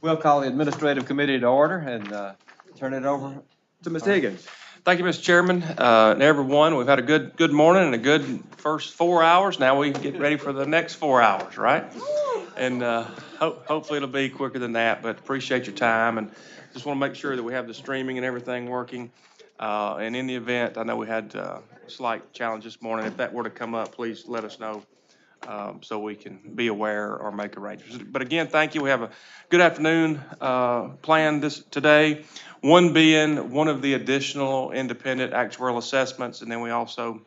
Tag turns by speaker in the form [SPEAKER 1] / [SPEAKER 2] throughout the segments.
[SPEAKER 1] We'll call the administrative committee to order and turn it over to Mr. Higgins.
[SPEAKER 2] Thank you, Mr. Chairman, and everyone. We've had a good morning and a good first 4 hours. Now we get ready for the next 4 hours, right? And hopefully it'll be quicker than that, but appreciate your time and just want to make sure that we have the streaming and everything working. And in the event, I know we had a slight challenge this morning. If that were to come up, please let us know so we can be aware or make arrangements. But again, thank you. We have a good afternoon planned today. One being one of the additional independent actuarial assessments, and then we also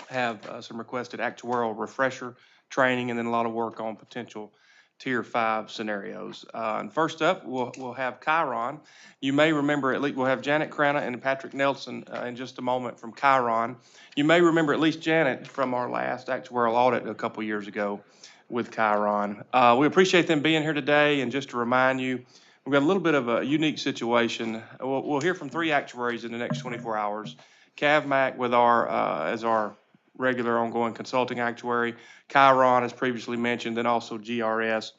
[SPEAKER 2] have some requested actuarial refresher training, and then a lot of work on potential Tier 5 scenarios. And first up, we'll have Chiron. You may remember, at least we'll have Janet Crana and Patrick Nelson in just a moment from Chiron. You may remember at least Janet from our last actuarial audit a couple years ago with Chiron. We appreciate them being here today, and just to remind you, we've got a little bit of a unique situation. We'll hear from 3 actuaries in the next 24 hours. CAVMAC with as our regular ongoing consulting actuary, Chiron, as previously mentioned, then also GRS.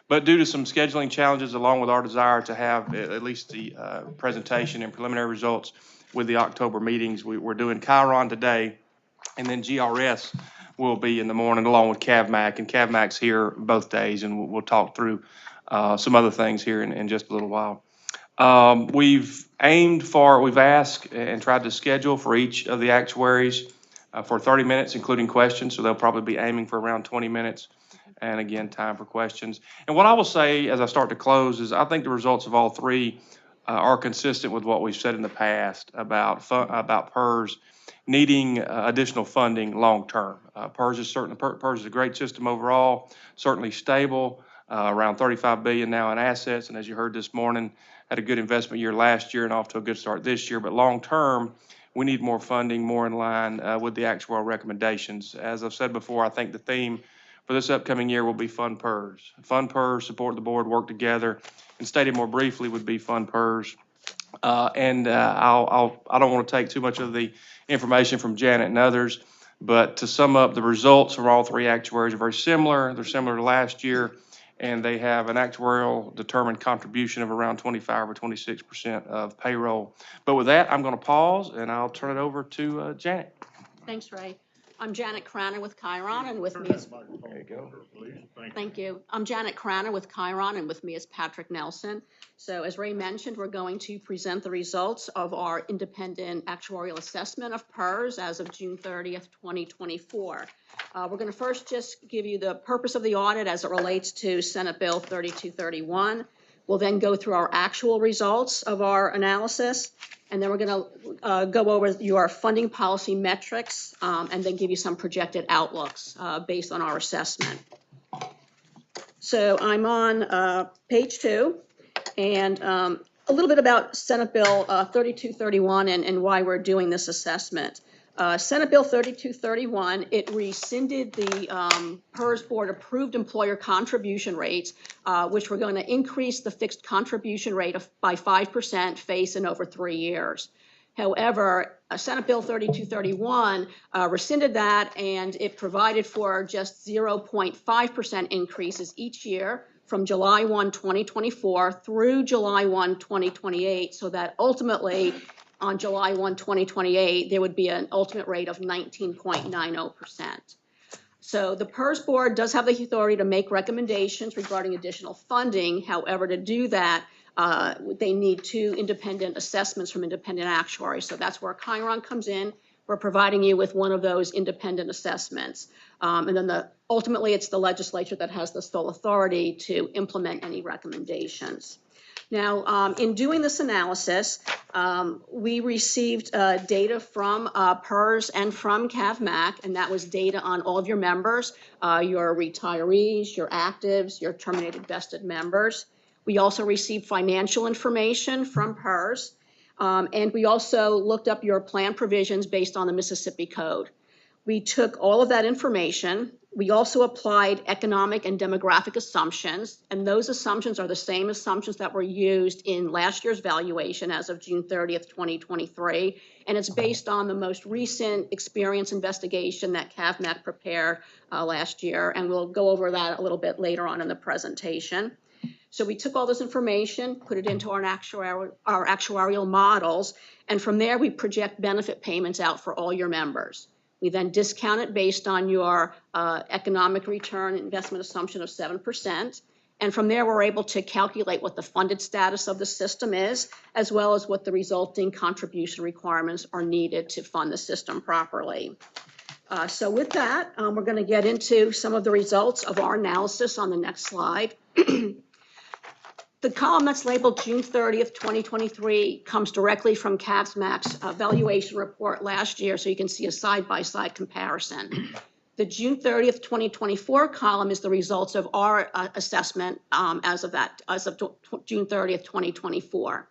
[SPEAKER 2] But due to some scheduling challenges, along with our desire to have at least the presentation and preliminary results with the October meetings, we're doing Chiron today, and then GRS will be in the morning along with CAVMAC, and CAVMAC's here both days, and we'll talk through some other things here in just a little while. We've asked and tried to schedule for each of the actuaries for 30 minutes, including questions, so they'll probably be aiming for around 20 minutes, and again, time for questions. And what I will say as I start to close is I think the results of all 3 are consistent with what we've said in the past about PERS needing additional funding long-term. PERS is a great system overall, certainly stable, around $35 billion now in assets, and as you heard this morning, had a good investment year last year and off to a good start this year, but long-term, we need more funding, more in line with the actuarial recommendations. As I've said before, I think the theme for this upcoming year will be Fund PERS. Fund PERS, support the board, work together, and stated more briefly would be Fund PERS. I don't want to take too much of the information from Janet and others, but to sum up, the results from all 3 actuaries are very similar. They're similar to last year, and they have an actuarial determined contribution of around 25 or 26% of payroll. But with that, I'm going to pause, and I'll turn it over to Janet.
[SPEAKER 3] Thanks, Ray. I'm Janet Crana with Chiron, and with me is...
[SPEAKER 2] There you go.
[SPEAKER 3] Thank you. I'm Janet Crana with Chiron, and with me is Patrick Nelson. So as Ray mentioned, we're going to present the results of our independent actuarial assessment of PERS as of June 30th, 2024. We're going to first just give you the purpose of the audit as it relates to Senate Bill 3231. We'll then go through our actual results of our analysis, and then we're going to go over your funding policy metrics and then give you some projected outlooks based on our assessment. So I'm on page 2, and a little bit about Senate Bill 3231 and why we're doing this assessment. Senate Bill 3231, it rescinded the PERS board approved employer contribution rates, which were going to increase the fixed contribution rate by 5% phased in over 3 years. However, Senate Bill 3231 rescinded that, and it provided for just 0.5% increases each year from July 1, 2024 through July 1, 2028, so that ultimately on July 1, 2028, there would be an ultimate rate of 19.90%. So the PERS board does have the authority to make recommendations regarding additional funding. However, to do that, they need 2 independent assessments from independent actuaries. So that's where Chiron comes in. We're providing you with one of those independent assessments. And then ultimately, it's the legislature that has the sole authority to implement any recommendations. Now, in doing this analysis, we received data from PERS and from CAVMAC, and that was data on all of your members, your retirees, your actives, your terminated vested members. We also received financial information from PERS, and we also looked up your plan provisions based on the Mississippi Code. We took all of that information, We also applied economic and demographic assumptions, and those assumptions are the same assumptions that were used in last year's valuation as of June 30th, 2023, and it's based on the most recent experience investigation that CAVMAC prepared last year, and we'll go over that a little bit later on in the presentation. So we took all this information, put it into our actuarial models, and from there we project benefit payments out for all your members. We then discount it based on your economic return investment assumption of 7%. And from there, we're able to calculate what the funded status of the system is, as well as what the resulting contribution requirements are needed to fund the system properly. So with that, we're going to get into some of the results of our analysis on the next slide. The column that's labeled June 30th, 2023 comes directly from CAVMAC's valuation report last year, so you can see a side-by-side comparison. The June 30th, 2024 column is the results of our assessment as of June 30th, 2024.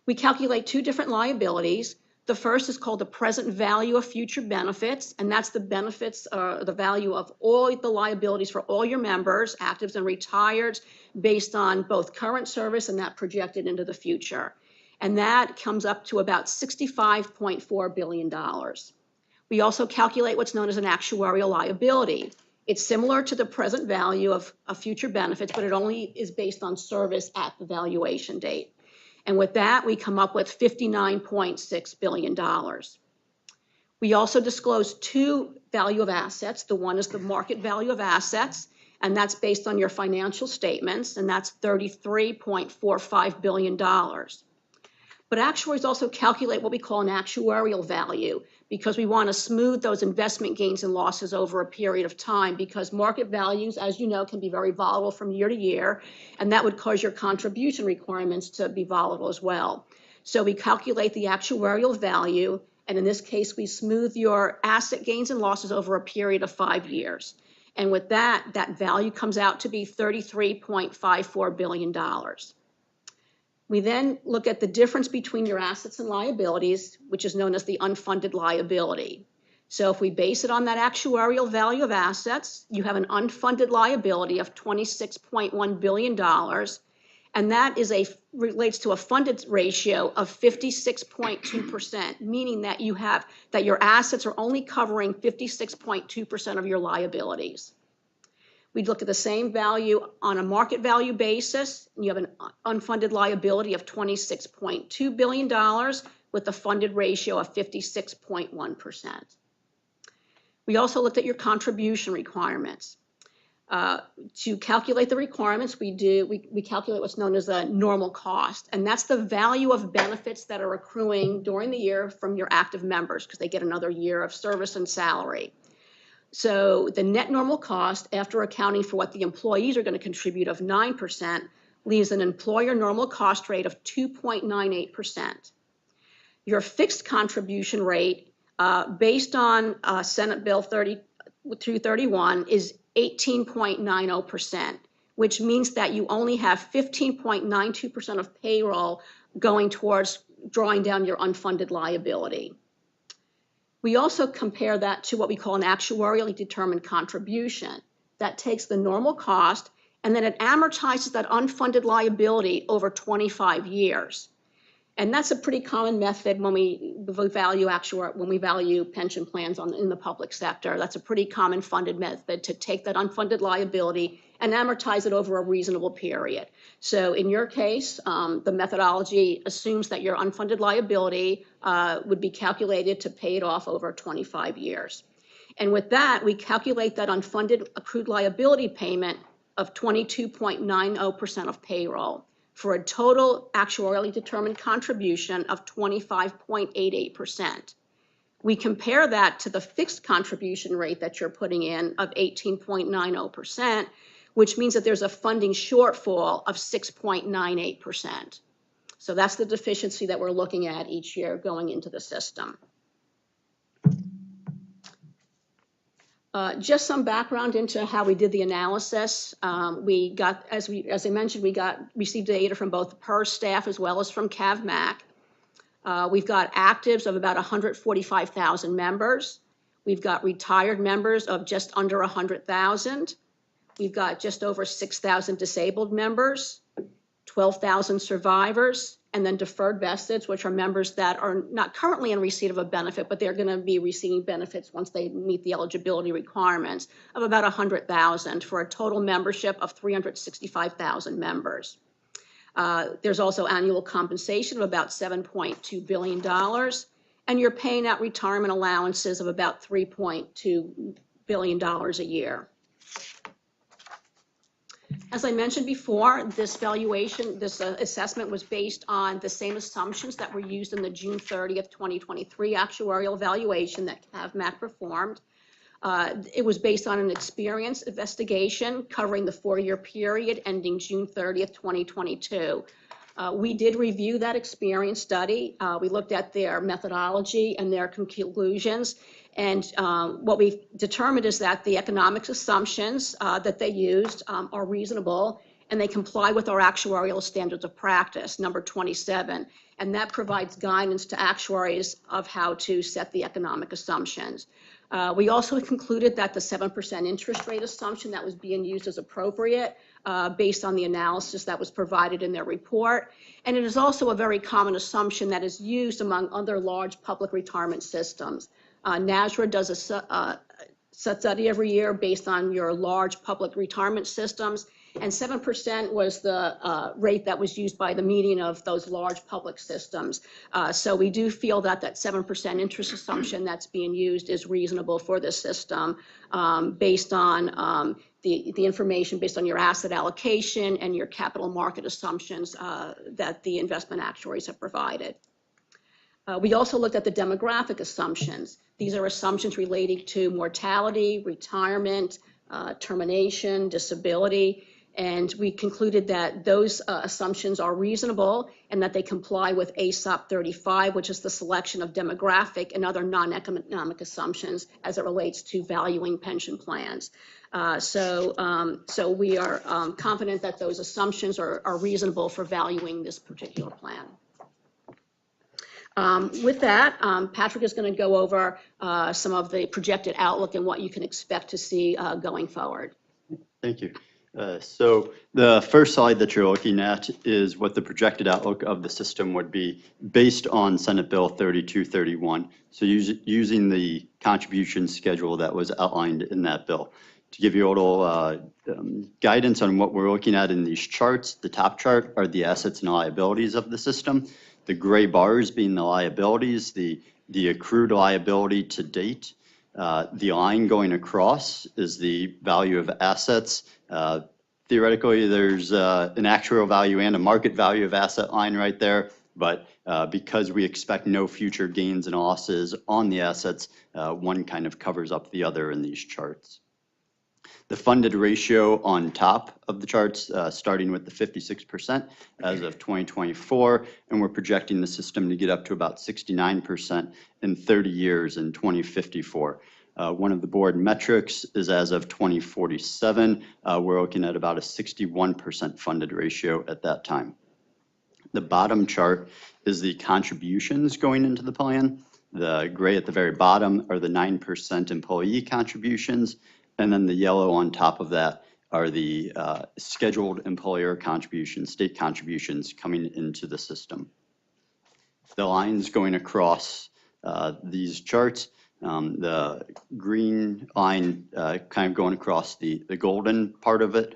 [SPEAKER 3] We calculate two different liabilities. The first is called the present value of future benefits, and that's the benefits, the value of all the liabilities for all your members, actives and retireds, based on both current service and that projected into the future. And that comes up to about $65.4 billion. We also calculate what's known as an actuarial liability. It's similar to the present value of future benefits, but it only is based on service at the valuation date. And with that, we come up with $59.6 billion. We also disclose two value of assets. The one is the market value of assets, and that's based on your financial statements, and that's $33.45 billion. But actuaries also calculate what we call an actuarial value, because we want to smooth those investment gains and losses over a period of time, because market values, as you know, can be very volatile from year to year, and that would cause your contribution requirements to be volatile as well. So we calculate the actuarial value, and in this case, we smooth your asset gains and losses over a period of 5 years. And with that, that value comes out to be $33.54 billion. We then look at the difference between your assets and liabilities, which is known as the unfunded liability. So if we base it on that actuarial value of assets, you have an unfunded liability of $26.1 billion, and that relates to a funded ratio of 56.2%, meaning that your assets are only covering 56.2% of your liabilities. We'd look at the same value on a market value basis, and you have an unfunded liability of $26.2 billion with a funded ratio of 56.1%. We also looked at your contribution requirements. To calculate the requirements, we calculate what's known as a normal cost, and that's the value of benefits that are accruing during the year from your active members, because they get another year of service and salary. So the net normal cost, after accounting for what the employees are going to contribute of 9%, leaves an employer normal cost rate of 2.98%. Your fixed contribution rate, based on Senate Bill 231, is 18.90%, which means that you only have 15.92% of payroll going towards drawing down your unfunded liability. We also compare that to what we call an actuarially determined contribution. That takes the normal cost and then it amortizes that unfunded liability over 25 years. And that's a pretty common method when we value pension plans in the public sector. That's a pretty common funded method to take that unfunded liability and amortize it over a reasonable period. So in your case, the methodology assumes that your unfunded liability would be calculated to pay it off over 25 years. And with that, we calculate that unfunded accrued liability payment of 22.90% of payroll, for a total actuarially determined contribution of 25.88%. We compare that to the fixed contribution rate that you're putting in of 18.90%, which means that there's a funding shortfall of 6.98%. So that's the deficiency that we're looking at each year going into the system. Just some background into how we did the analysis. We got, as I mentioned, received data from both the PERS staff as well as from CAVMAC. We've got actives of about 145,000 members. We've got retired members of just under 100,000. We've got just over 6,000 disabled members, 12,000 survivors, and then deferred vesteds, which are members that are not currently in receipt of a benefit, but they're going to be receiving benefits once they meet the eligibility requirements of about 100,000 for a total membership of 365,000 members. There's also annual compensation of about $7.2 billion, and you're paying out retirement allowances of about $3.2 billion a year. As I mentioned before, this valuation, this assessment was based on the same assumptions that were used in the June 30th, 2023 actuarial evaluation that CAVMAC performed. It was based on an experience investigation covering the 4-year period ending June 30th, 2022. We did review that experience study. We looked at their methodology and their conclusions. And what we determined is that the economics assumptions that they used are reasonable, and they comply with our actuarial standards of practice, number 27. And that provides guidance to actuaries of how to set the economic assumptions. We also concluded that the 7% interest rate assumption that was being used is appropriate based on the analysis that was provided in their report. And it is also a very common assumption that is used among other large public retirement systems. NASRA does a study every year based on your large public retirement systems, and 7% was the rate that was used by the median of those large public systems. So we do feel that that 7% interest assumption that's being used is reasonable for this system based on the information based on your asset allocation and your capital market assumptions that the investment actuaries have provided. We also looked at the demographic assumptions. These are assumptions relating to mortality, retirement, termination, disability, and we concluded that those assumptions are reasonable and that they comply with ASOP 35, which is the selection of demographic and other non-economic assumptions as it relates to valuing pension plans. So we are confident that those assumptions are reasonable for valuing this particular plan. With that, Patrick is going to go over some of the projected outlook and what you can expect to see going forward.
[SPEAKER 4] Thank you. So the first slide that you're looking at is what the projected outlook of the system would be based on Senate Bill 3231. So using the contribution schedule that was outlined in that bill. To give you a little guidance on what we're looking at in these charts, the top chart are the assets and liabilities of the system. The gray bars being the liabilities, the accrued liability to date. The line going across is the value of assets. Theoretically, there's an actuarial value and a market value of asset line right there, but because we expect no future gains and losses on the assets, one kind of covers up the other in these charts. The funded ratio on top of the charts, starting with the 56% as of 2024, and we're projecting the system to get up to about 69% in 30 years in 2054. One of the board metrics is as of 2047, we're looking at about a 61% funded ratio at that time. The bottom chart is the contributions going into the plan. The gray at the very bottom are the 9% employee contributions, and then the yellow on top of that are the scheduled employer contributions, state contributions coming into the system. The lines going across these charts, the green line kind of going across the golden part of it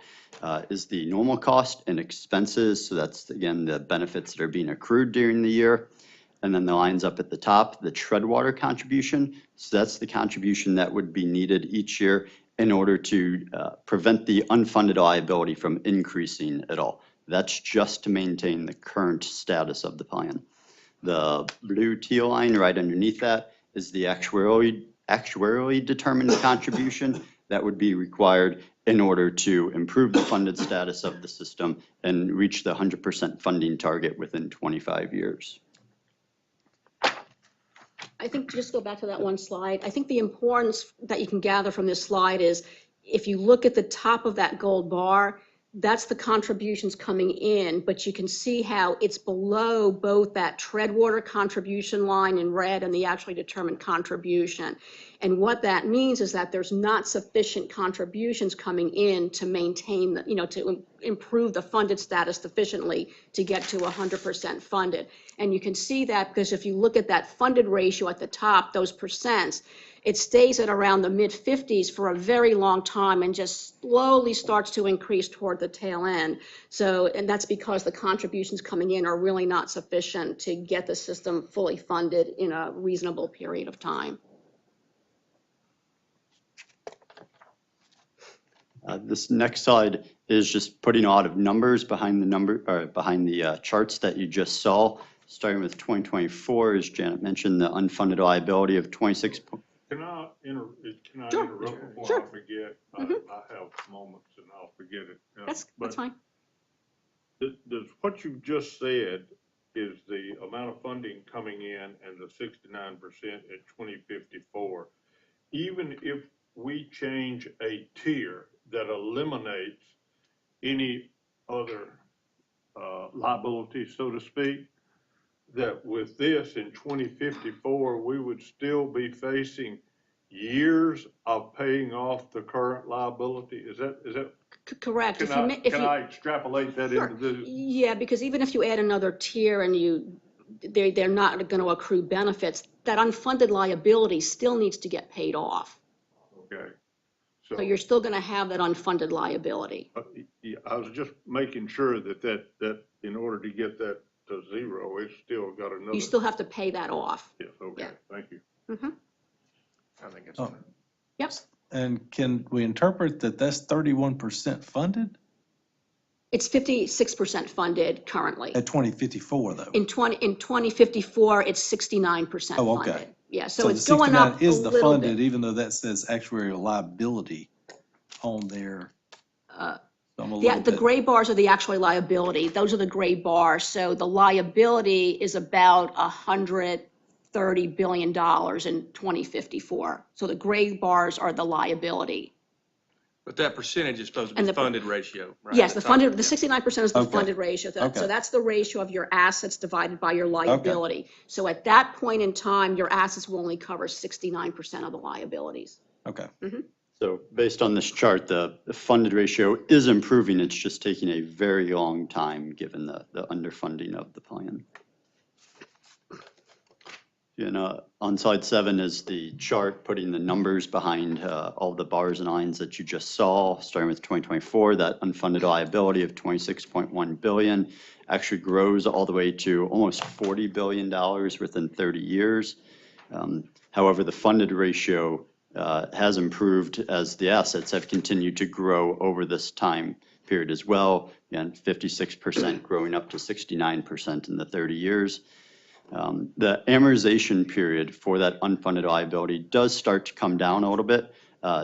[SPEAKER 4] is the normal cost and expenses. So that's, again, the benefits that are being accrued during the year. And then the lines up at the top, the treadwater contribution. So that's the contribution that would be needed each year in order to prevent the unfunded liability from increasing at all. That's just to maintain the current status of the plan. The blue teal line right underneath that is the actuarially determined contribution that would be required in order to improve the funded status of the system and reach the 100% funding target within 25 years.
[SPEAKER 3] I think just go back to that one slide. I think the importance that you can gather from this slide is if you look at the top of that gold bar, that's the contributions coming in, but you can see how it's below both that Treadwater contribution line in red and the actually determined contribution. And what that means is that there's not sufficient contributions coming in to maintain, to improve the funded status sufficiently to get to 100% funded. And you can see that because if you look at that funded ratio at the top, those percents, it stays at around the mid-50s for a very long time and just slowly starts to increase toward the tail end. So, and that's because the contributions coming in are really not sufficient to get the system fully funded in a reasonable period of time.
[SPEAKER 4] This next slide is just putting a lot of numbers behind the charts that you just saw. Starting with 2024, as Janet mentioned, the unfunded liability of 26.
[SPEAKER 5] Can I
[SPEAKER 3] Sure.
[SPEAKER 5] interrupt before
[SPEAKER 3] Sure.
[SPEAKER 5] I forget?
[SPEAKER 3] Mhm.
[SPEAKER 5] I have moments and I'll forget it.
[SPEAKER 3] That's
[SPEAKER 5] But
[SPEAKER 3] fine.
[SPEAKER 5] does what you just said is the amount of funding coming in and the 69% at 2054, even if we change a tier that eliminates any other liability, so to speak, that with this in 2054, we would still be facing years of paying off the current liability? Is that
[SPEAKER 3] Correct.
[SPEAKER 5] can I extrapolate that
[SPEAKER 3] Sure.
[SPEAKER 5] into this?
[SPEAKER 3] Yeah, because even if you add another tier and they're not going to accrue benefits, that unfunded liability still needs to get paid off.
[SPEAKER 5] Okay.
[SPEAKER 3] So you're still going to have that unfunded liability.
[SPEAKER 5] Yeah, I was just making sure that in order to get that to zero, it's still got another.
[SPEAKER 3] You still have to pay that off.
[SPEAKER 5] Yes, okay,
[SPEAKER 3] Yeah.
[SPEAKER 5] thank you.
[SPEAKER 3] Mm-hmm.
[SPEAKER 2] I think it's.
[SPEAKER 6] Oh.
[SPEAKER 3] Yep.
[SPEAKER 6] And can we interpret that that's 31% funded
[SPEAKER 3] It's 56% funded currently.
[SPEAKER 6] at 2054 though?
[SPEAKER 3] In 2054, it's 69%
[SPEAKER 6] Oh, okay.
[SPEAKER 3] funded. Yeah, so
[SPEAKER 6] So the
[SPEAKER 3] it's going up
[SPEAKER 6] 69
[SPEAKER 3] a
[SPEAKER 6] is the
[SPEAKER 3] little
[SPEAKER 6] funded,
[SPEAKER 3] bit.
[SPEAKER 6] even though that says actuarial liability on there. So I'm a
[SPEAKER 3] Yeah,
[SPEAKER 6] little
[SPEAKER 3] the
[SPEAKER 6] bit,
[SPEAKER 3] gray bars are the actual liability. Those are the gray bars. So the liability is about $130 billion in 2054. So the gray bars are the liability.
[SPEAKER 2] But that percentage is supposed to
[SPEAKER 3] And
[SPEAKER 2] be
[SPEAKER 3] the-
[SPEAKER 2] funded ratio, right?
[SPEAKER 3] Yes, the
[SPEAKER 2] That's all.
[SPEAKER 3] funded, the 69% is the
[SPEAKER 6] Okay.
[SPEAKER 3] funded ratio. So
[SPEAKER 6] Okay.
[SPEAKER 3] that's the ratio of your assets divided by your liability. So at that point in time, your assets will only cover 69% of the liabilities.
[SPEAKER 6] okay.
[SPEAKER 4] So based on this chart, the funded ratio is improving. It's just taking a very long time given the underfunding of the plan. On slide 7 is the chart putting the numbers behind all the bars and lines that you just saw, starting with 2024, that unfunded liability of $26.1 billion actually grows all the way to almost $40 billion within 30 years. However, the funded ratio has improved as the assets have continued to grow over this time period as well, and 56% growing up to 69% in the 30 years. The amortization period for that unfunded liability does start to come down a little bit.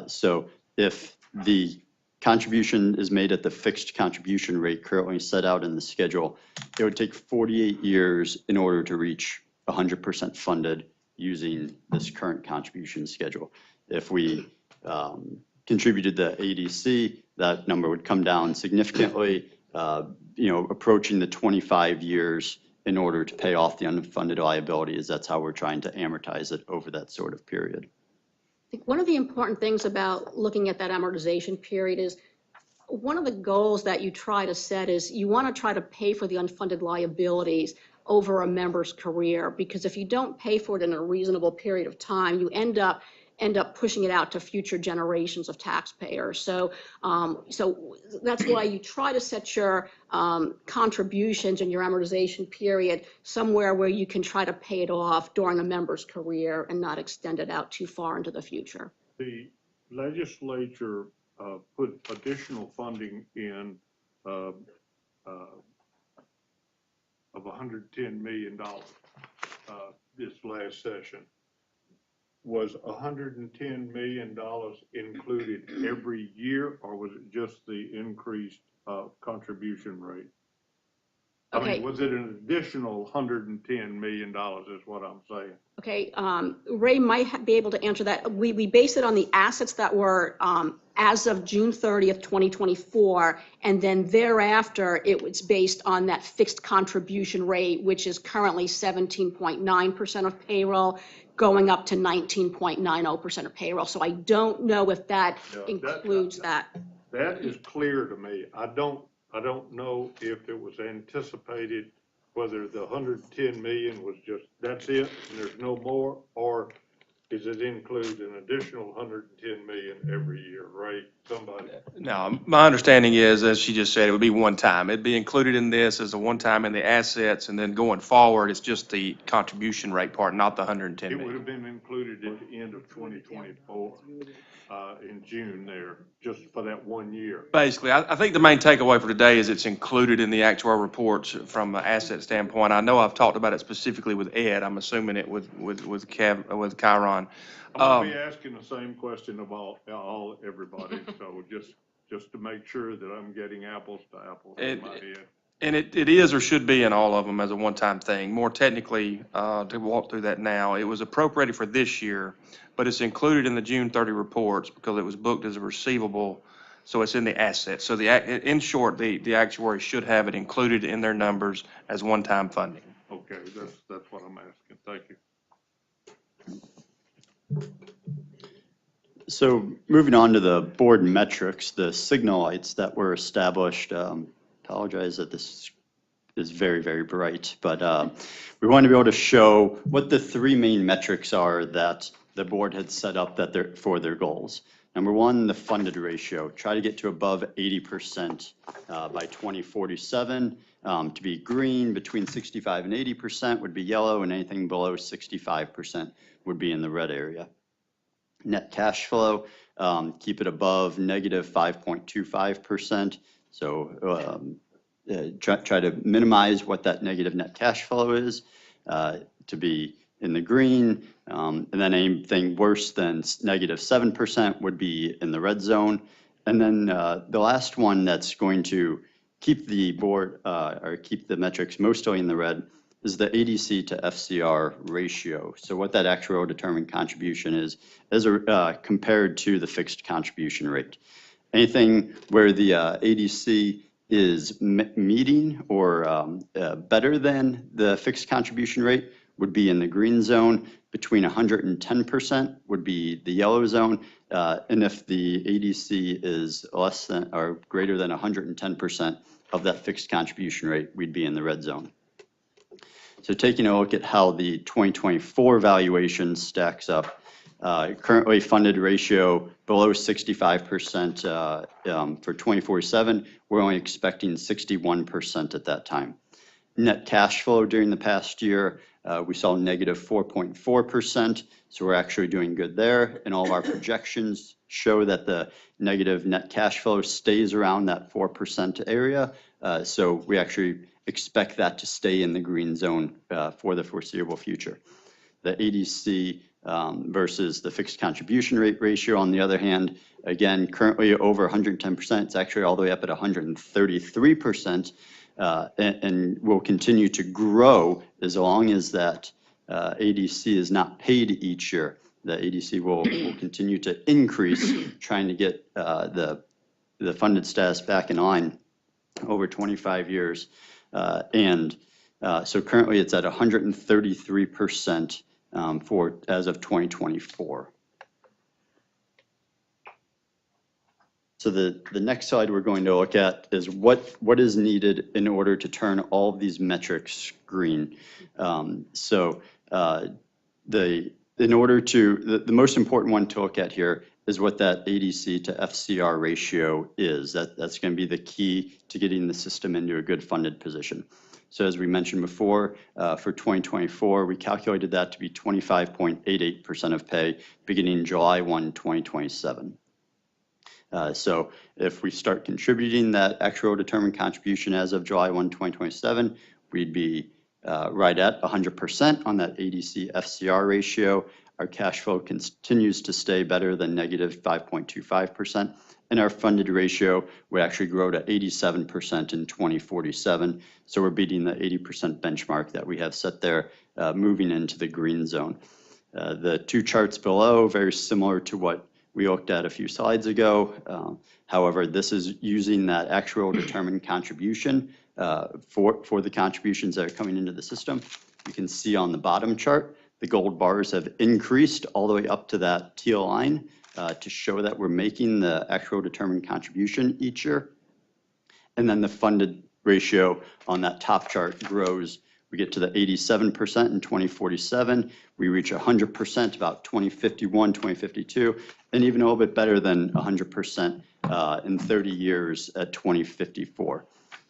[SPEAKER 4] So if the contribution is made at the fixed contribution rate currently set out in the schedule, it would take 48 years in order to reach 100% funded using this current contribution schedule. If we contributed the ADC, that number would come down significantly, approaching the 25 years in order to pay off the unfunded liability, as that's how we're trying to amortize it over that sort of period.
[SPEAKER 3] I think one of the important things about looking at that amortization period is one of the goals that you try to set is you want to try to pay for the unfunded liabilities over a member's career, because if you don't pay for it in a reasonable period of time, you end up pushing it out to future generations of taxpayers. So that's why you try to set your contributions and your amortization period somewhere where you can try to pay it off during a member's career and not extend it out too far into the future.
[SPEAKER 5] The legislature put additional funding in of $110 million this last session. Was $110 million included every year, or was it just the increased contribution rate? I
[SPEAKER 3] Okay.
[SPEAKER 5] mean, was it an additional $110 million is what I'm saying?
[SPEAKER 3] Okay, Ray might be able to answer that. We base it on the assets that were as of June 30th, 2024, and then thereafter, it was based on that fixed contribution rate, which is currently 17.9% of payroll, going up to 19.90% of payroll. So I don't know if that
[SPEAKER 5] Yeah,
[SPEAKER 3] includes that.
[SPEAKER 5] That is clear to me. I don't know if it was anticipated, whether the 110 million was just, that's it, and there's no more, or is it include an additional 110 million every year, right? Somebody,
[SPEAKER 2] No, my understanding is, as she just said, it would be one time. It'd be included in this as a one time in the assets, and then going forward, it's just the contribution rate part, not the 110
[SPEAKER 5] it would
[SPEAKER 2] million.
[SPEAKER 5] have been included at the end of 2024, in June there, just for that 1 year.
[SPEAKER 2] Basically, I think the main takeaway for today is it's included in the actuarial reports from an asset standpoint. I know I've talked about it specifically with Ed. I'm assuming it with Chiron.
[SPEAKER 5] I'm gonna be asking the same question about everybody, so just to make sure that I'm getting apples to apples in my head.
[SPEAKER 2] And it is or should be in all of them as a one-time thing. More technically, to walk through that now, it was appropriated for this year, but it's included in the June 30 reports because it was booked as a receivable, so it's in the assets. So in short, the actuary should have it included in their numbers as one-time funding.
[SPEAKER 5] Okay, that's what I'm asking. Thank you.
[SPEAKER 4] So moving on to the board metrics, the signal lights that were established, apologize that this is very, very bright, but we want to be able to show what the three main metrics are that the board had set up for their goals. Number one, the funded ratio, try to get to above 80% by 2047. To be green, between 65 and 80% would be yellow, and anything below 65% would be in the red area. Net cash flow, keep it above negative 5.25%. So try to minimize what that negative net cash flow is to be in the green. And then anything worse than negative 7% would be in the red zone. And then the last one that's going to keep the board or keep the metrics mostly in the red is the ADC to FCR ratio. So what that actuarial determined contribution is compared to the fixed contribution rate. Anything where the ADC is meeting or better than the fixed contribution rate would be in the green zone. Between 110% would be the yellow zone. And if the ADC is less than or greater than 110% of that fixed contribution rate, we'd be in the red zone. So taking a look at how the 2024 valuation stacks up, currently funded ratio below 65% for 2047. We're only expecting 61% at that time. Net cash flow during the past year, we saw negative 4.4%. So we're actually doing good there. And all of our projections show that the negative net cash flow stays around that 4% area. So we actually expect that to stay in the green zone for the foreseeable future. The ADC versus the fixed contribution rate ratio, on the other hand, again, currently over 110%. It's actually all the way up at 133%, and will continue to grow as long as that ADC is not paid each year. The ADC will continue to increase, trying to get the funded status back in line over 25 years. So currently it's at 133% as of 2024. So the next slide we're going to look at is what is needed in order to turn all of these metrics green. The most important one to look at here is what that ADC to FCR ratio is. That's going to be the key to getting the system into a good funded position. So as we mentioned before, for 2024, we calculated that to be 25.88% of pay beginning July 1, 2027. So if we start contributing that actual determined contribution as of July 1, 2027, we'd be right at 100% on that ADC FCR ratio. Our cash flow continues to stay better than negative 5.25%. And our funded ratio would actually grow to 87% in 2047. So we're beating the 80% benchmark that we have set there, moving into the green zone. The two charts below, very similar to what we looked at a few slides ago. However, this is using that actual determined contribution for the contributions that are coming into the system. You can see on the bottom chart, the gold bars have increased all the way up to that teal line to show that we're making the actual determined contribution each year. And then the funded ratio on that top chart grows. We get to the 87% in 2047. We reach 100% about 2051, 2052, and even a little bit better than 100% in 30 years at 2054.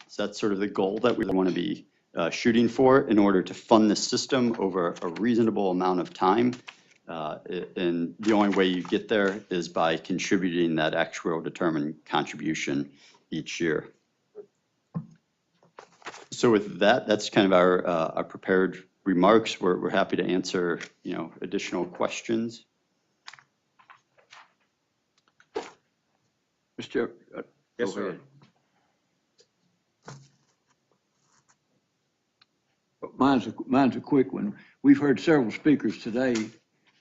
[SPEAKER 4] So that's sort of the goal that we want to be shooting for in order to fund the system over a reasonable amount of time. And the only way you get there is by contributing that actual determined contribution each year. So with that, that's kind of our prepared remarks. We're happy to answer, additional questions.
[SPEAKER 7] Mr.
[SPEAKER 1] Yes, sir.
[SPEAKER 7] Mine's a quick one. We've heard several speakers today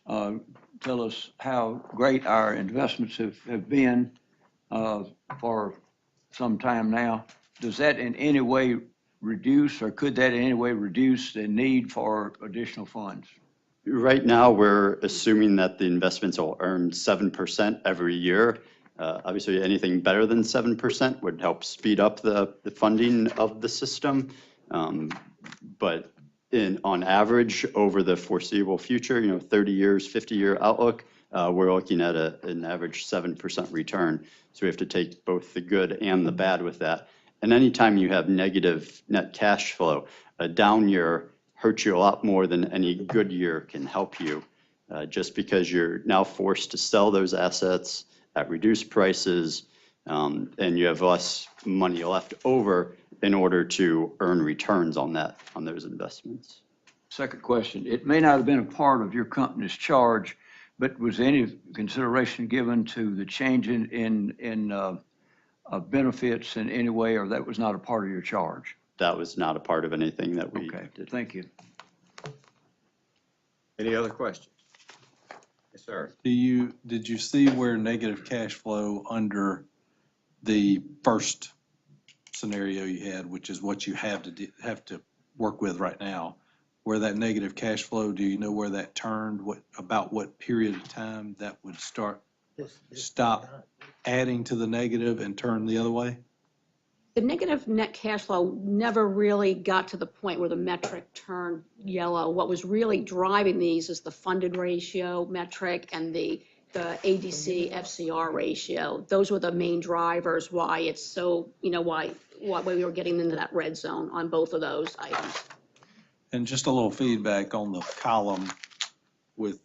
[SPEAKER 7] tell us how great our investments have been for some time now. Does that in any way reduce, or could that in any way reduce the need for additional funds?
[SPEAKER 4] Right now, we're assuming that the investments will earn 7% every year. Obviously, anything better than 7% would help speed up the funding of the system. But on average, over the foreseeable future, 30 years, 50-year outlook, we're looking at an average 7% return. So we have to take both the good and the bad with that. And anytime you have negative net cash flow, a down year hurts you a lot more than any good year can help you, just because you're now forced to sell those assets at reduced prices, and you have less money left over in order to earn returns on those investments.
[SPEAKER 7] Second question, it may not have been a part of your company's charge, but was any consideration given to the change in benefits in any way, or that was not a part of your charge?
[SPEAKER 4] That was not a part of anything that we
[SPEAKER 7] Okay,
[SPEAKER 4] did.
[SPEAKER 7] thank you.
[SPEAKER 1] Any other questions? Yes, sir.
[SPEAKER 6] Did you see where negative cash flow under the first scenario you had, which is what you have to work with right now, where that negative cash flow, do you know where that turned? About what period of time that would stop adding to the negative and turn the other way?
[SPEAKER 3] The negative net cash flow never really got to the point where the metric turned yellow. What was really driving these is the funded ratio metric and the ADC FCR ratio. Those were the main drivers why it's so, why we were getting into that red zone on both of those items.
[SPEAKER 6] And just a little feedback on the column with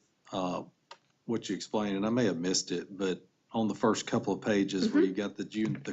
[SPEAKER 6] what you explained, and I may have missed it, but on the first couple of pages where you got the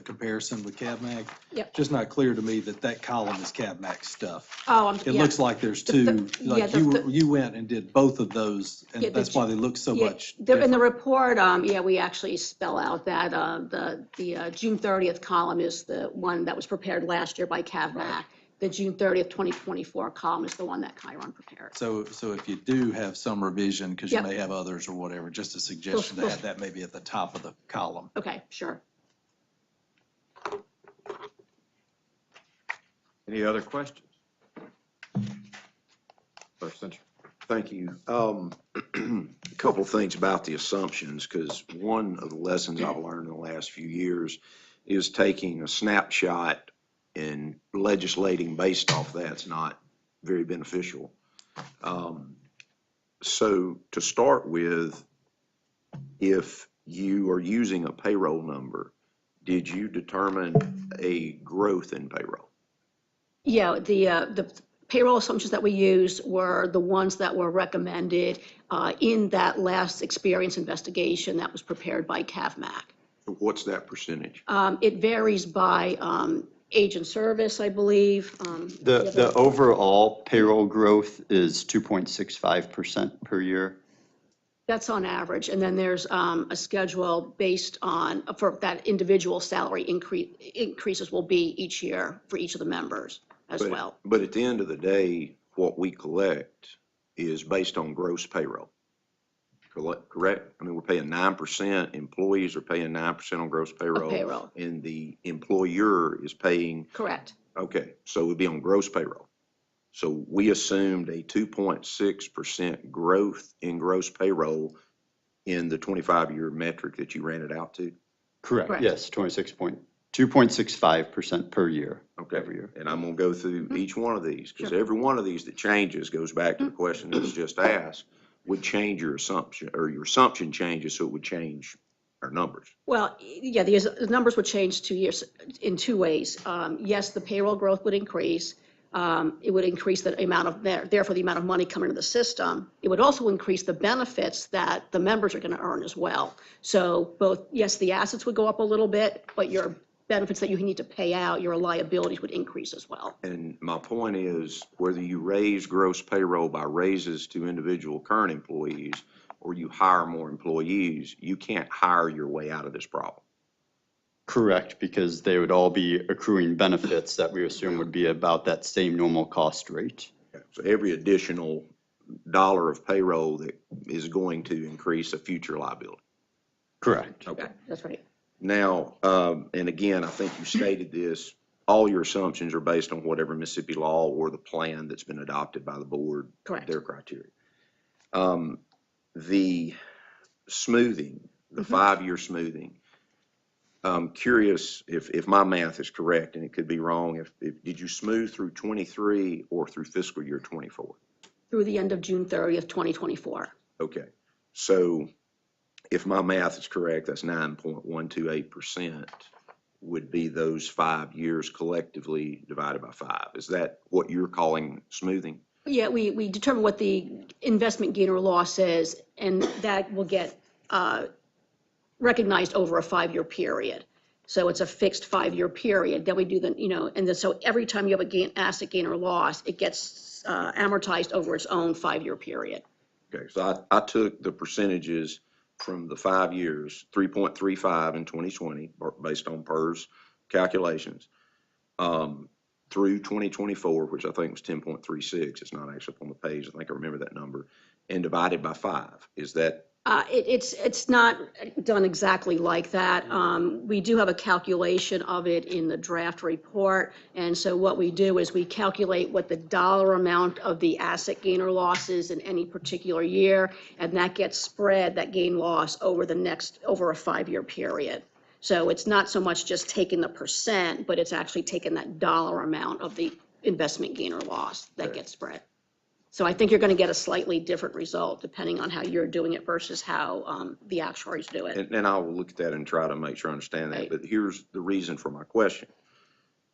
[SPEAKER 6] comparison with CAVMAC,
[SPEAKER 3] Yep.
[SPEAKER 6] just not clear to me that column is CAVMAC stuff.
[SPEAKER 3] Oh,
[SPEAKER 6] It looks like there's two, like
[SPEAKER 3] yeah,
[SPEAKER 6] you went and did both of those, and
[SPEAKER 3] Yeah,
[SPEAKER 6] that's why they look so much
[SPEAKER 3] in
[SPEAKER 6] different.
[SPEAKER 3] the report, we actually spell out that the June 30th column is the one that was prepared last year by CAVMAC. The June 30th, 2024 column is the one that Chiron prepared.
[SPEAKER 6] So if you do have some revision, because you
[SPEAKER 3] Yep.
[SPEAKER 6] may have others or whatever, just a suggestion to have that maybe at the top of the column.
[SPEAKER 3] Okay, sure.
[SPEAKER 1] Any other questions? First Central.
[SPEAKER 8] Thank you. A couple things about the assumptions, because one of the lessons I've learned in the last few years is taking a snapshot and legislating based off that's not very beneficial. So to start with, if you are using a payroll number, did you determine a growth in payroll?
[SPEAKER 3] Yeah, the payroll assumptions that we used were the ones that were recommended in that last experience investigation that was prepared by CAVMAC.
[SPEAKER 8] What's that percentage?
[SPEAKER 3] It varies by age and service, I believe.
[SPEAKER 4] The overall payroll growth is 2.65% per year.
[SPEAKER 3] That's on average. And then there's a schedule based on, for that individual salary increases will be each year for each of the members as well.
[SPEAKER 8] But at the end of the day, what we collect is based on gross payroll. correct? I mean, we're paying 9%, employees are paying 9% on gross payroll.
[SPEAKER 3] payroll.
[SPEAKER 8] And the employer is paying,
[SPEAKER 3] Correct.
[SPEAKER 8] okay, so it would be on gross payroll. So we assumed a 2.6% growth in gross payroll in the 25-year metric that you ran it out to?
[SPEAKER 4] Correct,
[SPEAKER 3] Correct.
[SPEAKER 4] yes, 2.65% per year,
[SPEAKER 8] Okay.
[SPEAKER 4] every year.
[SPEAKER 8] And I'm gonna go through each one of these, because every one of these that changes goes back to the question that was just asked, would change your assumption, or your assumption changes, so it would change our numbers.
[SPEAKER 3] Well, yeah, the numbers would change 2 years in two ways. Yes, the payroll growth would increase. It would increase the amount of, therefore the amount of money coming into the system. It would also increase the benefits that the members are going to earn as well. So both, yes, the assets would go up a little bit, but your benefits that you need to pay out, your liabilities would increase as well.
[SPEAKER 8] And my point is, whether you raise gross payroll by raises to individual current employees, or you hire more employees, you can't hire your way out of this problem.
[SPEAKER 4] Correct, because they would all be accruing benefits that we assume would be about that same normal cost rate.
[SPEAKER 8] So every additional dollar of payroll that is going to increase a future liability.
[SPEAKER 4] Correct.
[SPEAKER 8] Okay.
[SPEAKER 3] That's right.
[SPEAKER 8] Now, and again, I think you stated this, all your assumptions are based on whatever Mississippi law or the plan that's been adopted by the board.
[SPEAKER 3] Correct.
[SPEAKER 8] Their criteria. The smoothing, the 5-year smoothing, I'm curious if my math is correct, and it could be wrong, if did you smooth through 23 or through fiscal year 24?
[SPEAKER 3] Through the end of June 30th, 2024.
[SPEAKER 8] Okay, so if my math is correct, that's 9.128% would be those 5 years collectively divided by 5. Is that what you're calling smoothing?
[SPEAKER 3] Yeah, we determine what the investment gain or loss is, and that will get recognized over a 5-year period. So it's a fixed 5-year period. Then we do the, and then so every time you have a asset gain or loss, it gets amortized over its own 5-year period.
[SPEAKER 8] Okay, so I took the percentages from the 5 years, 3.35 in 2020, based on PERS calculations, through 2024, which I think was 10.36. It's not actually up on the page. I think I remember that number, and divided by 5. Is that?
[SPEAKER 3] It's not done exactly like that. We do have a calculation of it in the draft report. And so what we do is we calculate what the dollar amount of the asset gain or loss is in any particular year. And that gets spread, that gain loss, over a 5-year period. So it's not so much just taking the percent, but it's actually taking that dollar amount of the investment gain or loss that gets spread. So I think you're going to get a slightly different result depending on how you're doing it versus how the actuaries do it.
[SPEAKER 8] And I will look at that and try to make sure I understand that.
[SPEAKER 3] Right.
[SPEAKER 8] But here's the reason for my question.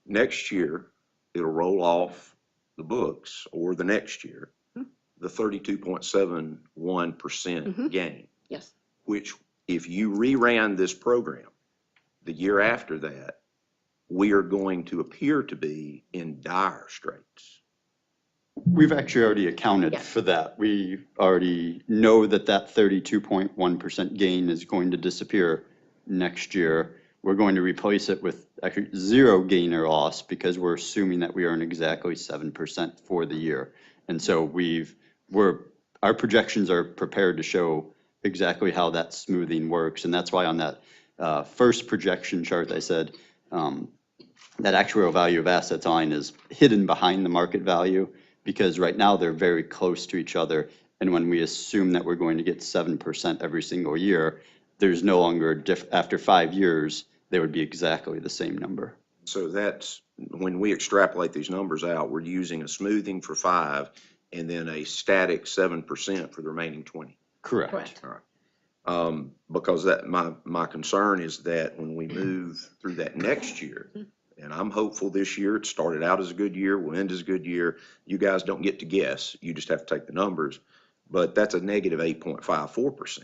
[SPEAKER 8] Next year, it'll roll off the books, or the next year, the 32.71% gain.
[SPEAKER 3] Yes.
[SPEAKER 8] Which, if you reran this program the year after that, we are going to appear to be in dire straits.
[SPEAKER 4] We've actually already accounted
[SPEAKER 3] Yes.
[SPEAKER 4] for that. We already know that 32.1% gain is going to disappear next year. We're going to replace it with actually zero gain or loss, because we're assuming that we earn exactly 7% for the year. And so our projections are prepared to show exactly how that smoothing works. And that's why on that first projection chart, I said that actuarial value of assets line is hidden behind the market value, because right now they're very close to each other. And when we assume that we're going to get 7% every single year, there's no longer, after 5 years, they would be exactly the same number.
[SPEAKER 8] So that's, when we extrapolate these numbers out, we're using a smoothing for 5 and then a static 7% for the remaining 20.
[SPEAKER 4] Correct.
[SPEAKER 3] Correct.
[SPEAKER 8] All right. Because that my concern is that when we move through that next year, and I'm hopeful this year, it started out as a good year, will end as a good year. You guys don't get to guess. You just have to take the numbers. But that's a negative 8.54%.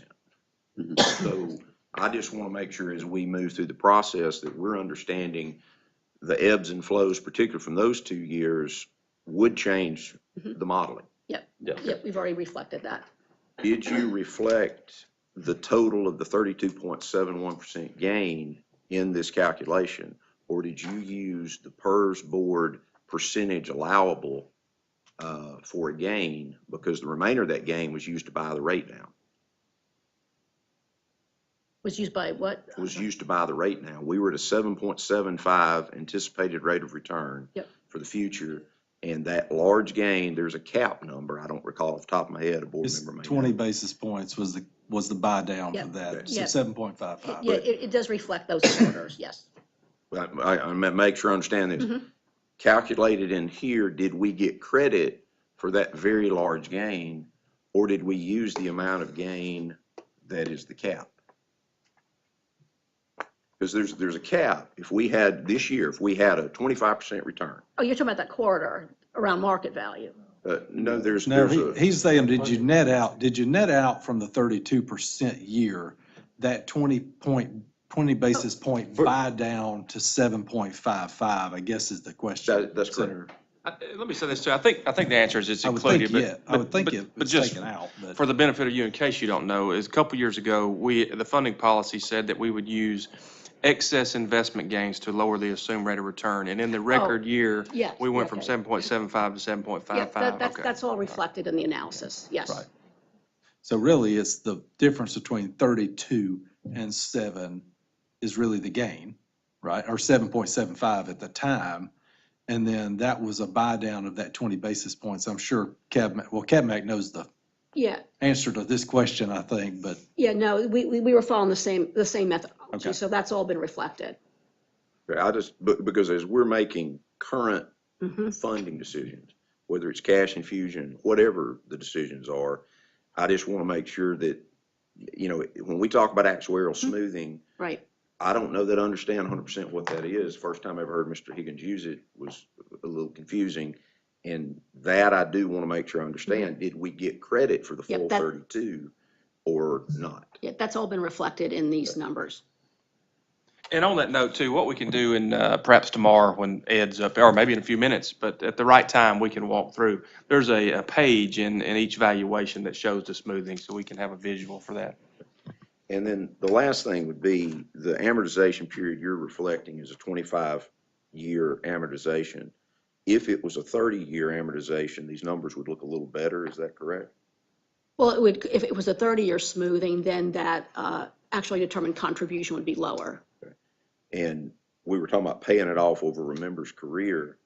[SPEAKER 8] So I just want to make sure as we move through the process that we're understanding the ebbs and flows, particularly from those 2 years, would change the modeling.
[SPEAKER 3] Yep.
[SPEAKER 4] Yes.
[SPEAKER 3] Yep. We've already reflected that.
[SPEAKER 8] Did you reflect the total of the 32.71% gain in this calculation? Or did you use the PERS board percentage allowable for a gain, because the remainder of that gain was used to buy the rate down?
[SPEAKER 3] Was used by what?
[SPEAKER 8] was used to buy the rate now. We were at a 7.75 anticipated rate of return
[SPEAKER 3] Yep.
[SPEAKER 8] for the future. And that large gain, there's a cap number, I don't recall off the top of my head, a board
[SPEAKER 6] It's
[SPEAKER 8] member may know.
[SPEAKER 6] 20 basis points was the buy down
[SPEAKER 3] Yeah.
[SPEAKER 6] for that,
[SPEAKER 3] Yeah.
[SPEAKER 6] so 7.55.
[SPEAKER 3] Yeah, it does reflect those quarters, yes.
[SPEAKER 8] I make sure I understand this.
[SPEAKER 3] Mhm.
[SPEAKER 8] Calculated in here, did we get credit for that very large gain? Or did we use the amount of gain that is the cap? Because there's a cap. If we had, this year, if we had a 25% return,
[SPEAKER 3] Oh, you're talking about that corridor around market value?
[SPEAKER 8] no, there's
[SPEAKER 6] No,
[SPEAKER 8] a.
[SPEAKER 6] he's saying, did you net out from the 32% year, that 20 basis point buy down to 7.55, I guess is the question.
[SPEAKER 8] That's correct.
[SPEAKER 6] Senator.
[SPEAKER 2] Let me say this too. I think the answer is it's
[SPEAKER 6] I would think,
[SPEAKER 2] included,
[SPEAKER 6] yeah,
[SPEAKER 2] but.
[SPEAKER 6] I would think
[SPEAKER 2] but-
[SPEAKER 6] it
[SPEAKER 2] but
[SPEAKER 6] was
[SPEAKER 2] just
[SPEAKER 6] taken out, but.
[SPEAKER 2] For the benefit of you, in case you don't know, is a couple years ago, the funding policy said that we would use excess investment gains to lower the assumed rate of return. And in the record year,
[SPEAKER 3] yes,
[SPEAKER 2] we went from
[SPEAKER 3] okay.
[SPEAKER 2] 7.75 to 7.55.
[SPEAKER 3] Yeah,
[SPEAKER 2] Okay.
[SPEAKER 3] that's all reflected in the analysis, yes.
[SPEAKER 6] Right. So really, it's the difference between 32 and 7 is really the gain, right? Or 7.75 at the time. And then that was a buy down of that 20 basis points. I'm sure CABMAC knows the
[SPEAKER 3] Yeah,
[SPEAKER 6] answer to this question, I think, but
[SPEAKER 3] yeah, no, we were following the same methodology,
[SPEAKER 6] Okay.
[SPEAKER 3] so that's all been reflected.
[SPEAKER 8] Because as we're making current
[SPEAKER 3] Mhm.
[SPEAKER 8] funding decisions, whether it's cash infusion, whatever the decisions are, I just want to make sure that, when we talk about actuarial smoothing,
[SPEAKER 3] Right,
[SPEAKER 8] I don't know that I understand 100% what that is. First time I ever heard Mr. Higgins use it was a little confusing. And that I do want to make sure I understand. Did we get credit for the
[SPEAKER 3] Yep,
[SPEAKER 8] full
[SPEAKER 3] that-
[SPEAKER 8] 32 or not?
[SPEAKER 3] yeah, that's all been reflected in these numbers.
[SPEAKER 2] And on that note too, what we can do in perhaps tomorrow when Ed's up, or maybe in a few minutes, but at the right time, we can walk through. There's a page in each valuation that shows the smoothing, so we can have a visual for that.
[SPEAKER 8] And then the last thing would be the amortization period you're reflecting is a 25-year amortization. If it was a 30-year amortization, these numbers would look a little better. Is that correct?
[SPEAKER 3] Well, it would, if it was a 30-year smoothing, then that actually determined contribution would be lower.
[SPEAKER 8] And we were talking about paying it off over a member's career.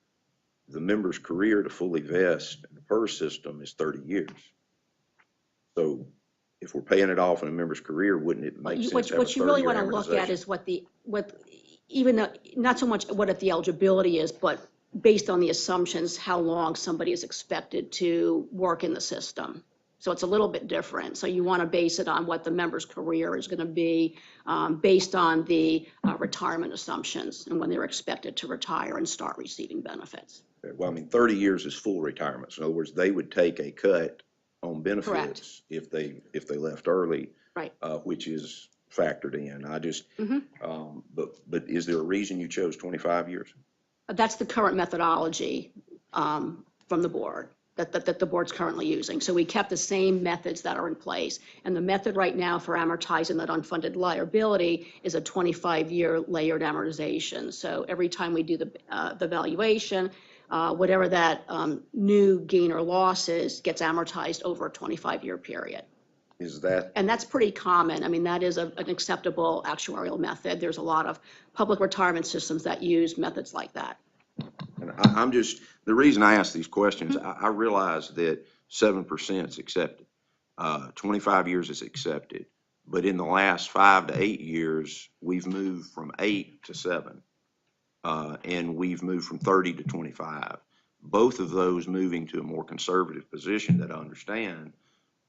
[SPEAKER 8] The member's career to fully vest in the PERS system is 30 years. So if we're paying it off in a member's career, wouldn't it make sense to have a
[SPEAKER 3] What you really
[SPEAKER 8] 30-year
[SPEAKER 3] want to look at
[SPEAKER 8] amortization?
[SPEAKER 3] is what, even though, not so much what the eligibility is, but based on the assumptions, how long somebody is expected to work in the system. So it's a little bit different. So you want to base it on what the member's career is going to be based on the retirement assumptions and when they're expected to retire and start receiving benefits.
[SPEAKER 8] Well, I mean, 30 years is full retirement. So in other words, they would take a cut on benefits if they left early.
[SPEAKER 3] Right.
[SPEAKER 8] Which is factored in. I just,
[SPEAKER 3] Mhm.
[SPEAKER 8] but is there a reason you chose 25 years?
[SPEAKER 3] That's the current methodology from the board, that the board's currently using. So we kept the same methods that are in place. And the method right now for amortizing that unfunded liability is a 25-year layered amortization. So every time we do the valuation, whatever that new gain or loss is gets amortized over a 25-year period.
[SPEAKER 8] Is that,
[SPEAKER 3] And that's pretty common. I mean, that is an acceptable actuarial method. There's a lot of public retirement systems that use methods like that.
[SPEAKER 8] and I'm just, the reason I ask these questions, I realize that 7% is accepted. 25 years is accepted. But in the last 5 to 8 years, we've moved from 8 to 7. And we've moved from 30 to 25. Both of those moving to a more conservative position that I understand,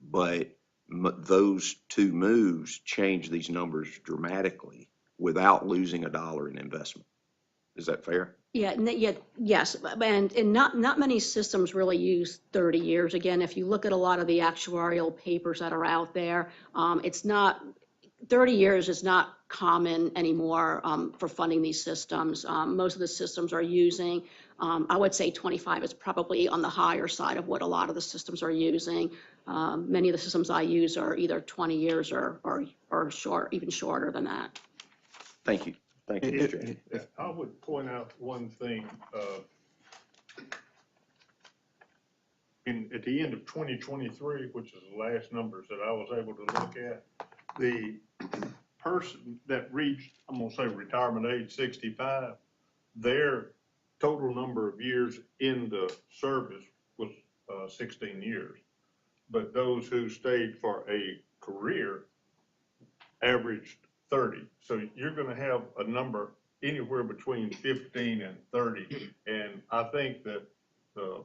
[SPEAKER 8] but those two moves change these numbers dramatically without losing a dollar in investment. Is that fair?
[SPEAKER 3] Yeah, yes, and not many systems really use 30 years. Again, if you look at a lot of the actuarial papers that are out there, it's not, 30 years is not common anymore for funding these systems. Most of the systems are using, I would say 25 is probably on the higher side of what a lot of the systems are using. Many of the systems I use are either 20 years or short, even shorter than that.
[SPEAKER 8] Thank you. Thank you, Mr. Chairman.
[SPEAKER 5] I would point out one thing. At the end of 2023, which is the last numbers that I was able to look at, the person that reached, I'm gonna say retirement age 65, their total number of years in the service was 16 years. But those who stayed for a career averaged 30. So you're gonna have a number anywhere between 15 and 30. And I think that the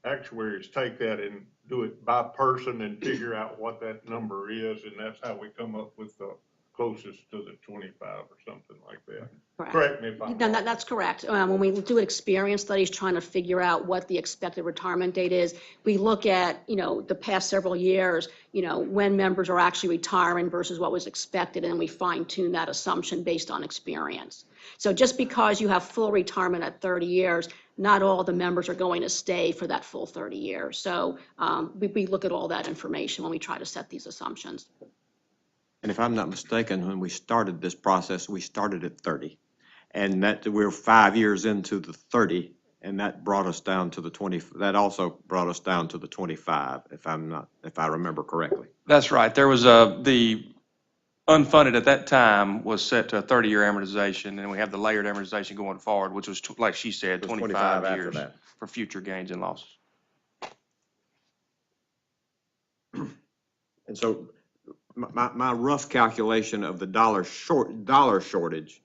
[SPEAKER 5] actuaries take that and do it by person and figure out what that number is, and that's how we come up with the closest to the 25 or something like that. Correct me if I'm
[SPEAKER 3] No,
[SPEAKER 5] wrong.
[SPEAKER 3] that's correct. When we do experience studies trying to figure out what the expected retirement date is, we look at, the past several years, when members are actually retiring versus what was expected, and we fine tune that assumption based on experience. So just because you have full retirement at 30 years, not all the members are going to stay for that full 30 years. So we look at all that information when we try to set these assumptions.
[SPEAKER 9] And if I'm not mistaken, when we started this process, we started at 30. And that, we're 5 years into the 30, and that brought us down to the 20, that also brought us down to the 25, if I remember correctly.
[SPEAKER 2] That's right. There was the unfunded at that time was set to a 30-year amortization, and we have the layered amortization going forward, which was, like she said,
[SPEAKER 9] It was
[SPEAKER 2] 25
[SPEAKER 9] after
[SPEAKER 2] years
[SPEAKER 9] that.
[SPEAKER 2] for future gains and losses.
[SPEAKER 9] And so my rough calculation of the dollar shortage,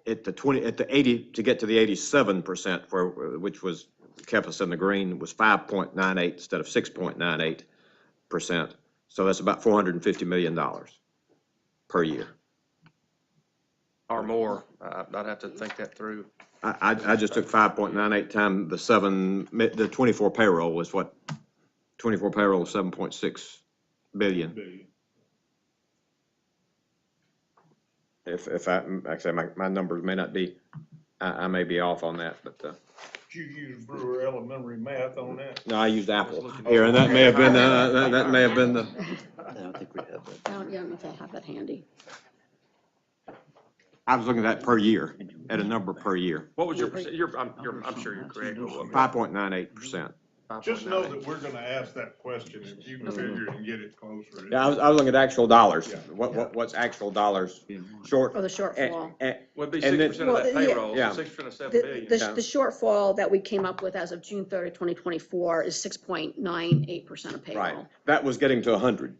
[SPEAKER 9] at the 80, to get to the 87%, which kept us in the green, was 5.98 instead of 6.98%. So that's about $450 million per year.
[SPEAKER 2] Or more. I'd have to think that through.
[SPEAKER 9] I just took 5.98 times the 24 payroll was what? 24 payroll was 7.6 billion. If actually my numbers may not be, I may be off on that, but.
[SPEAKER 5] Did you use Brewer elementary math on that?
[SPEAKER 9] No, I used Apple here, and that may have been, that may have been the.
[SPEAKER 4] I don't think we have that.
[SPEAKER 3] I don't know if I have that handy.
[SPEAKER 9] I was looking at that per year, at a number per year.
[SPEAKER 2] What was your percent? I'm sure you're correct.
[SPEAKER 9] 5.98%.
[SPEAKER 5] Just know that we're gonna ask that question if you can figure and get it closer.
[SPEAKER 9] Yeah, I was looking at actual dollars.
[SPEAKER 5] Yeah.
[SPEAKER 9] What's actual dollars short?
[SPEAKER 3] Or the shortfall.
[SPEAKER 2] Would be
[SPEAKER 9] And then-
[SPEAKER 2] 6% of that
[SPEAKER 3] Well, yeah.
[SPEAKER 2] payroll,
[SPEAKER 9] Yeah.
[SPEAKER 2] so 6% of 7
[SPEAKER 3] The,
[SPEAKER 2] billion.
[SPEAKER 3] the shortfall that we came up with as of June 30, 2024 is 6.98% of
[SPEAKER 9] Right.
[SPEAKER 3] payroll.
[SPEAKER 9] That was getting to 100%.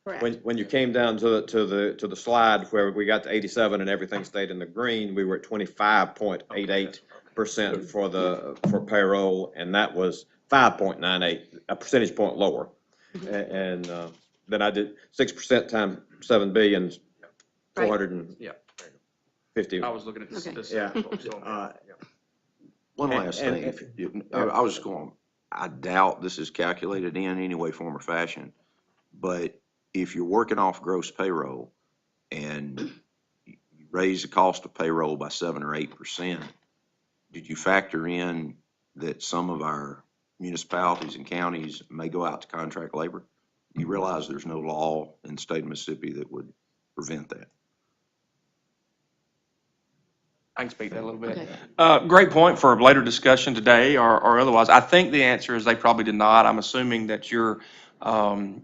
[SPEAKER 3] Correct.
[SPEAKER 9] When you came down to the slide where we got to 87 and everything stayed in the green, we were at 25.88% for payroll, and that was 5.98, a percentage point lower. And then I did 6% times 7 billion,
[SPEAKER 3] Right.
[SPEAKER 9] 450.
[SPEAKER 2] I was looking at this.
[SPEAKER 3] Okay.
[SPEAKER 2] this
[SPEAKER 9] Yeah.
[SPEAKER 8] One
[SPEAKER 9] And-
[SPEAKER 8] last
[SPEAKER 9] and
[SPEAKER 8] thing,
[SPEAKER 9] if-
[SPEAKER 8] I was going, I doubt this is calculated in any way, form, or fashion, but if you're working off gross payroll and you raise the cost of payroll by 7 or 8%, did you factor in that some of our municipalities and counties may go out to contract labor? You realize there's no law in the state of Mississippi that would prevent that.
[SPEAKER 2] I can speak that a little bit.
[SPEAKER 3] Okay.
[SPEAKER 2] Great point for a later discussion today or otherwise. I think the answer is they probably did not. I'm assuming that your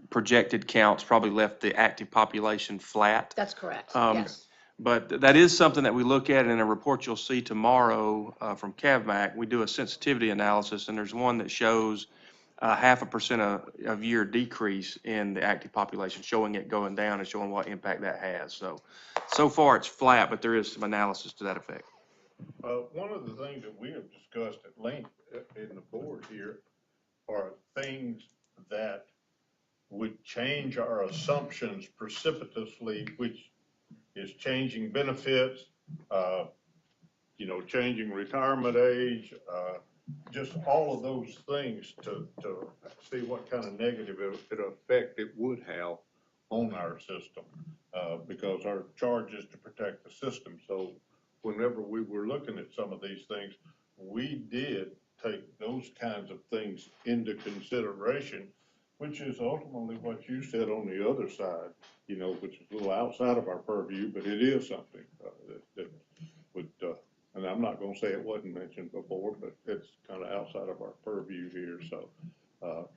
[SPEAKER 2] projected counts probably left the active population flat.
[SPEAKER 3] That's correct,
[SPEAKER 2] Um,
[SPEAKER 3] yes.
[SPEAKER 2] But that is something that we look at in a report you'll see tomorrow from CAVMAC. We do a sensitivity analysis, and there's one that shows 0.5% of year decrease in the active population, showing it going down and showing what impact that has. So far it's flat, but there is some analysis to that effect.
[SPEAKER 5] One of the things that we have discussed at length in the board here are things that would change our assumptions precipitously, which is changing benefits, changing retirement age, just all of those things to see what kind of negative effect it would have on our system, because our charge is to protect the system. So whenever we were looking at some of these things, we did take those kinds of things into consideration, which is ultimately what you said on the other side, which is a little outside of our purview, but it is something that would, and I'm not gonna say it wasn't mentioned before, but it's kind of outside of our purview here, so,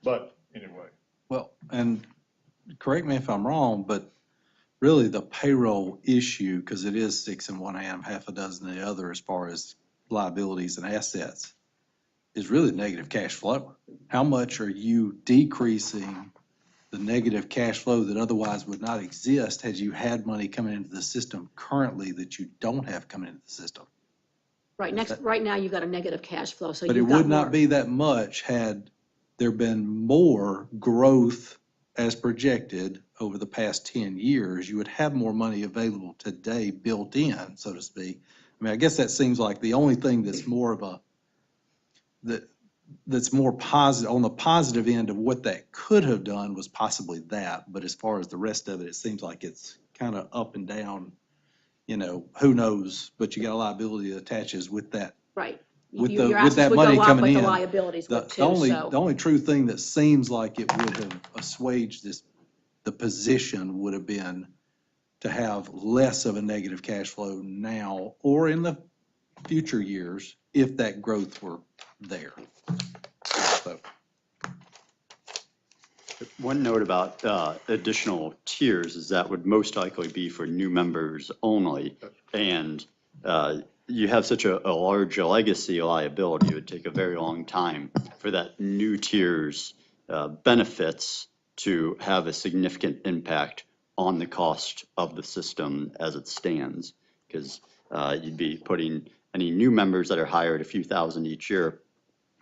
[SPEAKER 5] but anyway.
[SPEAKER 6] Well, and correct me if I'm wrong, but really the payroll issue, because it is 6 in one hand, half a dozen in the other as far as liabilities and assets, is really negative cash flow. How much are you decreasing the negative cash flow that otherwise would not exist had you had money coming into the system currently that you don't have coming into the system?
[SPEAKER 3] Right now, you've got a negative cash flow, so
[SPEAKER 6] But it
[SPEAKER 3] you've got
[SPEAKER 6] would not
[SPEAKER 3] more.
[SPEAKER 6] be that much had there been more growth as projected over the past 10 years. You would have more money available today built in, so to speak. I mean, I guess that seems like the only thing that's more of a, that's more positive, on the positive end of what that could have done was possibly that. But as far as the rest of it, it seems like it's kind of up and down, you know, who knows? But you got a liability that attaches with that.
[SPEAKER 3] Right.
[SPEAKER 6] With
[SPEAKER 3] Your
[SPEAKER 6] with
[SPEAKER 3] assets
[SPEAKER 6] that
[SPEAKER 3] would
[SPEAKER 6] money
[SPEAKER 3] go up,
[SPEAKER 6] coming
[SPEAKER 3] but the
[SPEAKER 6] in,
[SPEAKER 3] liabilities
[SPEAKER 6] The
[SPEAKER 3] would
[SPEAKER 6] the
[SPEAKER 3] too,
[SPEAKER 6] only,
[SPEAKER 3] so.
[SPEAKER 6] the only true thing that seems like it would have assuaged this, the position would have been to have less of a negative cash flow now or in the future years if that growth were there. So,
[SPEAKER 4] One note about additional tiers is that would most likely be for new members only. And you have such a large legacy liability, it would take a very long time for that new tier's benefits to have a significant impact on the cost of the system as it stands. Because you'd be putting any new members that are hired a few thousand each year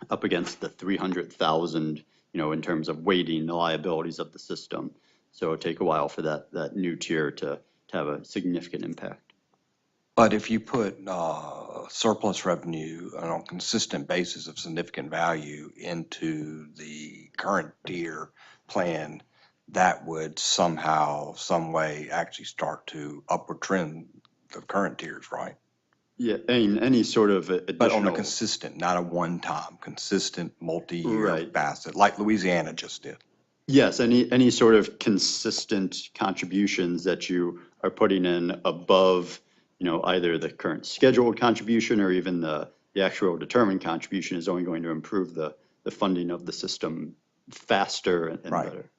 [SPEAKER 4] up against the 300,000, you know, in terms of weighting the liabilities of the system. So it'll take a while for that new tier to have a significant impact.
[SPEAKER 10] But if you put surplus revenue on a consistent basis of significant value into the current tier plan, that would somehow, some way actually start to upward trend the current tiers, right?
[SPEAKER 4] Yeah, any sort of additional.
[SPEAKER 10] But on a consistent, not a one-time, consistent multi-year
[SPEAKER 4] Right.
[SPEAKER 10] facet, like Louisiana just did.
[SPEAKER 4] Yes, any sort of consistent contributions that you are putting in above, you know, either the current scheduled contribution or even the actual determined contribution is only going to improve the funding of the system faster and
[SPEAKER 10] Right.
[SPEAKER 4] better.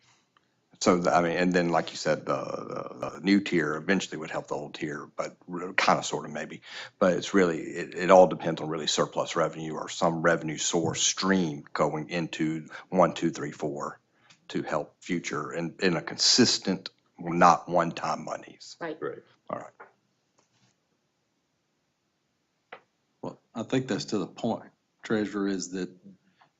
[SPEAKER 10] So, I mean, and then, like you said, the new tier eventually would help the old tier, but kind of, sort of, maybe. But it's really, it all depends on really surplus revenue or some revenue source stream going into 1, 2, 3, 4 to help future and in a consistent, not one-time monies.
[SPEAKER 3] Right.
[SPEAKER 4] Right.
[SPEAKER 10] All right.
[SPEAKER 6] well, I think that's to the point, Treasurer, is that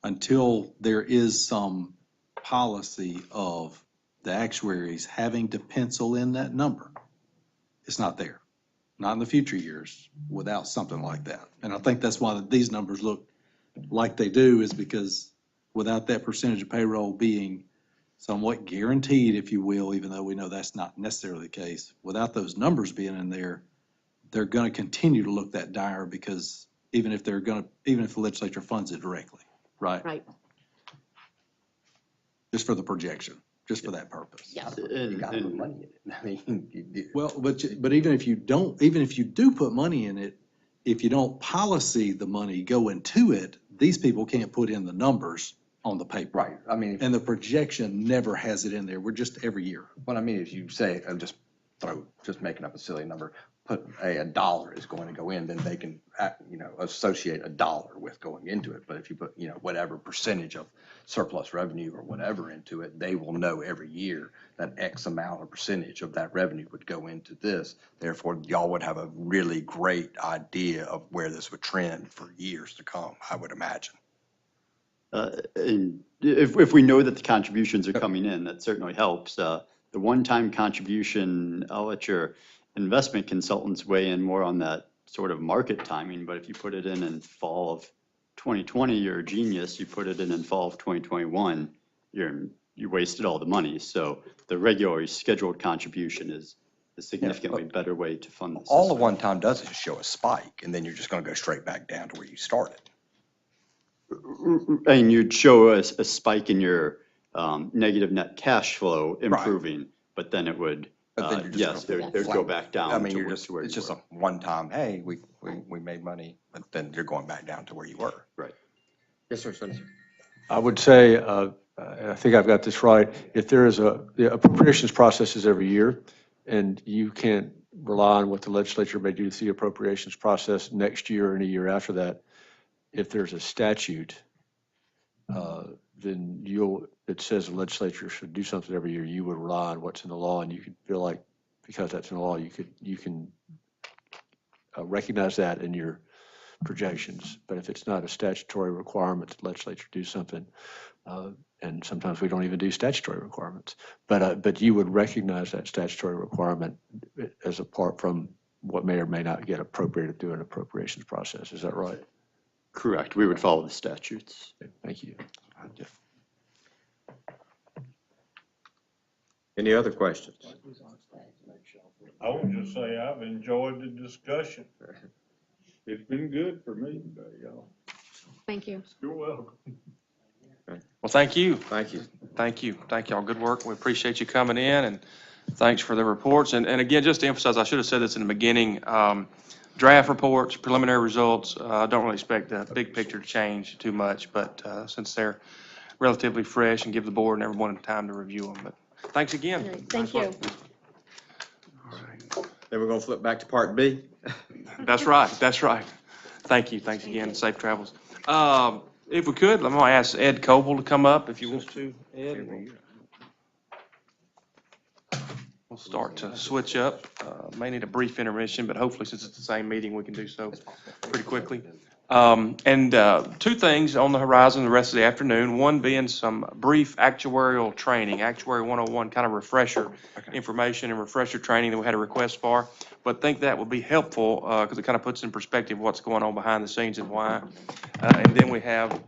[SPEAKER 6] until there is some policy of the actuaries having to pencil in that number, it's not there. Not in the future years without something like that. And I think that's why these numbers look like they do, is because without that percentage of payroll being somewhat guaranteed, if you will, even though we know that's not necessarily the case, without those numbers being in there, they're going to continue to look that dire, because even if the legislature funds it directly, right?
[SPEAKER 3] Right,
[SPEAKER 6] Just for the projection, just for that purpose.
[SPEAKER 3] yeah.
[SPEAKER 10] You gotta put money in it. I mean,
[SPEAKER 6] Well, but even if you do put money in it, if you don't policy the money go into it, these people can't put in the numbers on the paper.
[SPEAKER 10] right. I mean,
[SPEAKER 6] And the projection never has it in there. We're just every year.
[SPEAKER 10] what I mean is you say, just making up a silly number, put a dollar is going to go in, then they can, associate a dollar with going into it. But if you put, whatever percentage of surplus revenue or whatever into it, they will know every year that X amount or percentage of that revenue would go into this. Therefore, y'all would have a really great idea of where this would trend for years to come, I would imagine.
[SPEAKER 4] And if we know that the contributions are coming in, that certainly helps. The one-time contribution, I'll let your investment consultants weigh in more on that sort of market timing, but if you put it in fall of 2020, you're a genius. You put it in fall of 2021, you wasted all the money. So the regularly scheduled contribution is a significantly better way to fund the system.
[SPEAKER 10] All the one time does is show a spike, and then you're just gonna go straight back down to where you started.
[SPEAKER 4] And you'd show a spike in your negative net cash flow improving, but then it would,
[SPEAKER 10] But then you're just
[SPEAKER 4] yes,
[SPEAKER 10] gonna
[SPEAKER 4] they'd go back down.
[SPEAKER 10] I mean,
[SPEAKER 4] to
[SPEAKER 10] you're
[SPEAKER 4] where-
[SPEAKER 10] just,
[SPEAKER 4] to where
[SPEAKER 10] it's
[SPEAKER 4] you
[SPEAKER 10] just
[SPEAKER 4] were.
[SPEAKER 10] a one-time, hey, we made money, but then you're going back down to where you were.
[SPEAKER 4] Right.
[SPEAKER 9] Yes, sir, Senator.
[SPEAKER 11] I would say, and I think I've got this right, if there is the appropriations process is every year, And you can't rely on what the legislature may do through the appropriations process next year and a year after that. If there's a statute, then it says the legislature should do something every year, you would rely on what's in the law, and you could feel like, because that's in the law, you can recognize that in your projections. But if it's not a statutory requirement, the legislature do something, and sometimes we don't even do statutory requirements, but you would recognize that statutory requirement as apart from what may or may not get appropriated through an appropriations process. Is that right?
[SPEAKER 4] Correct. We would follow the statutes.
[SPEAKER 11] Thank you.
[SPEAKER 9] Any other questions?
[SPEAKER 5] I would just say I've enjoyed the discussion. It's been good for me today, y'all.
[SPEAKER 3] Thank you.
[SPEAKER 5] You're welcome.
[SPEAKER 2] Well, thank you.
[SPEAKER 9] Thank you.
[SPEAKER 2] Thank you. Thank y'all. Good work. We appreciate you coming in, and thanks for the reports. And again, just to emphasize, I should have said this in the beginning, draft reports, preliminary results, I don't really expect the big picture to change too much, but since they're relatively fresh, and give the board and everyone time to review them. But thanks again.
[SPEAKER 3] Thank you.
[SPEAKER 9] Then we're gonna flip back to part B.
[SPEAKER 2] That's right. That's right. Thank you. Thanks again. Safe travels. If we could, I'm gonna ask Ed Coble to come up if you want to. Ed, we'll start to switch up. May need a brief intermission, but hopefully since it's the same meeting, we can do so pretty quickly. Two things on the horizon the rest of the afternoon, one being some brief actuarial training, Actuary 101 kind of refresher information and refresher training that we had a request for. But think that would be helpful because it kind of puts in perspective what's going on behind the scenes and why. And then we have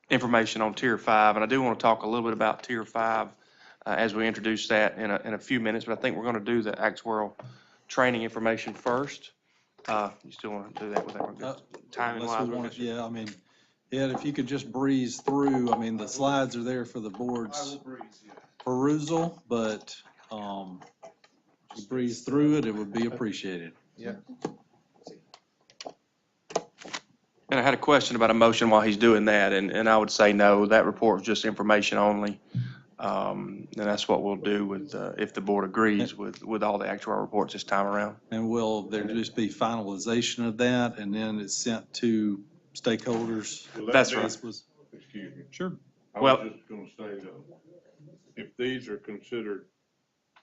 [SPEAKER 2] information on Tier 5. And I do want to talk a little bit about Tier 5 as we introduce that in a few minutes. But I think we're going to do the actuarial training information first. You still want to do that without timing wise?
[SPEAKER 6] Yeah, I mean, Ed, if you could just breeze through, I mean, the slides are there for the board's perusal, but if you breeze through it, it would be appreciated.
[SPEAKER 10] Yeah.
[SPEAKER 2] And I had a question about a motion while he's doing that, and I would say no, that report is just information only. And that's what we'll do with, if the board agrees with all the actual reports this time around.
[SPEAKER 6] And will there just be finalization of that, and then it's sent to stakeholders?
[SPEAKER 2] That's right.
[SPEAKER 5] Excuse me.
[SPEAKER 6] Sure.
[SPEAKER 5] I
[SPEAKER 2] Well-
[SPEAKER 5] was just gonna say though, if these are considered,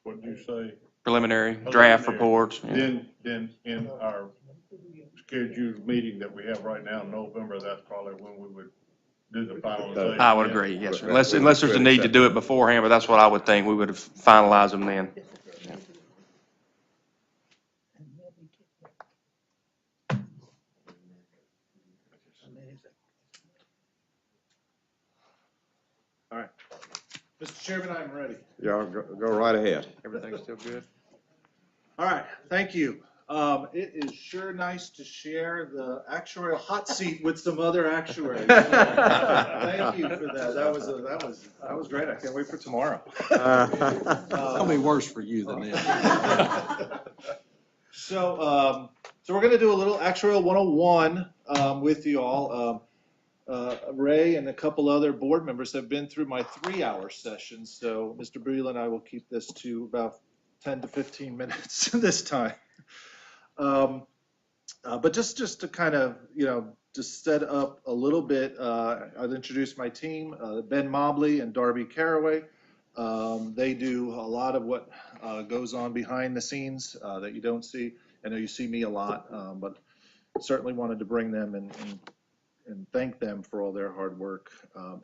[SPEAKER 5] what'd you say?
[SPEAKER 2] Preliminary draft
[SPEAKER 5] Preliminary,
[SPEAKER 2] reports. Yeah.
[SPEAKER 5] Then in our scheduled meeting that we have right now in November, that's probably when we would do the finalization.
[SPEAKER 2] I would agree, yes, sir. Unless there's a need to do it beforehand, but that's what I would think. We would have finalized them then.
[SPEAKER 12] All right. Mr. Chairman, I'm ready.
[SPEAKER 9] Y'all go right ahead.
[SPEAKER 2] Everything's still good?
[SPEAKER 12] All right, thank you. It is sure nice to share the actuarial hot seat with some other actuaries. Thank you for that. That was great. I can't wait for tomorrow.
[SPEAKER 6] It's gonna be worse for you than that.
[SPEAKER 12] So we're gonna do a little actuarial 101 with you all. Ray and a couple other board members have been through my 3-hour session, so Mr. Breland and I will keep this to about 10 to 15 minutes this time. But just to kind of, just set up a little bit, I'll introduce my team, Ben Mobley and Darby Caraway. They do a lot of what goes on behind the scenes that you don't see. I know you see me a lot, but certainly wanted to bring them and thank them for all their hard work.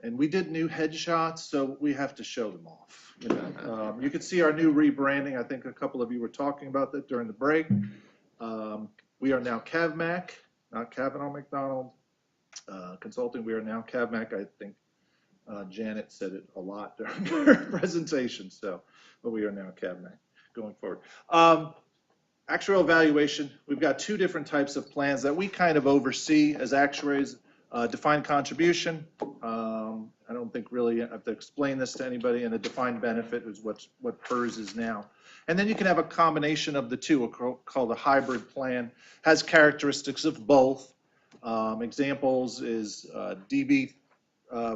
[SPEAKER 12] And we did new headshots, so we have to show them off. You can see our new rebranding. I think a couple of you were talking about that during the break. We are now CavMac, not Cavanaugh McDonald Consulting. We are now CavMac. I think Janet said it a lot during her presentation. But we are now CavMac going forward. Actuarial evaluation. We've got 2 different types of plans that we kind of oversee as actuaries. Defined contribution. I don't think really I have to explain this to anybody. And a defined benefit is what PERS is now. And then you can have a combination of the two, called a hybrid plan. Has characteristics of both. Examples is DB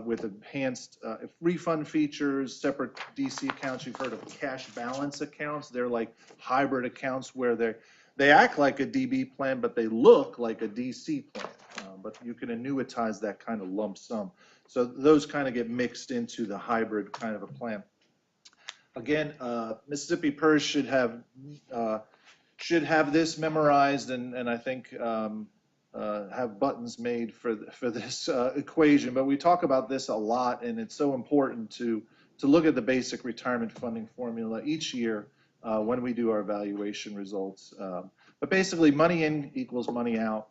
[SPEAKER 12] with enhanced refund features, separate DC accounts. You've heard of cash balance accounts. They're like hybrid accounts where they act like a DB plan, but they look like a DC plan. But you can annuitize that kind of lump sum. So those kind of get mixed into the hybrid kind of a plan. Again, Mississippi PERS should have this memorized, and I think have buttons made for this equation. But we talk about this a lot, and it's so important to look at the basic retirement funding formula each year when we do our evaluation results. But basically, money in equals money out.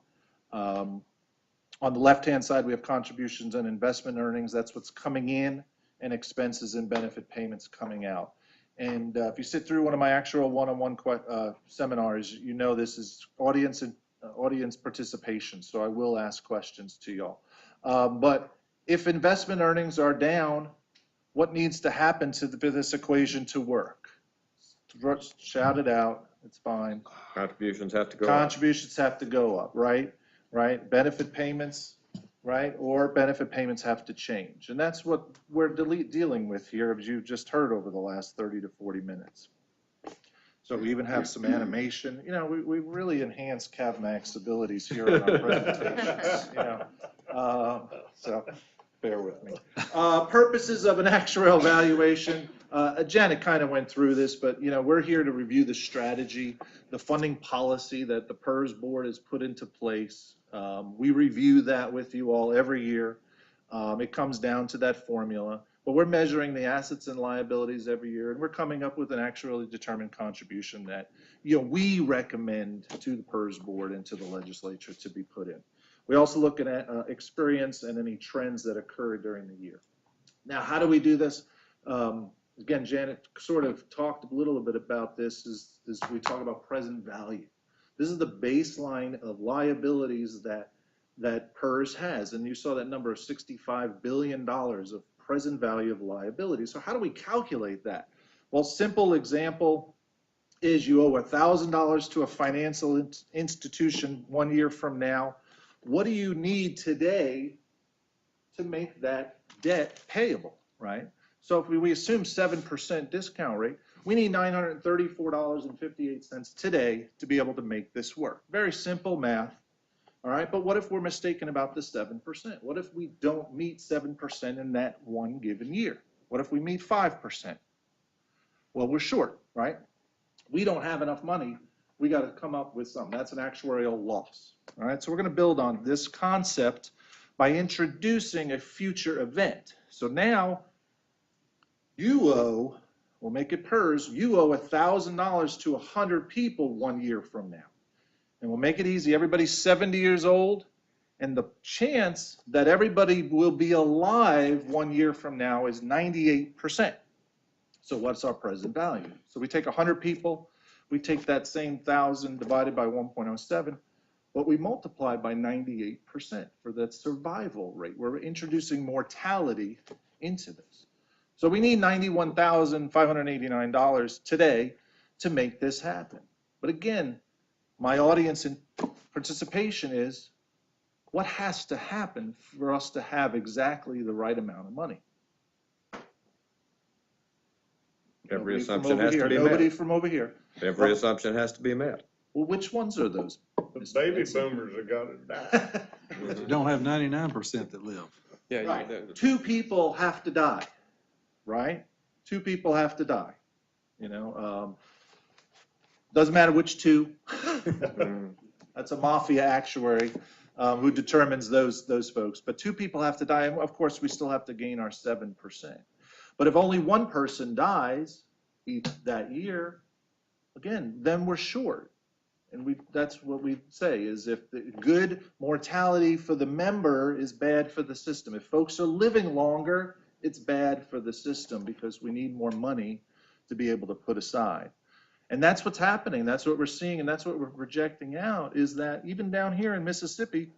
[SPEAKER 12] On the left-hand side, we have contributions and investment earnings. That's what's coming in, and expenses and benefit payments coming out. And if you sit through one of my actual one-on-one seminars, you know this is audience participation, so I will ask questions to y'all. But if investment earnings are down, what needs to happen to this equation to work? Shout it out, it's fine.
[SPEAKER 9] Contributions have to go up.
[SPEAKER 12] Contributions have to go up, right? Right? Benefit payments, right? Or benefit payments have to change. And that's what we're dealing with here, as you just heard over the last 30 to 40 minutes. So we even have some animation. You know, we really enhanced CavMax's abilities here in our presentations, you know. So bear with me. Purposes of an actuarial evaluation. Janet kind of went through this, but, you know, we're here to review the strategy, the funding policy that the PERS board has put into place. We review that with you all every year. It comes down to that formula. But we're measuring the assets and liabilities every year, and we're coming up with an actuarially determined contribution that, you know, we recommend to the PERS board and to the legislature to be put in. We also look at experience and any trends that occur during the year. Now, how do we do this? Again, Janet sort of talked a little bit about this as we talk about present value. This is the baseline of liabilities that PERS has, and you saw that number of $65 billion of present value of liability. So how do we calculate that? Well, simple example is you owe $1,000 to a financial institution 1 year from now. What do you need today to make that debt payable, right? So if we assume 7% discount rate, we need $934.58 today to be able to make this work. Very simple math. All right, but what if we're mistaken about the 7%? What if we don't meet 7% in that one given year? What if we meet 5%? Well, we're short, right? We don't have enough money. We got to come up with something. That's an actuarial loss. All right, so we're going to build on this concept by introducing a future event. So now you owe, we'll make it PERS, you owe $1,000 to 100 people 1 year from now. And we'll make it easy. Everybody's 70 years old, and the chance that everybody will be alive 1 year from now is 98%. So what's our present value? So we take 100 people, we take that same 1,000 divided by 1.07, but we multiply by 98% for that survival rate. We're introducing mortality into this. So we need $91,589 today to make this happen. But again, my audience and participation is, what has to happen for us to have exactly the right amount of money?
[SPEAKER 9] Every
[SPEAKER 12] Nobody
[SPEAKER 9] assumption
[SPEAKER 12] from over
[SPEAKER 9] has to
[SPEAKER 12] here.
[SPEAKER 9] be
[SPEAKER 12] Nobody
[SPEAKER 9] met.
[SPEAKER 12] from over here.
[SPEAKER 9] Every assumption has to be met.
[SPEAKER 12] Well, which ones are those?
[SPEAKER 5] The baby boomers have got it down.
[SPEAKER 6] You don't have 99% that live.
[SPEAKER 2] Yeah,
[SPEAKER 12] Right. 2 people have to die, right? 2 people have to die. You know, doesn't matter which 2. That's a mafia actuary who determines those folks. But 2 people have to die, and of course we still have to gain our 7%. But if only 1 person dies that year, again, then we're short. And that's what we say, is if the good mortality for the member is bad for the system. If folks are living longer, it's bad for the system because we need more money to be able to put aside. And that's what's happening. That's what we're seeing, and that's what we're projecting out, is that even down here in Mississippi,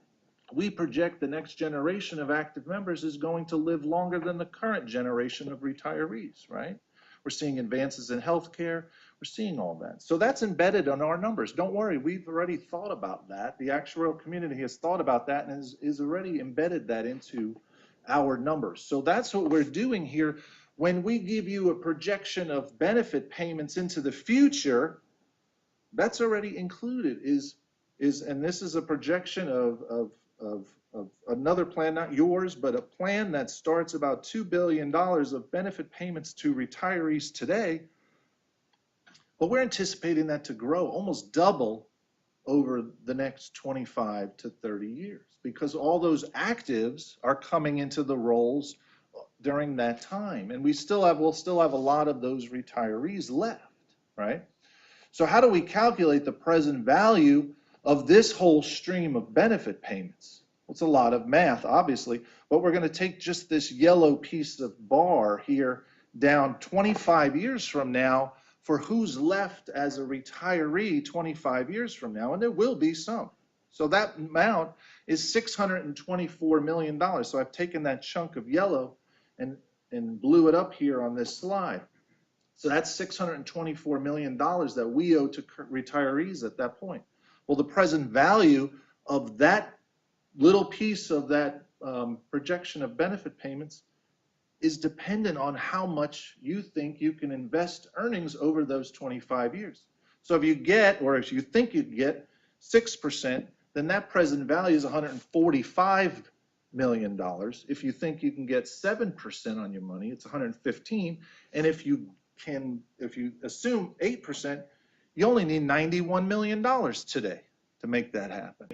[SPEAKER 12] we project the next generation of active members is going to live longer than the current generation of retirees, right? We're seeing advances in healthcare. We're seeing all that. So that's embedded on our numbers. Don't worry, we've already thought about that. The actuarial community has thought about that and is already embedded that into our numbers. So that's what we're doing here. When we give you a projection of benefit payments into the future, that's already included, and this is a projection of another plan, not yours, but a plan that starts about $2 billion of benefit payments to retirees today. But we're anticipating that to grow almost double over the next 25 to 30 years, because all those actives are coming into the rolls during that time. And we'll still have a lot of those retirees left, right? So how do we calculate the present value of this whole stream of benefit payments? Well, it's a lot of math, obviously, but we're going to take just this yellow piece of bar here down 25 years from now for who's left as a retiree 25 years from now, and there will be some. So that amount is $624 million. So I've taken that chunk of yellow and blew it up here on this slide. So that's $624 million that we owe to retirees at that point. Well, the present value of that little piece of that projection of benefit payments is dependent on how much you think you can invest earnings over those 25 years. So if you get, or if you think you get 6%, then that present value is $145 million. If you think you can get 7% on your money, it's 115. And if you assume 8%, you only need $91 million today to make that happen.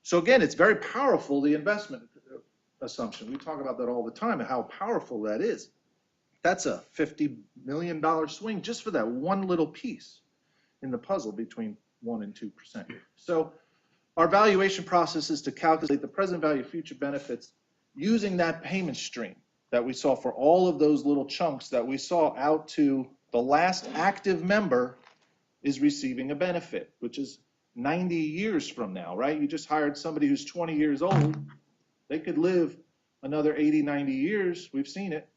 [SPEAKER 12] So again, it's very powerful, the investment assumption. We talk about that all the time, how powerful that is. That's a $50 million swing just for that one little piece in the puzzle between 1% and 2%. So our valuation process is to calculate the present value of future benefits using that payment stream that we saw for all of those little chunks that we saw out to the last active member is receiving a benefit, which is 90 years from now, right? You just hired somebody who's 20 years old. They could live another 80, 90 years. We've seen it.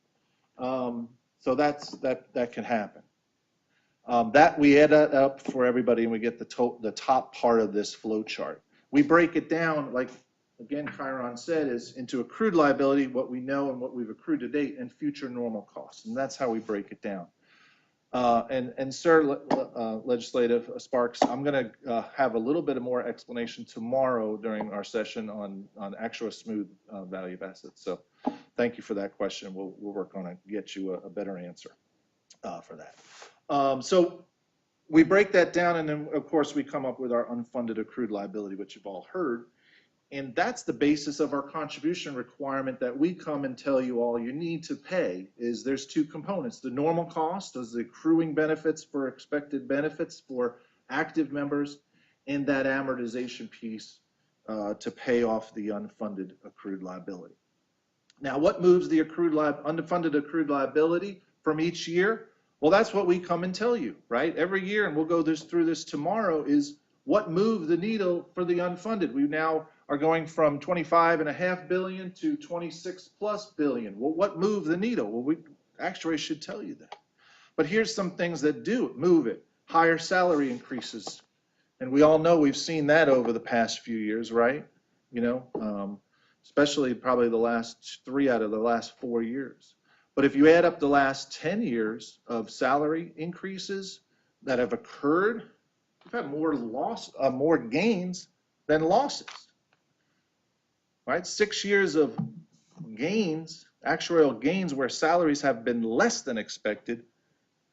[SPEAKER 12] So that can happen. That we add that up for everybody, and we get the top part of this flow chart. We break it down, like again, Chiron said, is into accrued liability, what we know and what we've accrued to date, and future normal costs. And that's how we break it down. And Sir Legislative Sparks, I'm going to have a little bit of more explanation tomorrow during our session on actual smooth value of assets. So thank you for that question. We'll work on it, get you a better answer for that. So we break that down, and then of course we come up with our unfunded accrued liability, which you've all heard. And that's the basis of our contribution requirement that we come and tell you all you need to pay. Is there's two components: the normal cost, those are the accruing benefits for expected benefits for active members, and that amortization piece to pay off the unfunded accrued liability. Now, what moves the unfunded accrued liability from each year? Well, that's what we come and tell you, right? Every year, and we'll go through this tomorrow, is what moved the needle for the unfunded. We now are going from $25.5 billion to $26+ billion. Well, what moved the needle? Well, actuaries should tell you that. But here's some things that do move it. Higher salary increases. And we all know we've seen that over the past few years, right? You know, especially probably the last 3 out of the last 4 years. But if you add up the last 10 years of salary increases that have occurred, we've had more gains than losses. Right? 6 years of gains, actuarial gains, where salaries have been less than expected,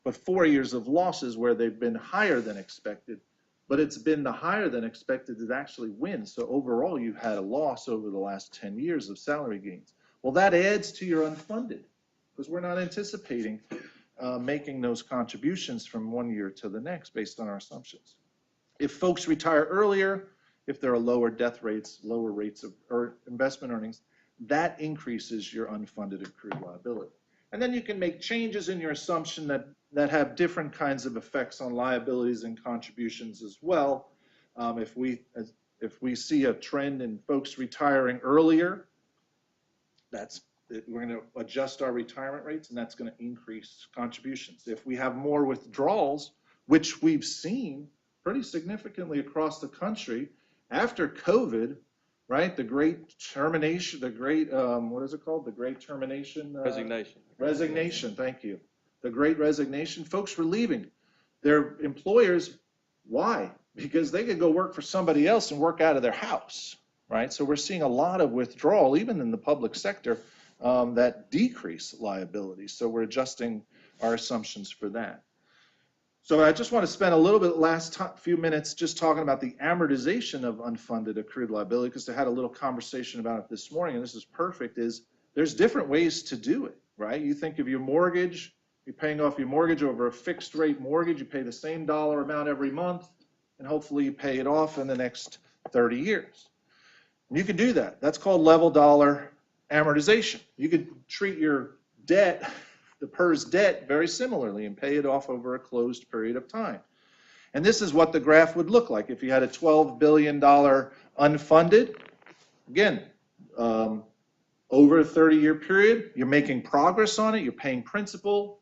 [SPEAKER 12] but 4 years of losses where they've been higher than expected. But it's been the higher than expected that actually wins. So overall, you've had a loss over the last 10 years of salary gains. Well, that adds to your unfunded, because we're not anticipating making those contributions from 1 year to the next based on our assumptions. If folks retire earlier, if there are lower death rates, lower rates of investment earnings, that increases your unfunded accrued liability. And then you can make changes in your assumption that have different kinds of effects on liabilities and contributions as well. If we see a trend in folks retiring earlier, we're going to adjust our retirement rates, and that's going to increase contributions. If we have more withdrawals, which we've seen pretty significantly across the country after COVID, right? The great termination, the great, what is it called? The great termination?
[SPEAKER 2] Resignation.
[SPEAKER 12] Resignation, thank you. The great resignation. Folks were leaving their employers. Why? Because they could go work for somebody else and work out of their house, right? So we're seeing a lot of withdrawal, even in the public sector, that decrease liability. So we're adjusting our assumptions for that. So I just want to spend a little bit few minutes just talking about the amortization of unfunded accrued liability, because I had a little conversation about it this morning, and this is perfect, is there's different ways to do it, right? You think of your mortgage, you're paying off your mortgage over a fixed rate mortgage, you pay the same dollar amount every month, and hopefully you pay it off in the next 30 years. And you can do that. That's called level dollar amortization. You could treat your debt, the PERS debt, very similarly and pay it off over a closed period of time. And this is what the graph would look like if you had a $12 billion unfunded. Again, over a 30-year period, you're making progress on it, you're paying principal,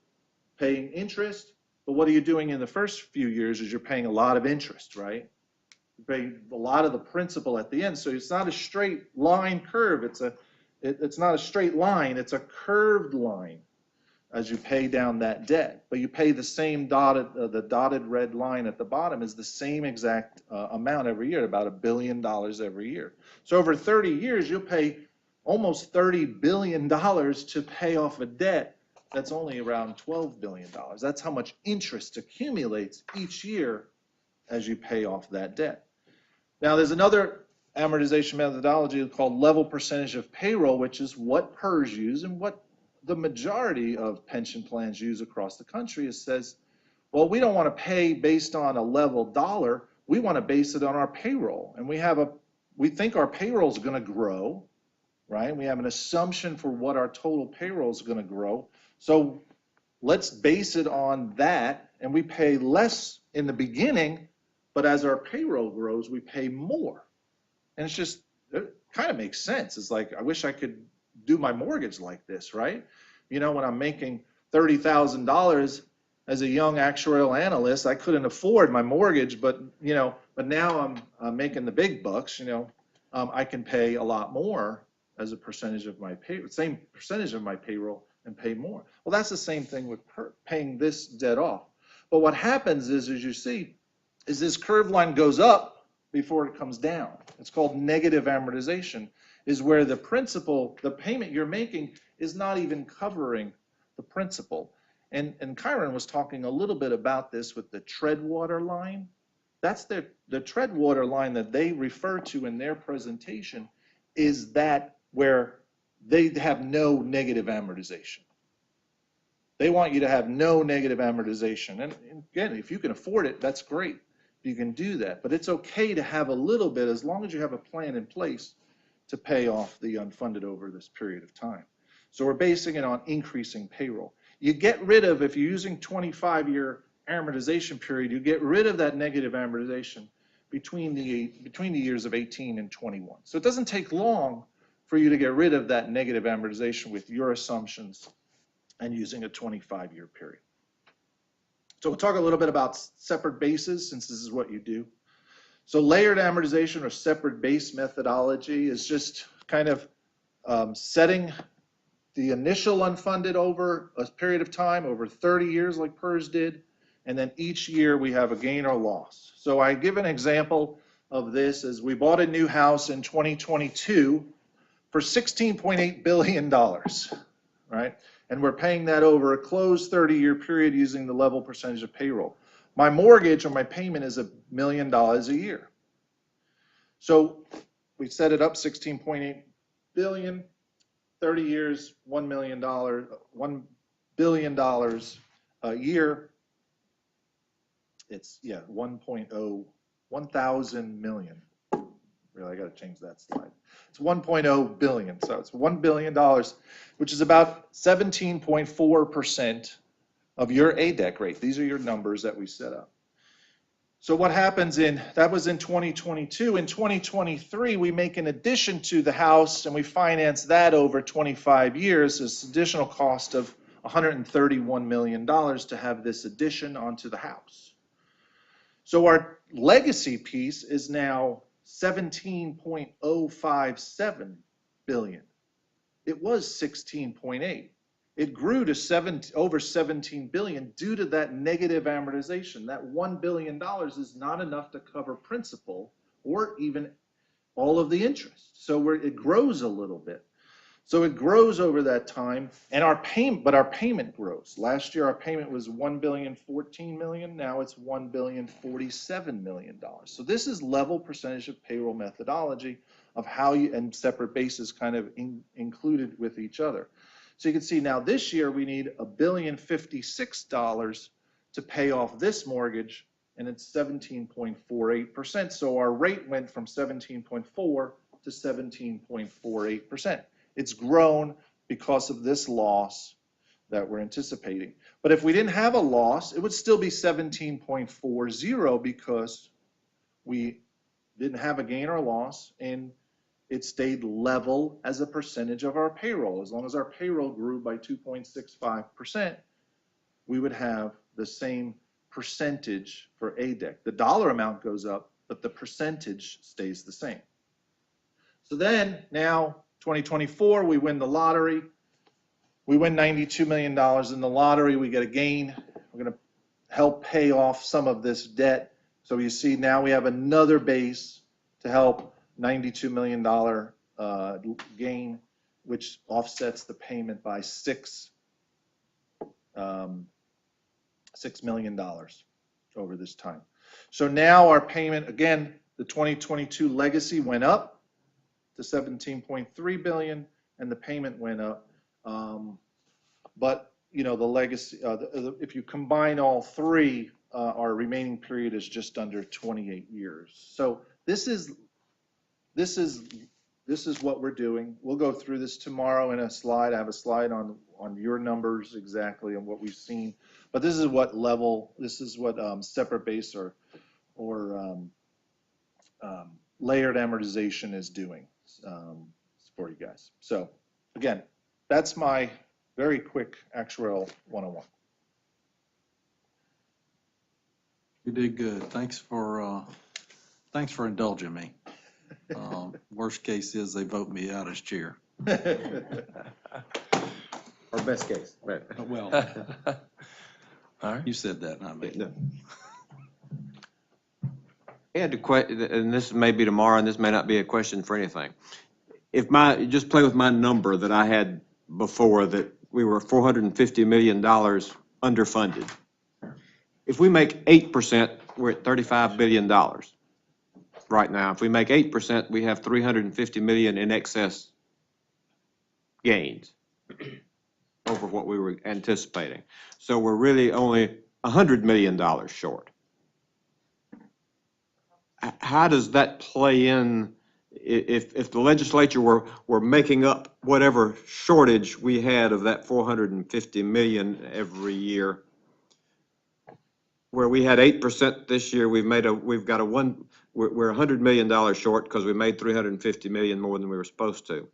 [SPEAKER 12] paying interest, but what are you doing in the first few years is you're paying a lot of interest, right? You're paying a lot of the principal at the end, so it's not a straight line curve, it's not a straight line, it's a curved line as you pay down that debt, but you pay the same the dotted red line at the bottom is the same exact amount every year, about $1 billion every year. So over 30 years, you'll pay almost $30 billion to pay off a debt that's only around $12 billion. That's how much interest accumulates each year as you pay off that debt. Now, there's another amortization methodology called level percentage of payroll, which is what PERS use and what the majority of pension plans use across the country. It says, well, we don't want to pay based on a level dollar. We want to base it on our payroll. And we think our payroll is going to grow, right? We have an assumption for what our total payroll is going to grow. So let's base it on that. And we pay less in the beginning, but as our payroll grows, we pay more. And it kind of makes sense. It's like, I wish I could do my mortgage like this, right? You know, when I'm making $30,000 as a young actuarial analyst, I couldn't afford my mortgage, but now I'm making the big bucks, I can pay a lot more as a percentage of my pay, same percentage of my payroll and pay more. Well, that's the same thing with paying this debt off. But what happens is, as you see, is this curve line goes up before it comes down. It's called negative amortization, is where the principal, the payment you're making is not even covering the principal. And Kyron was talking a little bit about this with the treadwater line. That's the treadwater line that they refer to in their presentation, is that where they have no negative amortization. They want you to have no negative amortization. And again, if you can afford it, that's great. You can do that. But it's okay to have a little bit as long as you have a plan in place to pay off the unfunded over this period of time. So we're basing it on increasing payroll. You get rid of, if you're using 25-year amortization period, you get rid of that negative amortization between the years of 18 and 21. So it doesn't take long for you to get rid of that negative amortization with your assumptions and using a 25-year period. So we'll talk a little bit about separate bases, since this is what you do. So layered amortization or separate base methodology is just kind of setting the initial unfunded over a period of time, over 30 years like PERS did, and then each year we have a gain or loss. So I give an example of this as we bought a new house in 2022 for $16.8 billion, right? And we're paying that over a closed 30-year period using the level percentage of payroll. My mortgage or my payment is $1 million a year. So we set it up $16.8 billion, 30 years, $1 million, $1 billion a year. It's 1,000 million. Really, I got to change that slide. It's 1.0 billion. So it's $1 billion, which is about 17.4% of your ADEC rate. These are your numbers that we set up. So what happens that was in 2022. In 2023, we make an addition to the house and we finance that over 25 years. This additional cost of $131 million to have this addition onto the house. So our legacy piece is now 17.057 billion. It was 16.8. It grew to over 17 billion due to that negative amortization. That $1 billion is not enough to cover principal or even all of the interest. So it grows a little bit. So it grows over that time, and our payment grows. Last year, our payment was $1.014 billion. Now it's $1.047 billion. So this is level percentage of payroll methodology of how you, and separate bases kind of included with each other. So you can see now this year we need $1.056 billion to pay off this mortgage, and it's 17.48%. So our rate went from 17.4 to 17.48%. It's grown because of this loss that we're anticipating. But if we didn't have a loss, it would still be 17.40 because we didn't have a gain or loss, and it stayed level as a percentage of our payroll. As long as our payroll grew by 2.65%, we would have the same percentage for ADEC. The dollar amount goes up, but the percentage stays the same. So then now 2024, we win the lottery. We win $92 million in the lottery. We get a gain. We're going to help pay off some of this debt. So you see now we have another base to help $92 million gain, which offsets the payment by $6 million over this time. So now our payment, again, the 2022 legacy went up to 17.3 billion, and the payment went up. But you know, the legacy, if you combine all three, our remaining period is just under 28 years. So this is what we're doing. We'll go through this tomorrow in a slide. I have a slide on your numbers exactly and what we've seen. But this is what separate base or layered amortization is doing for you guys. So again, that's my very quick actuarial 101.
[SPEAKER 6] You did good. Thanks for indulging me. Worst case is they vote me out as chair.
[SPEAKER 9] Or best case. Right.
[SPEAKER 6] Well,
[SPEAKER 2] All right.
[SPEAKER 6] you said that, not me.
[SPEAKER 9] No. I had to and this may be tomorrow, and this may not be a question for anything. If just play with my number that I had before, that we were $450 million underfunded. If we make 8%, we're at $35 billion right now. If we make 8%, we have $350 million in excess gains over what we were anticipating. So we're really only $100 million short. How does that play in if the legislature were making up whatever shortage we had of that $450 million every year, where we had 8% this year, we're $100 million short because we made $350 million more than we were supposed to.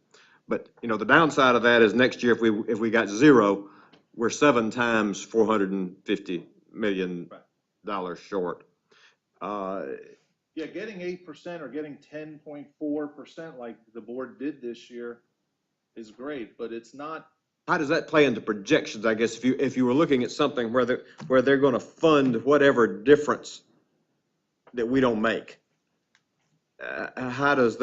[SPEAKER 9] But you know, the downside of that is next year if we got zero, we're 7 times $450 million short.
[SPEAKER 12] Yeah, getting 8% or getting 10.4% like the board did this year is great, but it's not.
[SPEAKER 9] How does that play into projections? I guess if you were looking at something where they're going to fund whatever difference that we don't make, how does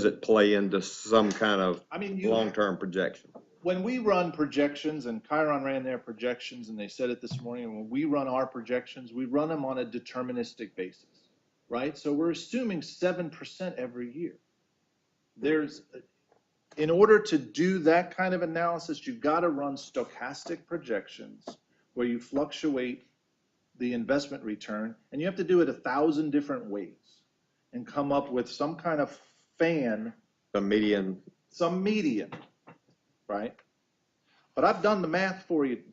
[SPEAKER 9] it play into some kind of long-term projection?
[SPEAKER 12] When we run projections, and Chiron ran their projections, and they said it this morning, and when we run our projections, we run them on a deterministic basis, right? So we're assuming 7% every year. In order to do that kind of analysis, you've got to run stochastic projections where you fluctuate the investment return, and you have to do it 1,000 different ways and come up with some kind of
[SPEAKER 9] Some median,
[SPEAKER 12] right? But I've done the math for you,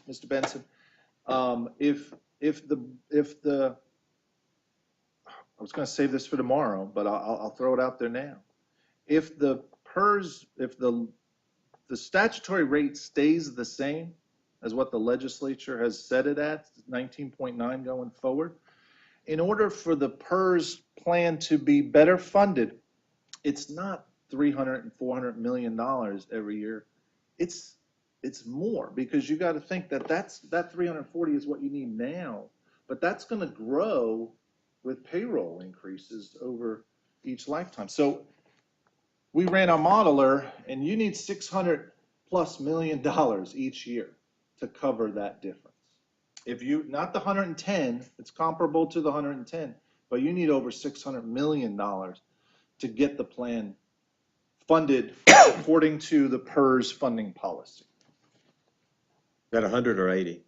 [SPEAKER 12] Mr. Benson. If the I was going to save this for tomorrow, but I'll throw it out there now. If the PERS, if the statutory rate stays the same as what the legislature has set it at, 19.9 going forward, in order for the PERS plan to be better funded, it's not $300 and $400 million every year. It's more, because you got to think that that 340 is what you need now, but that's going to grow with payroll increases over each lifetime. So we ran our modeler, and you need $600+ million each year to cover that difference. If you, not the 110, it's comparable to the 110, but you need over $600 million to get the plan funded according to the PERS funding policy.
[SPEAKER 9] That 100 or 80?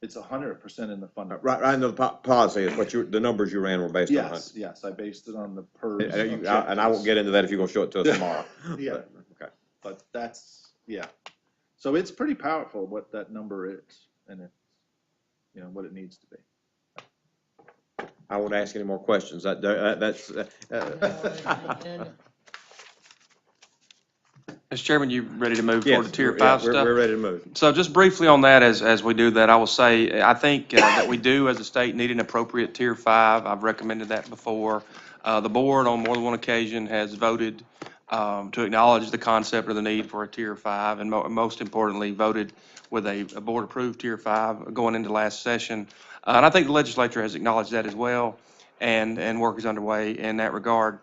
[SPEAKER 12] It's 100% in the funding.
[SPEAKER 9] Right, I know the policy is what the numbers you ran were based on.
[SPEAKER 12] Yes, yes, I based it on the PERS.
[SPEAKER 9] And I won't get into that if you're gonna show it to us tomorrow.
[SPEAKER 12] Yeah.
[SPEAKER 9] Okay.
[SPEAKER 12] But that's, yeah. So it's pretty powerful what that number is, and it's, you know, what it needs to be.
[SPEAKER 9] I won't ask any more questions. That's.
[SPEAKER 2] Mr. Chairman, you ready to move
[SPEAKER 9] Yes,
[SPEAKER 2] toward the tier
[SPEAKER 9] yeah,
[SPEAKER 2] 5 stuff?
[SPEAKER 9] We're ready to move.
[SPEAKER 2] So just briefly on that, as we do that, I will say, I think that we do, as a state, need an appropriate tier 5. I've recommended that before. The board, on more than one occasion, has voted to acknowledge the concept of the need for a tier 5, and most importantly, voted with a board-approved tier 5 going into last session. And I think the legislature has acknowledged that as well, and work is underway in that regard.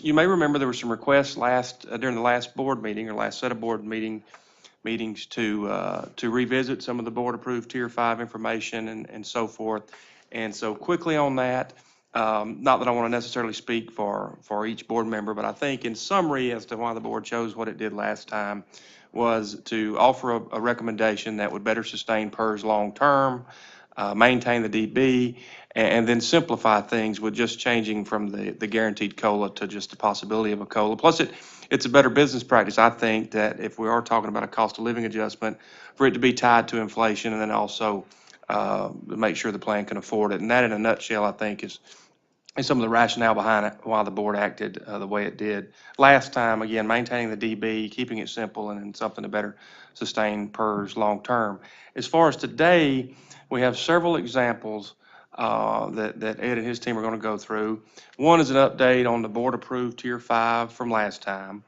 [SPEAKER 2] You may remember there were some requests during the last board meeting, or last set of board meetings to revisit some of the board-approved tier 5 information and so forth. And so quickly on that, not that I want to necessarily speak for each board member, but I think in summary as to why the board chose what it did last time was to offer a recommendation that would better sustain PERS long-term, maintain the DB, and then simplify things with just changing from the guaranteed COLA to just the possibility of a COLA. Plus, it's a better business practice, I think, that if we are talking about a cost of living adjustment, for it to be tied to inflation, and then also make sure the plan can afford it. And that, in a nutshell, I think is some of the rationale behind it, why the board acted the way it did last time. Again, maintaining the DB, keeping it simple, and something to better sustain PERS long-term. As far as today, we have several examples that Ed and his team are going to go through. One is an update on the board-approved Tier 5 from last time.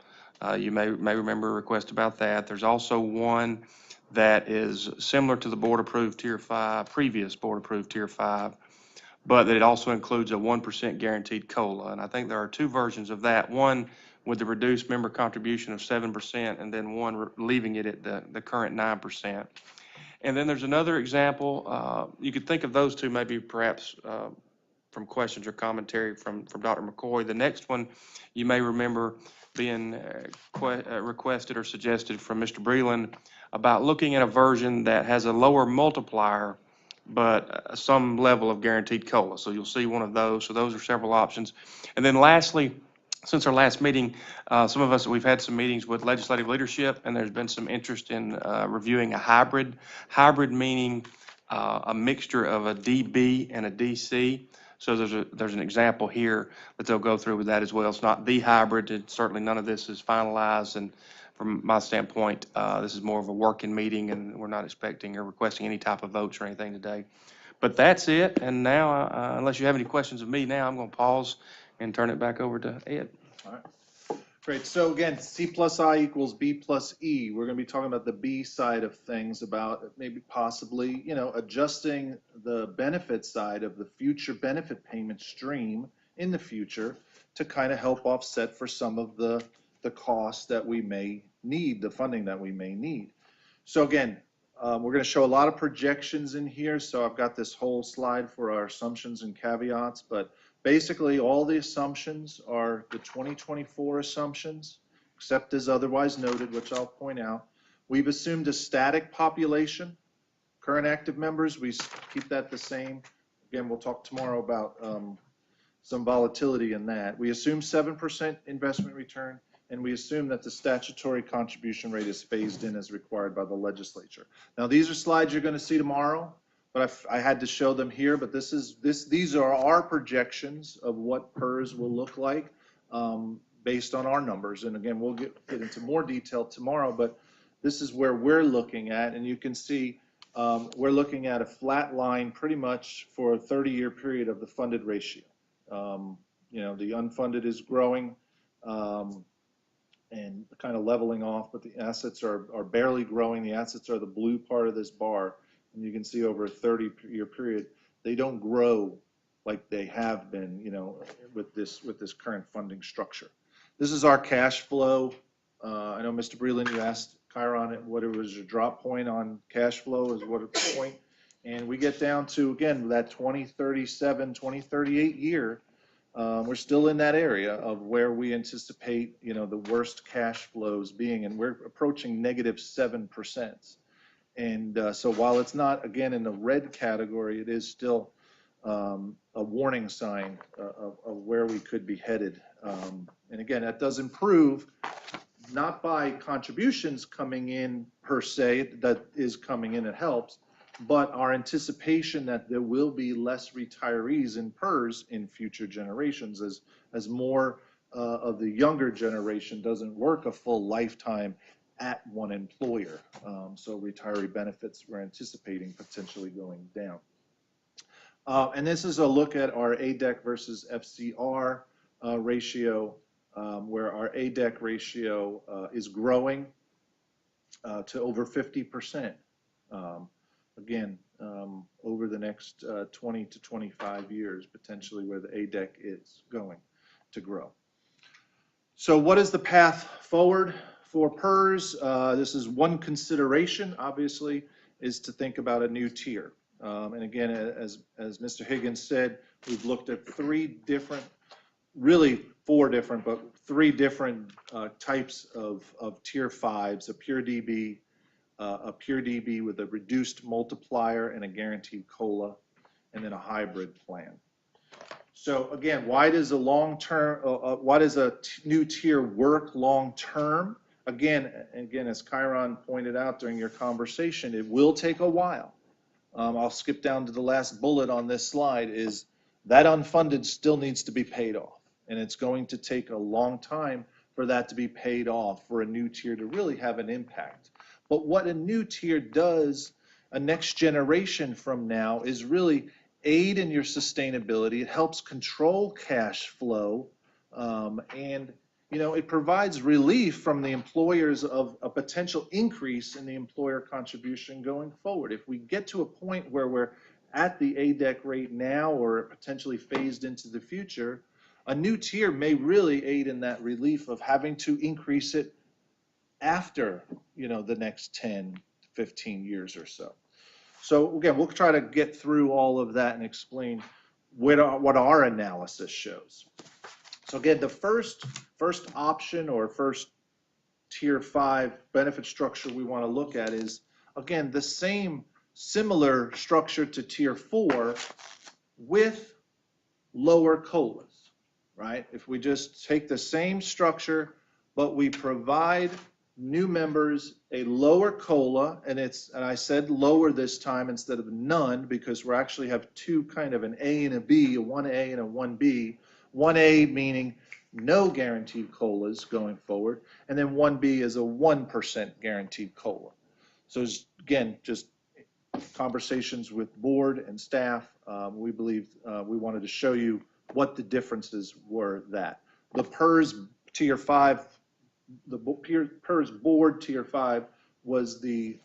[SPEAKER 2] You may remember a request about that. There's also one that is similar to the board-approved Tier 5, previous board-approved Tier 5, but that it also includes a 1% guaranteed COLA. And I think there are two versions of that, one with the reduced member contribution of 7%, and then one leaving it at the current 9%. And then there's another example. You could think of those two maybe perhaps from questions or commentary from Dr. McCoy. The next one you may remember being requested or suggested from Mr. Breland about looking at a version that has a lower multiplier but some level of guaranteed COLA. So you'll see one of those. So those are several options. And then lastly, since our last meeting, some of us, we've had some meetings with legislative leadership, and there's been some interest in reviewing a hybrid. Hybrid meaning a mixture of a DB and a DC. So there's an example here that they'll go through with that as well. It's not the hybrid. Certainly none of this is finalized. And from my standpoint, this is more of a working meeting, and we're not expecting or requesting any type of votes or anything today. But that's it. And now, unless you have any questions of me now, I'm going to pause and turn it back over to Ed.
[SPEAKER 12] All right. Great. So again, C plus I equals B plus E. We're going to be talking about the B side of things, about maybe possibly, you know, adjusting the benefit side of the future benefit payment stream in the future to kind of help offset for some of the costs that we may need, the funding that we may need. So again, we're going to show a lot of projections in here. So I've got this whole slide for our assumptions and caveats, but basically all the assumptions are the 2024 assumptions, except as otherwise noted, which I'll point out. We've assumed a static population, current active members, we keep that the same. Again, we'll talk tomorrow about some volatility in that. We assume 7% investment return, and we assume that the statutory contribution rate is phased in as required by the legislature. Now, these are slides you're going to see tomorrow, but I had to show them here. But these are our projections of what PERS will look like based on our numbers. And again, we'll get into more detail tomorrow, but this is where we're looking at, and you can see we're looking at a flat line pretty much for a 30-year period of the funded ratio. The unfunded is growing and kind of leveling off, but the assets are barely growing. The assets are the blue part of this bar, and you can see over a 30-year period, they don't grow like they have been, with this current funding structure. This is our cash flow. I know, Mr. Breland, you asked Chiron what it was your drop point on cash flow, is what a point. And we get down to, again, that 2037, 2038 year, we're still in that area of where we anticipate, the worst cash flows being, and we're approaching -7%. And so while it's not, again, in the red category, it is still a warning sign of where we could be headed. And again, that does improve, not by contributions coming in per se, that is coming in, it helps, but our anticipation that there will be less retirees in PERS in future generations as more of the younger generation doesn't work a full lifetime at one employer. So retiree benefits we're anticipating potentially going down. And this is a look at our ADEC versus FCR ratio, where our ADEC ratio is growing to over 50%. Again, over the next 20 to 25 years, potentially where the ADEC is going to grow. So what is the path forward for PERS? This is one consideration, obviously, is to think about a new tier. And again, as Mr. Higgins said, we've looked at really four different, but three different types of tier fives: a pure DB with a reduced multiplier and a guaranteed COLA, and then a hybrid plan. So again, why does a new tier work long term? Again, as Chiron pointed out during your conversation, it will take a while. I'll skip down to the last bullet on this slide, is that unfunded still needs to be paid off. And it's going to take a long time for that to be paid off for a new tier to really have an impact. But what a new tier does, a next generation from now, is really aid in your sustainability. It helps control cash flow, and it provides relief from the employers of a potential increase in the employer contribution going forward. If we get to a point where we're at the ADEC rate now, or potentially phased into the future, a new tier may really aid in that relief of having to increase it after, the next 10, 15 years or so. So again, we'll try to get through all of that and explain what our analysis shows. So again, the first option, or first tier 5 benefit structure we want to look at is, again, the same similar structure to tier 4 with lower COLAs, right? If we just take the same structure, but we provide new members a lower COLA, and I said lower this time instead of none, because we actually have two, kind of an A and a B, a 1A and a 1B. 1A meaning no guaranteed COLAs going forward, and then 1B is a 1% guaranteed COLA. So again, just conversations with board and staff, we believe we wanted to show you what the differences were. That the PERS tier 5, the PERS board tier 5 was the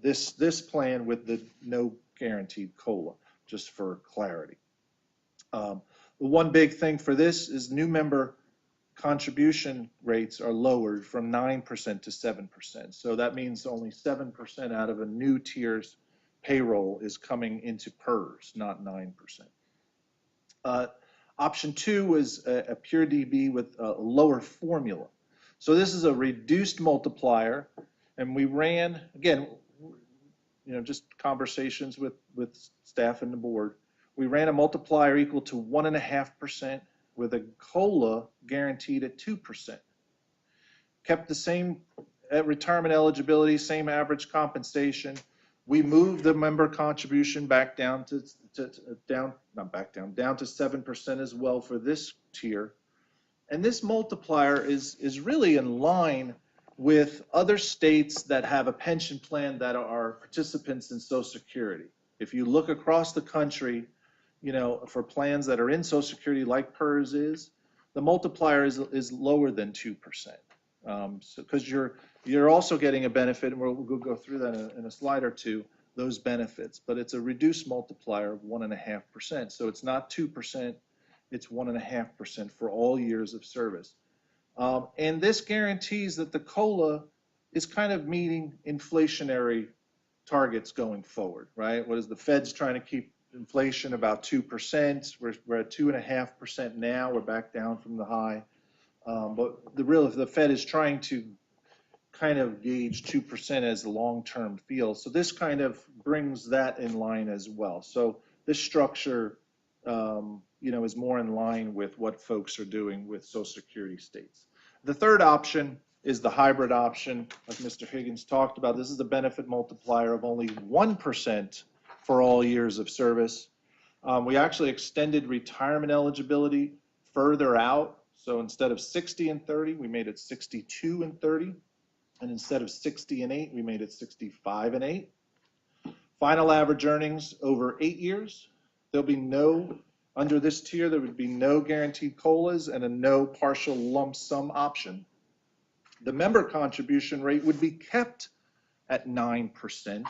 [SPEAKER 12] this plan with the no guaranteed COLA, just for clarity. The one big thing for this is new member contribution rates are lowered from 9% to 7%. So that means only 7% out of a new tier's payroll is coming into PERS, not 9%. Option 2 is a pure DB with a lower formula. So this is a reduced multiplier, and we ran, again, just conversations with staff and the board. We ran a multiplier equal to 1.5% with a COLA guaranteed at 2%. Kept the same retirement eligibility, same average compensation. We moved the member contribution back down to down to 7% as well for this tier. And this multiplier is really in line with other states that have a pension plan that are participants in Social Security. If you look across the country, you know, for plans that are in Social Security like PERS is, the multiplier is lower than 2%. So, because you're also getting a benefit, and we'll go through that in a slide or two, those benefits, but it's a reduced multiplier of 1.5%. So it's not 2%, it's 1.5% for all years of service. And this guarantees that the COLA is kind of meeting inflationary targets going forward, right? What is the Fed's trying to keep inflation about 2%? We're at 2.5% now. We're back down from the high. But the Fed is trying to kind of gauge 2% as a long-term feel. So this kind of brings that in line as well. So this structure, you know, is more in line with what folks are doing with Social Security states. The third option is the hybrid option, like Mr. Higgins talked about. This is a benefit multiplier of only 1% for all years of service. We actually extended retirement eligibility further out. So instead of 60 and 30, we made it 62 and 30. And instead of 60 and 8, we made it 65 and 8. Final average earnings over 8 years. There'll be no, under this tier, there would be no guaranteed COLAs and a no partial lump sum option. The member contribution rate would be kept at 9%,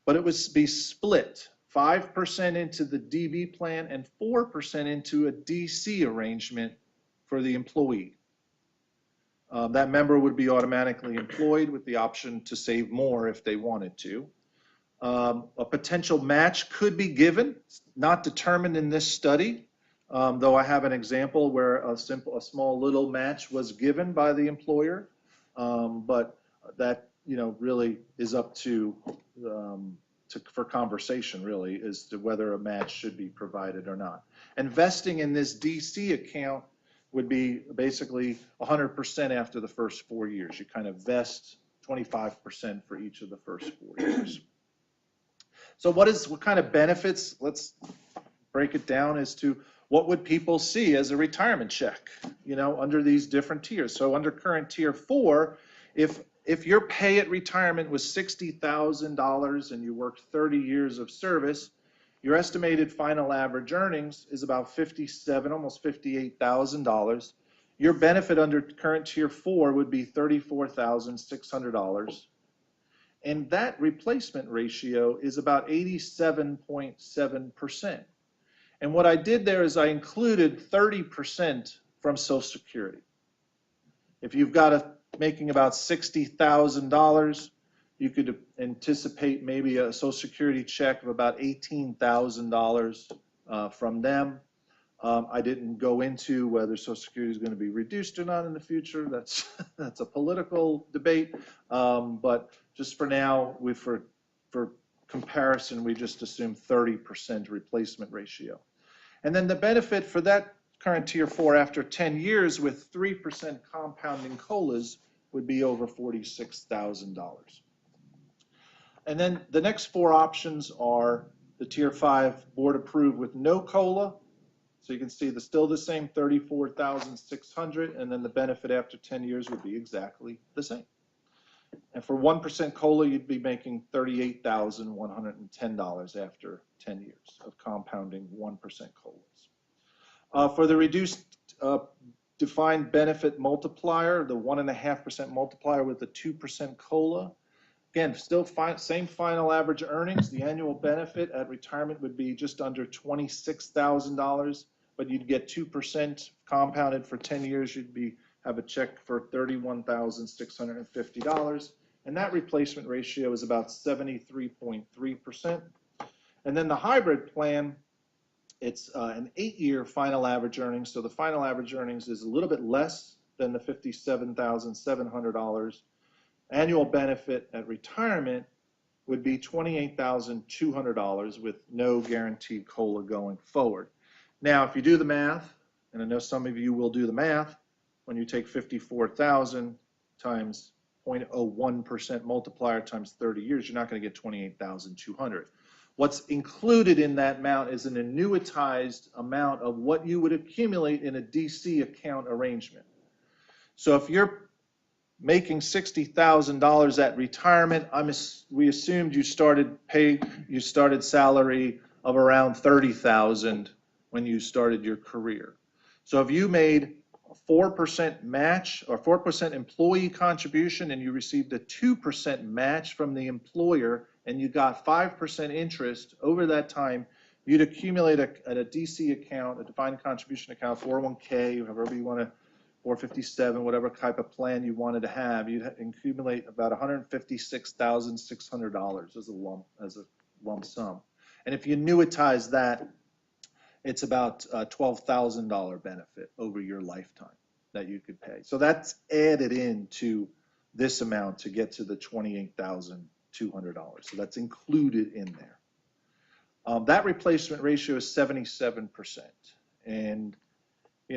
[SPEAKER 12] but it would be split 5% into the DB plan and 4% into a DC arrangement for the employee. That member would be automatically employed with the option to save more if they wanted to. A potential match could be given, not determined in this study, though I have an example where a small little match was given by the employer, but that, you know, really is up to for conversation, really, as to whether a match should be provided or not. Investing in this DC account would be basically 100% after the first 4 years. You kind of vest 25% for each of the first 4 years. So what kind of benefits, let's break it down as to what would people see as a retirement check, you know, under these different tiers. So under current tier 4, if your pay at retirement was $60,000 and you worked 30 years of service, your estimated final average earnings is about $57,000, almost $58,000. Your benefit under current tier 4 would be $34,600. And that replacement ratio is about 87.7%. And what I did there is I included 30% from Social Security. If you've got making about $60,000, you could anticipate maybe a Social Security check of about $18,000 from them. I didn't go into whether Social Security is going to be reduced or not in the future. That's a political debate. But just for now, for comparison, we just assume 30% replacement ratio. And then the benefit for that current tier 4 after 10 years with 3% compounding COLAs would be over $46,000. And then the next 4 options are the tier 5 board approved with no COLA. So you can see still the same $34,600, and then the benefit after 10 years would be exactly the same. And for 1% COLA, you'd be making $38,110 after 10 years of compounding 1% COLAs. For the reduced defined benefit multiplier, the 1.5% multiplier with the 2% COLA, again, still same final average earnings. The annual benefit at retirement would be just under $26,000, but you'd get 2% compounded for 10 years. You'd have a check for $31,650. And that replacement ratio is about 73.3%. And then the hybrid plan, it's an 8-year final average earnings. So the final average earnings is a little bit less than the $57,700. Annual benefit at retirement would be $28,200 with no guaranteed COLA going forward. Now, if you do the math, and I know some of you will do the math, when you take 54,000 times 0.01% multiplier times 30 years, you're not going to get 28,200. What's included in that amount is an annuitized amount of what you would accumulate in a DC account arrangement. So if your making $60,000 at retirement, we assumed you started salary of around 30,000 when you started your career. So if you made a 4% match or 4% employee contribution and you received a 2% match from the employer and you got 5% interest over that time, you'd accumulate a DC account, a defined contribution account, 401k, however you want to, 457, whatever type of plan you wanted to have, you'd accumulate about $156,600 as a lump sum. And if you annuitize that, it's about a $12,000 benefit over your lifetime that you could pay. So that's added into this amount to get to the $28,200. So that's included in there. That replacement ratio is 77%. And I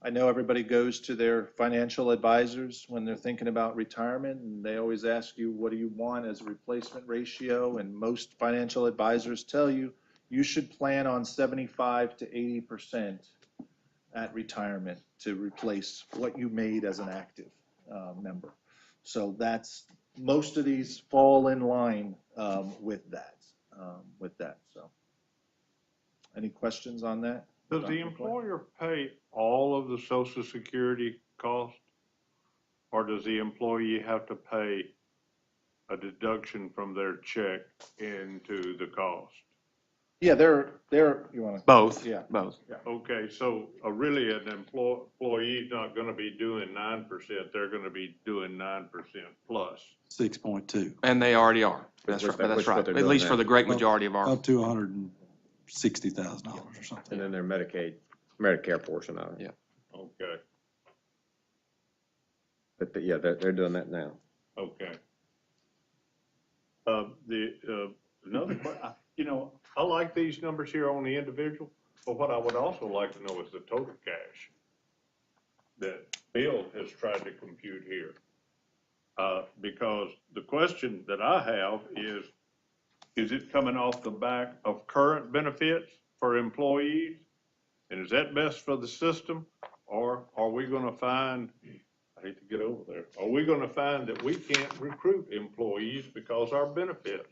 [SPEAKER 12] know everybody goes to their financial advisors when they're thinking about retirement, and they always ask you, what do you want as a replacement ratio? And most financial advisors tell you, you should plan on 75 to 80% at retirement to replace what you made as an active member. So most of these fall in line with that. So, any questions on that?
[SPEAKER 5] Does the employer pay all of the Social Security cost, or does the employee have to pay a deduction from their check into the cost?
[SPEAKER 12] Yeah, you want to?
[SPEAKER 2] Both.
[SPEAKER 12] Yeah.
[SPEAKER 2] Both.
[SPEAKER 5] Okay, so really an employee's not going to be doing 9%, they're going to be doing 9% plus.
[SPEAKER 6] 6.2,
[SPEAKER 2] And they already are. That's
[SPEAKER 9] Which
[SPEAKER 2] right.
[SPEAKER 9] they-
[SPEAKER 2] That's
[SPEAKER 9] which what
[SPEAKER 2] right.
[SPEAKER 9] they're
[SPEAKER 2] At
[SPEAKER 9] doing
[SPEAKER 2] least for
[SPEAKER 9] now.
[SPEAKER 2] the great majority of our.
[SPEAKER 6] up to $160,000 or something.
[SPEAKER 9] And then their Medicare portion of it.
[SPEAKER 2] Yeah.
[SPEAKER 5] Okay,
[SPEAKER 9] But yeah, they're doing that now.
[SPEAKER 5] okay. Another question, I like these numbers here on the individual, but what I would also like to know is the total cash that Bill has tried to compute here. Because the question that I have is it coming off the back of current benefits for employees? And is that best for the system? Or are we going to find, I hate to get over there, are we going to find that we can't recruit employees because our benefits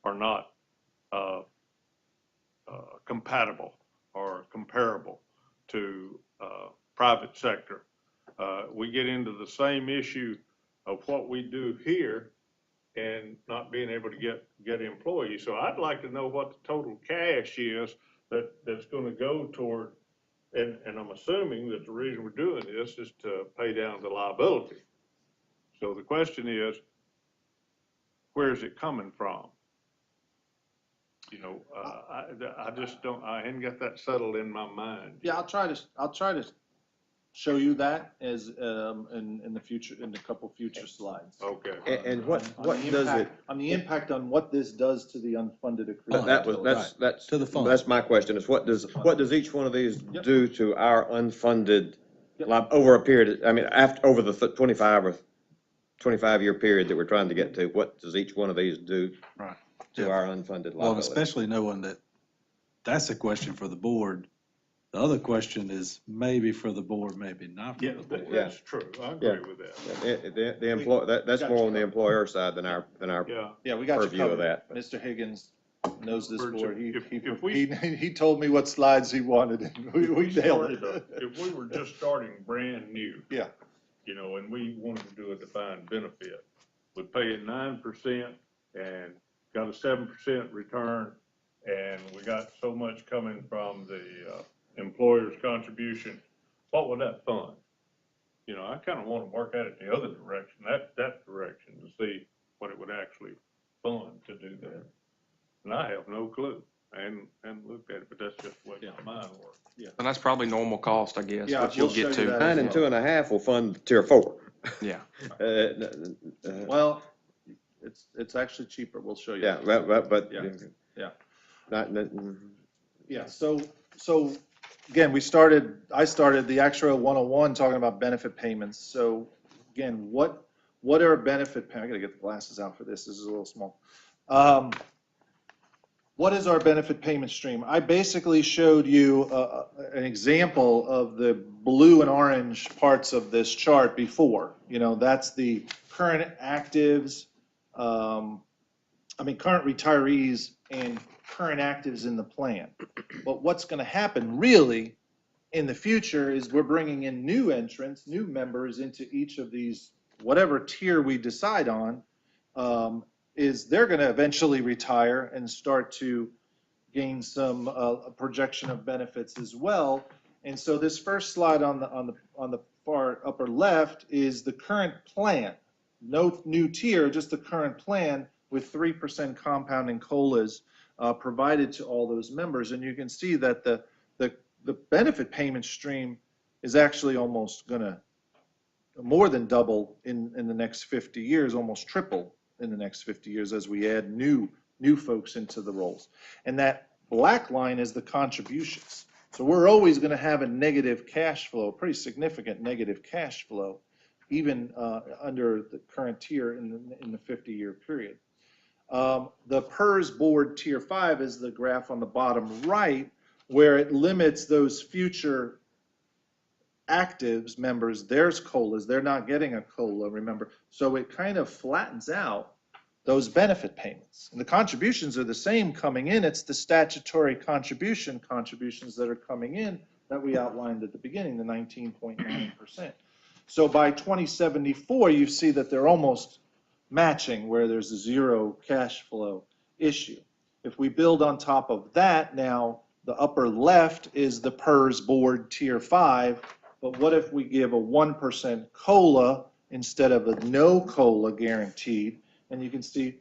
[SPEAKER 5] are not compatible or comparable to private sector? We get into the same issue of what we do here and not being able to get employees. So I'd like to know what the total cash is that's going to go toward, and I'm assuming that the reason we're doing this is to pay down the liability. So the question is, where is it coming from? I just don't, I hadn't got that settled in my mind.
[SPEAKER 12] Yeah, I'll try to show you that as in the future, in a couple future slides.
[SPEAKER 5] Okay.
[SPEAKER 9] And what
[SPEAKER 12] On the
[SPEAKER 9] does it?
[SPEAKER 12] impact- On the impact on what this does to the unfunded accrued.
[SPEAKER 9] That's
[SPEAKER 6] To the fund.
[SPEAKER 9] That's my question, is what does each one of these
[SPEAKER 12] Yep.
[SPEAKER 9] do to our unfunded,
[SPEAKER 12] Yep.
[SPEAKER 9] over a period, over the 25-year period that we're trying to get to, what does each one of these do
[SPEAKER 6] Right.
[SPEAKER 9] to
[SPEAKER 6] Yeah.
[SPEAKER 9] our unfunded
[SPEAKER 6] Well, and
[SPEAKER 9] liability?
[SPEAKER 6] especially knowing that that's a question for the board. The other question is maybe for the board, maybe not for
[SPEAKER 5] Yeah,
[SPEAKER 6] the board.
[SPEAKER 5] that's true. I agree with that.
[SPEAKER 9] That's more on the employer side than our
[SPEAKER 5] Yeah.
[SPEAKER 12] Yeah, we got you
[SPEAKER 9] purview of
[SPEAKER 12] covered.
[SPEAKER 9] that.
[SPEAKER 12] Mr. Higgins knows this
[SPEAKER 5] We're
[SPEAKER 12] board.
[SPEAKER 5] if we-
[SPEAKER 12] He told me what slides he wanted, and we nailed it.
[SPEAKER 5] If we were just starting brand new.
[SPEAKER 12] Yeah.
[SPEAKER 5] And we wanted to do a defined benefit, we're paying 9% and got a 7% return, and we got so much coming from the employer's contribution, what would that fund? I kind of want to work at it the other direction, that direction, to see what it would actually fund to do that. And I have no clue, and looked at it, but that's just the way my mind works.
[SPEAKER 12] Yeah.
[SPEAKER 2] And that's probably normal cost, I guess,
[SPEAKER 12] Yeah,
[SPEAKER 2] which you'll
[SPEAKER 12] we'll
[SPEAKER 2] get
[SPEAKER 12] show you
[SPEAKER 2] to.
[SPEAKER 12] that.
[SPEAKER 9] 9 and 2.5 will fund tier 4.
[SPEAKER 2] Yeah.
[SPEAKER 12] Well, it's actually cheaper. We'll show you.
[SPEAKER 9] Yeah,
[SPEAKER 12] that.
[SPEAKER 9] but.
[SPEAKER 12] Yeah. Yeah.
[SPEAKER 9] Not,
[SPEAKER 12] Yeah, so again, I started the Actuarial 101 talking about benefit payments. So again, what are benefit payments? I gotta get the glasses out for this. This is a little small. What is our benefit payment stream? I basically showed you an example of the blue and orange parts of this chart before. You know, that's the current actives, current retirees and current actives in the plan. But what's going to happen really in the future is we're bringing in new entrants, new members into each of these, whatever tier we decide on, is they're going to eventually retire and start to gain some projection of benefits as well. And so this first slide on the far upper left is the current plan. No new tier, just the current plan with 3% compounding COLAs provided to all those members. And you can see that the benefit payment stream is actually almost going to more than double in the next 50 years, almost triple in the next 50 years as we add new folks into the roles. And that black line is the contributions. So we're always going to have a negative cash flow, pretty significant negative cash flow, even under the current tier in the 50-year period. The PERS board tier 5 is the graph on the bottom right, where it limits those future actives members, there's COLAs, they're not getting a COLA, remember. So it kind of flattens out those benefit payments. And the contributions are the same coming in. It's the statutory contributions that are coming in that we outlined at the beginning, the 19.9%. So by 2074, you see that they're almost matching where there's a zero cash flow issue. If we build on top of that now, the upper left is the PERS board tier 5, but what if we give a 1% COLA instead of a no COLA guaranteed? And you can see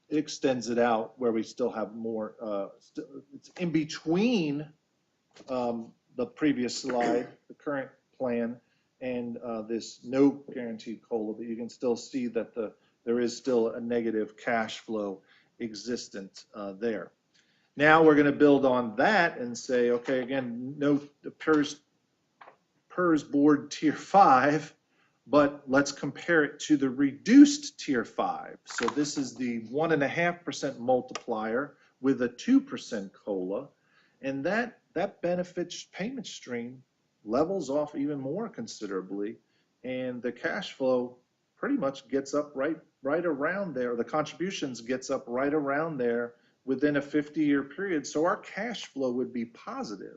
[SPEAKER 12] it extends it out where we still have more, it's in between the previous slide, the current plan, and this no guaranteed COLA, but you can still see that there is still a negative cash flow existent there. Now we're going to build on that and say, okay, again, no the PERS board tier 5, but let's compare it to the reduced tier 5. So this is the 1.5% multiplier with a 2% COLA, and that benefit payment stream levels off even more considerably, and the cash flow pretty much gets up right around there. The contributions gets up right around there within a 50-year period. So our cash flow would be positive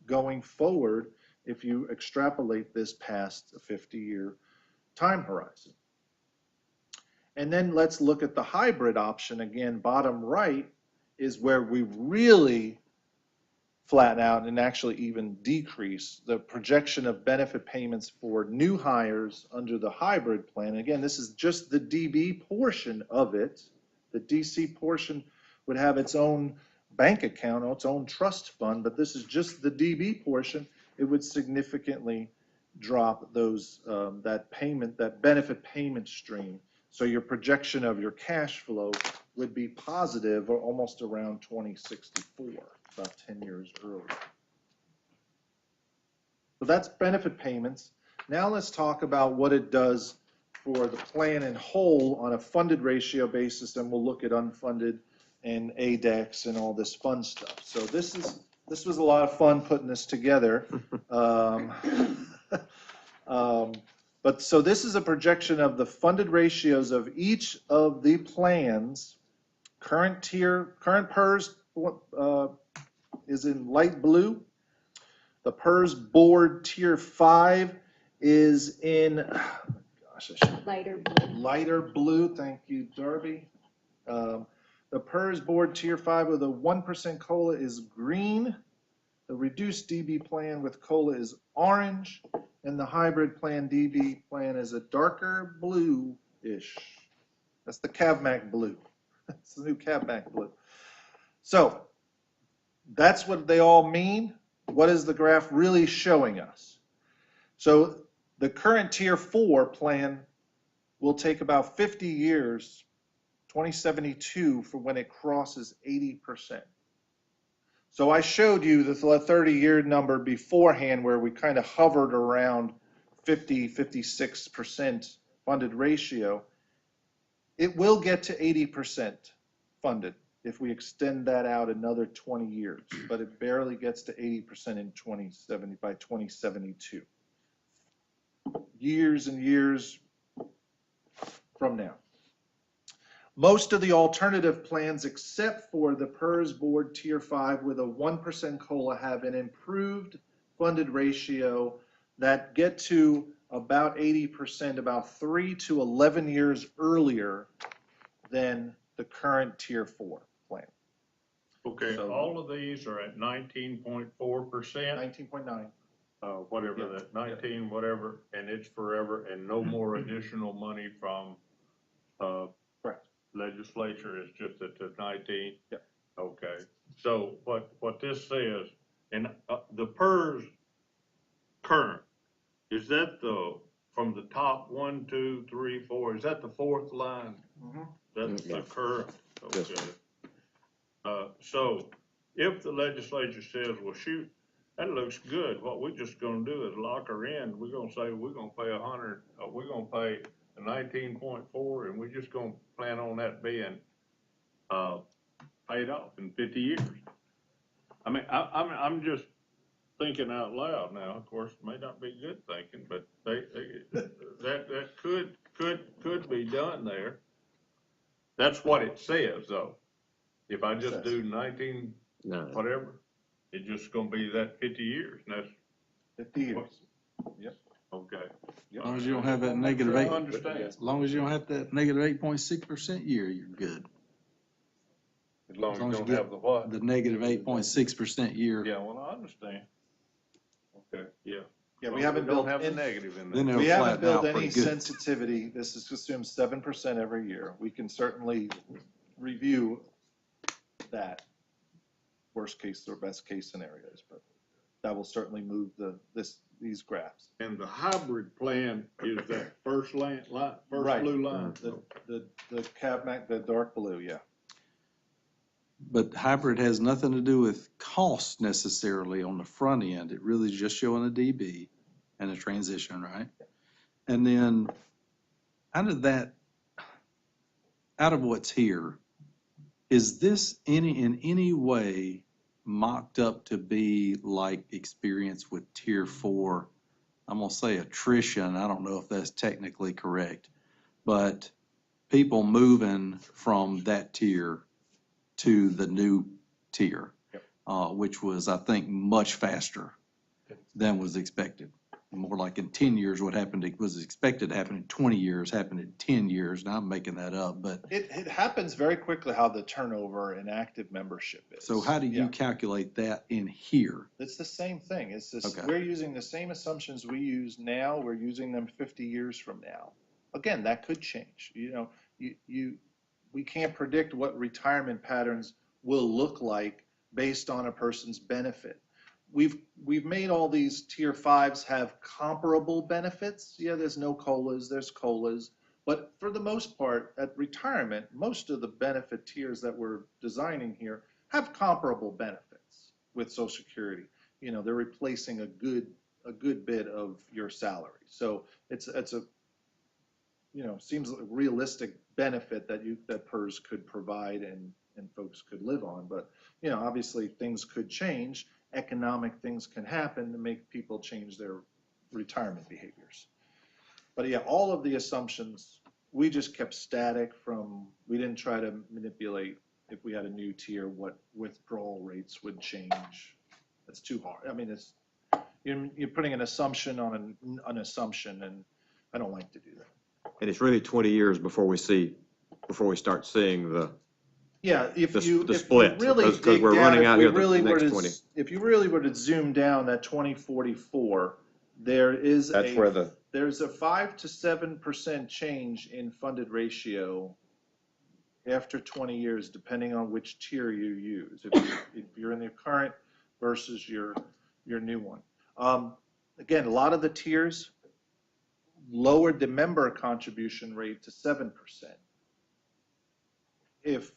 [SPEAKER 12] going forward if you extrapolate this past a 50-year time horizon. And then let's look at the hybrid option. Again, bottom right is where we really flatten out and actually even decrease the projection of benefit payments for new hires under the hybrid plan. Again, this is just the DB portion of it. The DC portion would have its own bank account or its own trust fund, but this is just the DB portion. It would significantly drop those that benefit payment stream. So your projection of your cash flow would be positive or almost around 2064, about 10 years earlier. So that's benefit payments. Now let's talk about what it does for the plan in whole on a funded ratio basis, and we'll look at unfunded and ADEX and all this fun stuff. So this was a lot of fun putting this together. But so this is a projection of the funded ratios of each of the plans. Current tier, current PERS is in light blue. The PERS board tier 5 is in, lighter blue. Thank you, Darby. The PERS board tier 5 with a 1% COLA is green. The reduced DB plan with COLA is orange. And the hybrid plan DB plan is a darker blue-ish. That's the CAVMAC blue. That's the new CAVMAC blue. So that's what they all mean. What is the graph really showing us? So the current tier 4 plan will take about 50 years, 2072, for when it crosses 80%. So I showed you the 30-year number beforehand where we kind of hovered around 56% funded ratio. It will get to 80% funded. if we extend that out another 20 years, but it barely gets to 80% in 2070 by 2072. Years and years from now. Most of the alternative plans, except for the PERS board tier 5 with a 1% COLA, have an improved funded ratio that get to about 80%, about 3 to 11 years earlier than the current tier 4 plan.
[SPEAKER 5] Okay,
[SPEAKER 12] So-
[SPEAKER 5] all of these are at 19.4%,
[SPEAKER 12] 19.9.
[SPEAKER 5] whatever
[SPEAKER 12] Yeah.
[SPEAKER 5] that, 19, whatever, and it's forever, and no more additional money from,
[SPEAKER 12] Correct.
[SPEAKER 5] legislature, is just at the 19?
[SPEAKER 12] Yep.
[SPEAKER 5] Okay, so what this says, and the PERS current, is that from the top 1, 2, 3, 4, is that the fourth line?
[SPEAKER 12] Mhm.
[SPEAKER 5] That's the current,
[SPEAKER 8] Yes,
[SPEAKER 5] okay. So if the legislature says, well, shoot, that looks good, what we're just gonna do is lock her in, we're gonna say, we're gonna pay 100, we're gonna pay 19.4, and we're just gonna plan on that being, paid off in 50 years. I mean, I'm just thinking out loud now, of course, it may not be good thinking, but that could be done there. That's what it says, though. If I just do 19, whatever, it's just gonna be that 50 years, and that's,
[SPEAKER 12] 50 years. Yep.
[SPEAKER 5] okay.
[SPEAKER 6] As long as you don't have that negative
[SPEAKER 5] I
[SPEAKER 6] 8,
[SPEAKER 5] understand.
[SPEAKER 6] as long as you don't have that negative 8.6% year, you're good.
[SPEAKER 5] As long
[SPEAKER 6] As
[SPEAKER 5] as
[SPEAKER 6] long
[SPEAKER 5] you
[SPEAKER 6] as you
[SPEAKER 5] don't
[SPEAKER 6] get
[SPEAKER 5] have the what?
[SPEAKER 6] the negative 8.6% year.
[SPEAKER 5] Yeah, well, I understand. Okay, yeah.
[SPEAKER 12] Yeah,
[SPEAKER 5] As
[SPEAKER 12] we
[SPEAKER 5] long as
[SPEAKER 12] haven't
[SPEAKER 5] don't
[SPEAKER 12] built
[SPEAKER 5] have the
[SPEAKER 12] in,
[SPEAKER 5] negative in
[SPEAKER 6] Then
[SPEAKER 5] there.
[SPEAKER 6] it'll
[SPEAKER 12] we haven't
[SPEAKER 6] flatten
[SPEAKER 12] built
[SPEAKER 6] out
[SPEAKER 12] any
[SPEAKER 6] pretty good.
[SPEAKER 12] sensitivity. This is assumed 7% every year. We can certainly review that worst case or best case scenarios, but that will certainly move these graphs.
[SPEAKER 5] And the hybrid plan is that first line, first
[SPEAKER 12] Right.
[SPEAKER 5] blue line.
[SPEAKER 12] The CAVMAC, the dark blue, yeah.
[SPEAKER 6] But hybrid has nothing to do with cost necessarily on the front end. It really is just showing a DB and a transition, right? And then out of what's here, is this in any way mocked up to be like experience with tier 4? I'm gonna say attrition. I don't know if that's technically correct, but people moving from that tier to the new tier, which was, I think, much faster than was expected. More like in 10 years, what happened, it was expected to happen in 20 years, happened in 10 years. Now I'm making that up, but.
[SPEAKER 12] It happens very quickly how the turnover in active membership is.
[SPEAKER 6] So how do you
[SPEAKER 12] Yeah.
[SPEAKER 6] calculate that in here?
[SPEAKER 12] It's the same thing. It's this,
[SPEAKER 6] Okay.
[SPEAKER 12] we're using the same assumptions we use now. We're using them 50 years from now. Again, that could change. You know, we can't predict what retirement patterns will look like based on a person's benefit. We've made all these tier 5s have comparable benefits. Yeah, there's no COLAs, there's COLAs. But for the most part, at retirement, most of the benefit tiers that we're designing here have comparable benefits with Social Security. You know, they're replacing a good bit of your salary. So it's a, you know, seems like a realistic benefit that PERS could provide and folks could live on. But, you know, obviously things could change. Economic things can happen to make people change their retirement behaviors. But yeah, all of the assumptions, we just kept static we didn't try to manipulate if we had a new tier, what withdrawal rates would change. That's too hard. I mean, you're putting an assumption on an assumption, and I don't like to do that.
[SPEAKER 9] And it's really 20 years before we start seeing the,
[SPEAKER 12] Yeah,
[SPEAKER 9] the split, because we're running out here the next 20.
[SPEAKER 12] If you really were to zoom down at 2044, there's a 5 to 7% change in funded ratio after 20 years, depending on which tier you use. If you're in the current versus your new one. Again, a lot of the tiers lowered the member contribution rate to 7%. If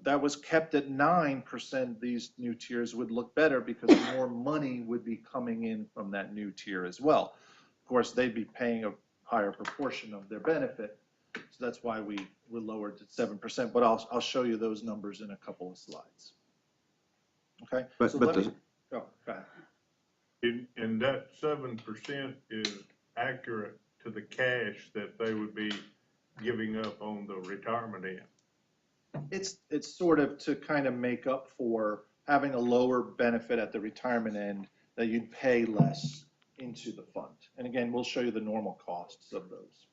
[SPEAKER 12] that was kept at 9%, these new tiers would look better because more money would be coming in from that new tier as well. Of course, they'd be paying a higher proportion of their benefit, So that's why we were lowered to 7%, but I'll show you those numbers in a couple of slides. Okay?
[SPEAKER 9] But-
[SPEAKER 12] So
[SPEAKER 9] but
[SPEAKER 12] let me- go ahead.
[SPEAKER 5] And that 7% is accurate to the cash that they would be giving up on the retirement end.
[SPEAKER 12] It's sort of to kind of make up for having a lower benefit at the retirement end, that you'd pay less into the fund. And again, we'll show you the normal costs of those.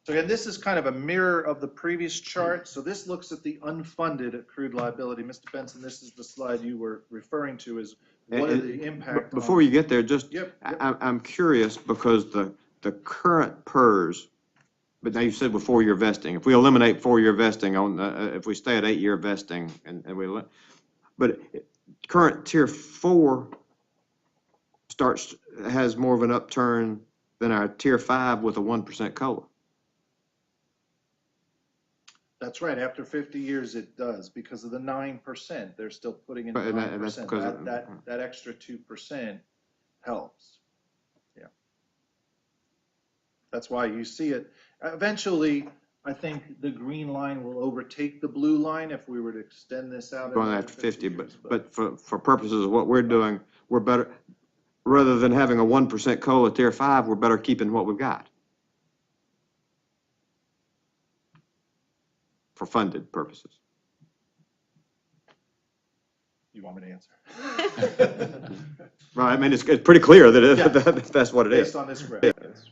[SPEAKER 12] So again, this is kind of a mirror of the previous chart. So this looks at the unfunded accrued liability. Mr. Benson, this is the slide you were referring to, is what are the impact on?
[SPEAKER 9] Before you get there, just,
[SPEAKER 12] Yep.
[SPEAKER 9] I'm curious because the current PERS, but now you said with 4-year vesting, if we eliminate 4-year vesting on, if we stay at 8-year vesting and but current tier 4 has more of an upturn than our tier 5 with a 1% COLA.
[SPEAKER 12] That's right. After 50 years, it does, because of the 9%. They're still putting in
[SPEAKER 9] Right, and that's
[SPEAKER 12] 9%.
[SPEAKER 9] because of-
[SPEAKER 12] That extra 2% helps. Yeah. That's why you see it. Eventually, I think the green line will overtake the blue line if we were to extend this out.
[SPEAKER 9] Going
[SPEAKER 12] another
[SPEAKER 9] after 50,
[SPEAKER 12] years,
[SPEAKER 9] but for purposes of what we're doing, we're better, rather than having a 1% COLA tier 5, we're better keeping what we've got. For funded purposes.
[SPEAKER 12] You want me to answer?
[SPEAKER 9] Right, I mean, it's pretty clear that
[SPEAKER 12] Yeah.
[SPEAKER 9] that's what it is.
[SPEAKER 12] Based on this graph, yes.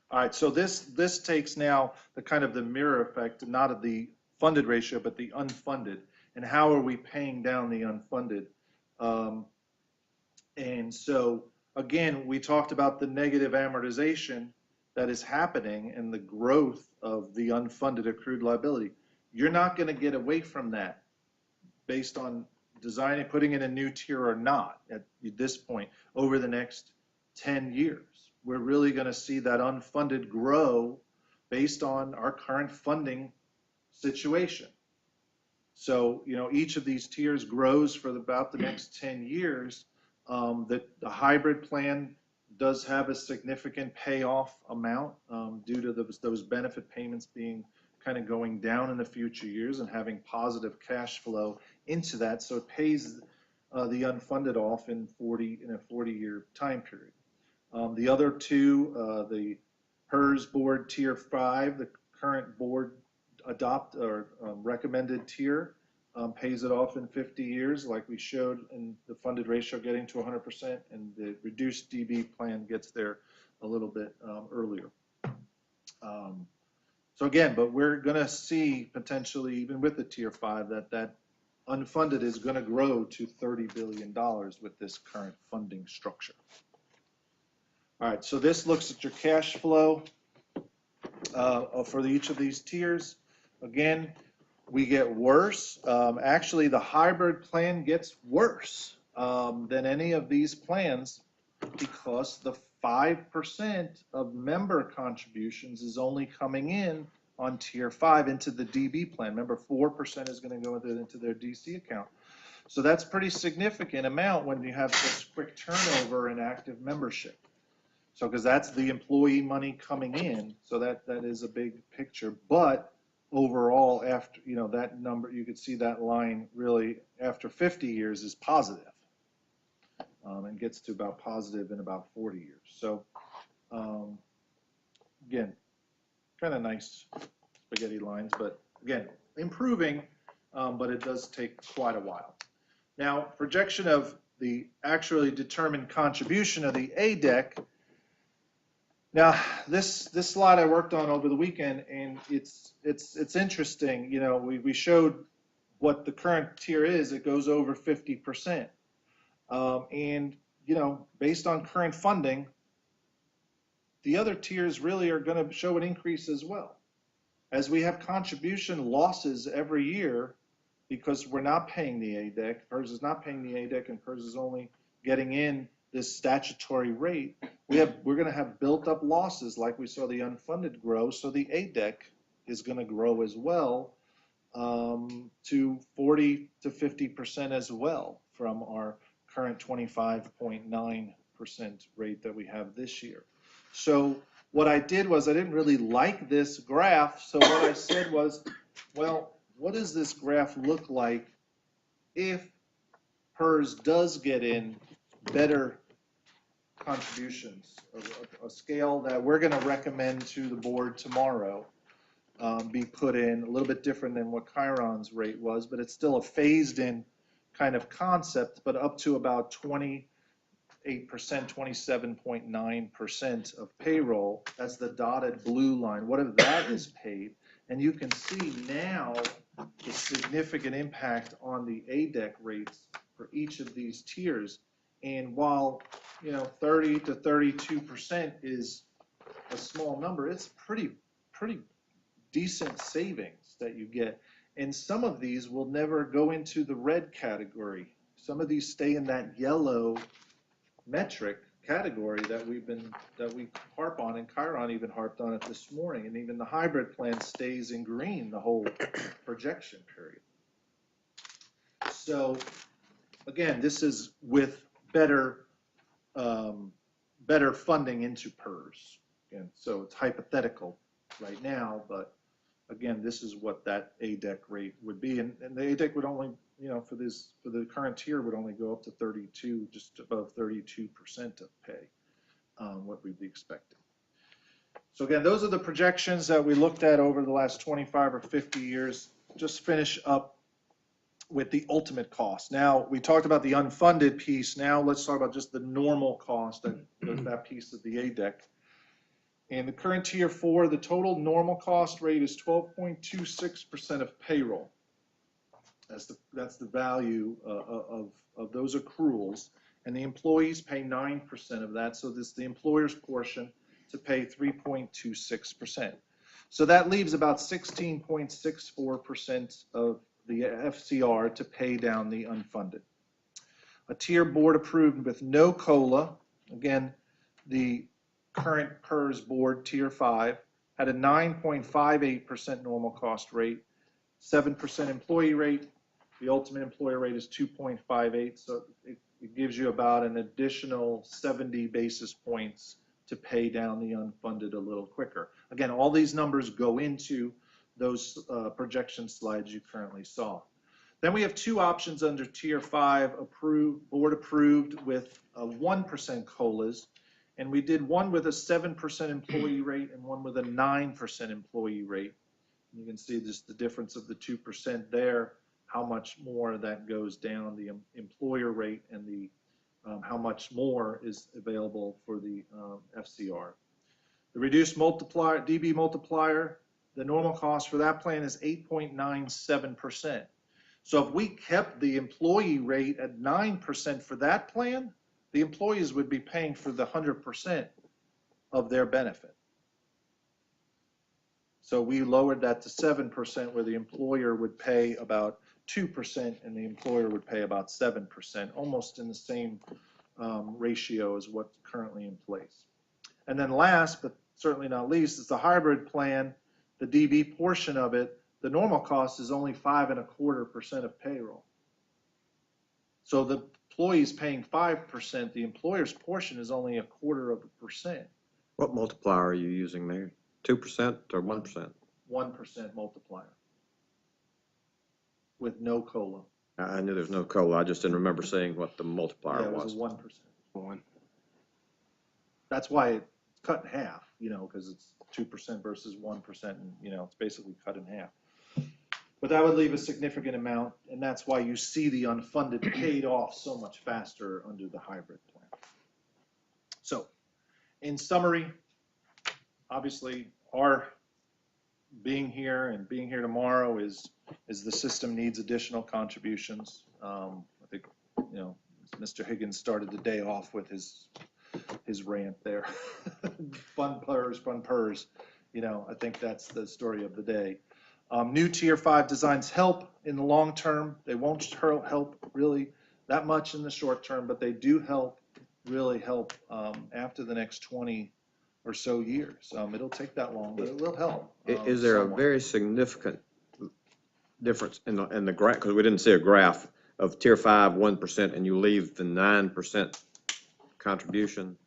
[SPEAKER 12] All right, so this takes now the kind of the mirror effect, not of the funded ratio, but the unfunded, and how are we paying down the unfunded? And so, again, we talked about the negative amortization that is happening and the growth of the unfunded accrued liability. You're not going to get away from that based on designing, putting in a new tier or not at this point over the next 10 years. We're really going to see that unfunded grow based on our current funding situation. So, each of these tiers grows for about the next 10 years. The hybrid plan does have a significant payoff amount due to those benefit payments being kind of going down in the future years and having positive cash flow into that. So it pays the unfunded off in a 40-year time period. The other two, the PERS board tier 5, the current board recommended tier, pays it off in 50 years, like we showed in the funded ratio getting to 100%, and the reduced DB plan gets there a little bit earlier. So again, but we're going to see potentially, even with the tier 5, that unfunded is going to grow to $30 billion with this current funding structure. All right, so this looks at your cash flow for each of these tiers. Again, we get worse. Actually, the hybrid plan gets worse than any of these plans, because the 5% of member contributions is only coming in on tier 5 into the DB plan. Remember, 4% is going to go into their DC account. So that's pretty significant amount when you have such quick turnover in active membership. So, because that's the employee money coming in, so that is a big picture. But overall, after, that number, you could see that line really after 50 years is positive, and gets to about positive in about 40 years. So, again, kind of nice spaghetti lines, but again, improving, but it does take quite a while. Now, projection of the actually determined contribution of the ADEC. Now, this slide I worked on over the weekend, and it's interesting. We showed what the current tier is. It goes over 50%, and based on current funding, the other tiers really are going to show an increase as well, as we have contribution losses every year because we're not paying the ADEC. PERS is not paying the ADEC, and PERS is only getting in this statutory rate. We're going to have built up losses like we saw the unfunded grow, so the ADEC is going to grow as well to 40 to 50% as well from our current 25.9% rate that we have this year. So what I did was I didn't really like this graph, so what I said was, well, what does this graph look like if PERS does get in better contributions, a scale that we're going to recommend to the board tomorrow be put in, a little bit different than what Chiron's rate was, but it's still a phased-in kind of concept, but up to about 28%, 27.9% of payroll. That's the dotted blue line. What if that is paid? And you can see now the significant impact on the ADEC rates for each of these tiers. And while, 30 to 32% is a small number, it's pretty decent savings that you get. And some of these will never go into the red category. Some of these stay in that yellow metric category that we harp on, and Chiron even harped on it this morning. And even the hybrid plan stays in green the whole projection period. So again, this is with better funding into PERS. And so it's hypothetical right now, but again, this is what that ADEC rate would be. And the ADEC would only, for the current tier would only go up to 32, just above 32% of pay, what we'd be expecting. So again, those are the projections that we looked at over the last 25 or 50 years. Just finish up with the ultimate cost. Now, we talked about the unfunded piece. Now let's talk about just the normal cost, that piece of the ADEC. In the current tier 4, the total normal cost rate is 12.26% of payroll. That's the value of those accruals, and the employees pay 9% of that. So this is the employer's portion to pay 3.26%. So that leaves about 16.64% of the FCR to pay down the unfunded. A tier board approved with no COLA. Again, the current PERS board, tier 5, had a 9.58% normal cost rate, 7% employee rate. The ultimate employer rate is 2.58, so it gives you about an additional 70 basis points to pay down the unfunded a little quicker. Again, all these numbers go into those projection slides you currently saw. Then we have two options under tier 5, board approved with 1% COLAs. And we did one with a 7% employee rate and one with a 9% employee rate. You can see just the difference of the 2% there, how much more that goes down the employer rate and the how much more is available for the FCR. The reduced multiplier, DB multiplier, the normal cost for that plan is 8.97%. So if we kept the employee rate at 9% for that plan, the employees would be paying for the 100% of their benefit. So we lowered that to 7%, where the employer would pay about 2% and the employer would pay about 7%, almost in the same ratio as what's currently in place. And then last, but certainly not least, is the hybrid plan. The DB portion of it, the normal cost is only 5.25% of payroll. So the employee's paying 5%, the employer's portion is only 0.25%.
[SPEAKER 9] What multiplier are you using there? 2% or 1%?
[SPEAKER 12] 1% multiplier with no COLA.
[SPEAKER 9] I knew there's no COLA. I just didn't remember seeing what the multiplier
[SPEAKER 12] Yeah, it
[SPEAKER 9] was.
[SPEAKER 12] was 1%. That's why it's cut in half, because it's 2% versus 1%, and, it's basically cut in half. But that would leave a significant amount, and that's why you see the unfunded paid off so much faster under the hybrid plan. So, in summary, obviously, our being here and being here tomorrow is the system needs additional contributions. I think, Mr. Higgins started the day off with his rant there. Fun PERS. I think that's the story of the day. New tier 5 designs help in the long term. They won't help really that much in the short term, but they do really help after the next 20 or so years. It'll take that long, but it will help.
[SPEAKER 9] Is there a very significant difference in the graph? Because we didn't see a graph of tier 5, 1%, and you leave the 9% contribution.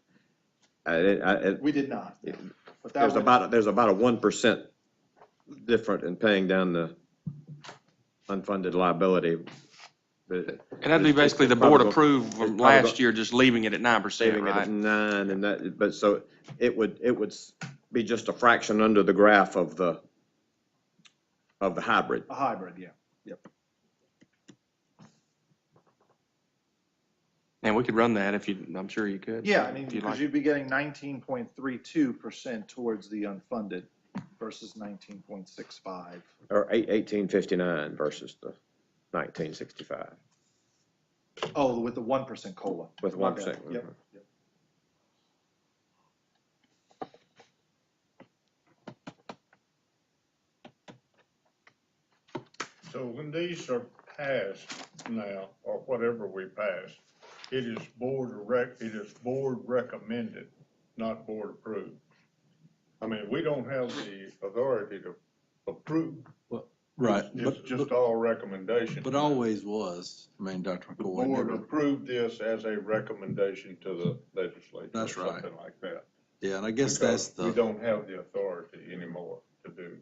[SPEAKER 12] We did not. But that
[SPEAKER 9] There's
[SPEAKER 12] would,
[SPEAKER 9] about a 1% different in paying down the unfunded liability.
[SPEAKER 2] And that'd be basically the board approved from last year, just leaving it at 9%,
[SPEAKER 9] Saving it at
[SPEAKER 2] right?
[SPEAKER 9] 9 and that, but so it would be just a fraction under the graph of the hybrid.
[SPEAKER 12] a hybrid, yeah. Yep.
[SPEAKER 2] And we could run that if you, I'm sure you could.
[SPEAKER 12] Yeah, I mean,
[SPEAKER 2] if you'd
[SPEAKER 12] because
[SPEAKER 2] like.
[SPEAKER 12] you'd be getting 19.32% towards the unfunded versus 19.65.
[SPEAKER 9] Or 1859 versus the 1965
[SPEAKER 12] Oh, with the 1% COLA.
[SPEAKER 9] with
[SPEAKER 12] My
[SPEAKER 9] 1%.
[SPEAKER 12] bad. Yep. Yep.
[SPEAKER 5] So when these are passed now, or whatever we pass, it is board recommended, not board approved. I mean, we don't have the authority to approve.
[SPEAKER 6] Right.
[SPEAKER 5] It's just all recommendation.
[SPEAKER 6] But always was, I mean, Dr.
[SPEAKER 5] The
[SPEAKER 6] McCoy.
[SPEAKER 5] board
[SPEAKER 6] never-
[SPEAKER 5] approved this as a recommendation to the legislature.
[SPEAKER 6] That's
[SPEAKER 5] or
[SPEAKER 6] right.
[SPEAKER 5] Something like that.
[SPEAKER 6] Yeah, and I guess that's
[SPEAKER 5] Because we
[SPEAKER 6] the,
[SPEAKER 5] don't have the authority anymore to do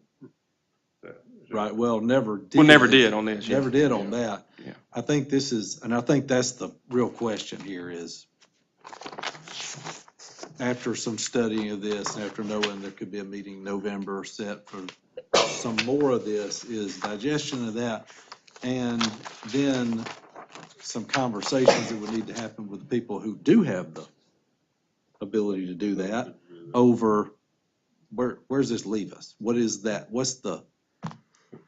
[SPEAKER 5] that.
[SPEAKER 6] right, well, never did.
[SPEAKER 2] We never did on this.
[SPEAKER 6] Never did on that.
[SPEAKER 2] Yeah.
[SPEAKER 6] I think this is, and I think that's the real question here is, after some studying of this, and after knowing there could be a meeting in November set for some more of this, is digestion of that, and then some conversations that would need to happen with the people who do have the ability to do that over where's this leave us? What is that? What's the,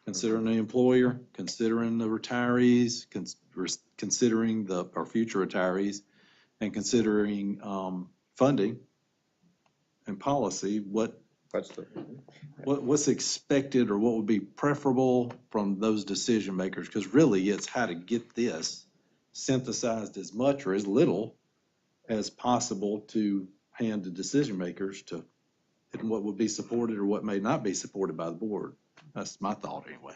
[SPEAKER 6] considering the employer, considering the retirees, considering our future retirees, and considering funding and policy, what's expected or what would be preferable from those decision makers? Because really, it's how to get this synthesized as much or as little as possible to hand to decision makers to what would be supported or what may not be supported by the board. That's my thought anyway.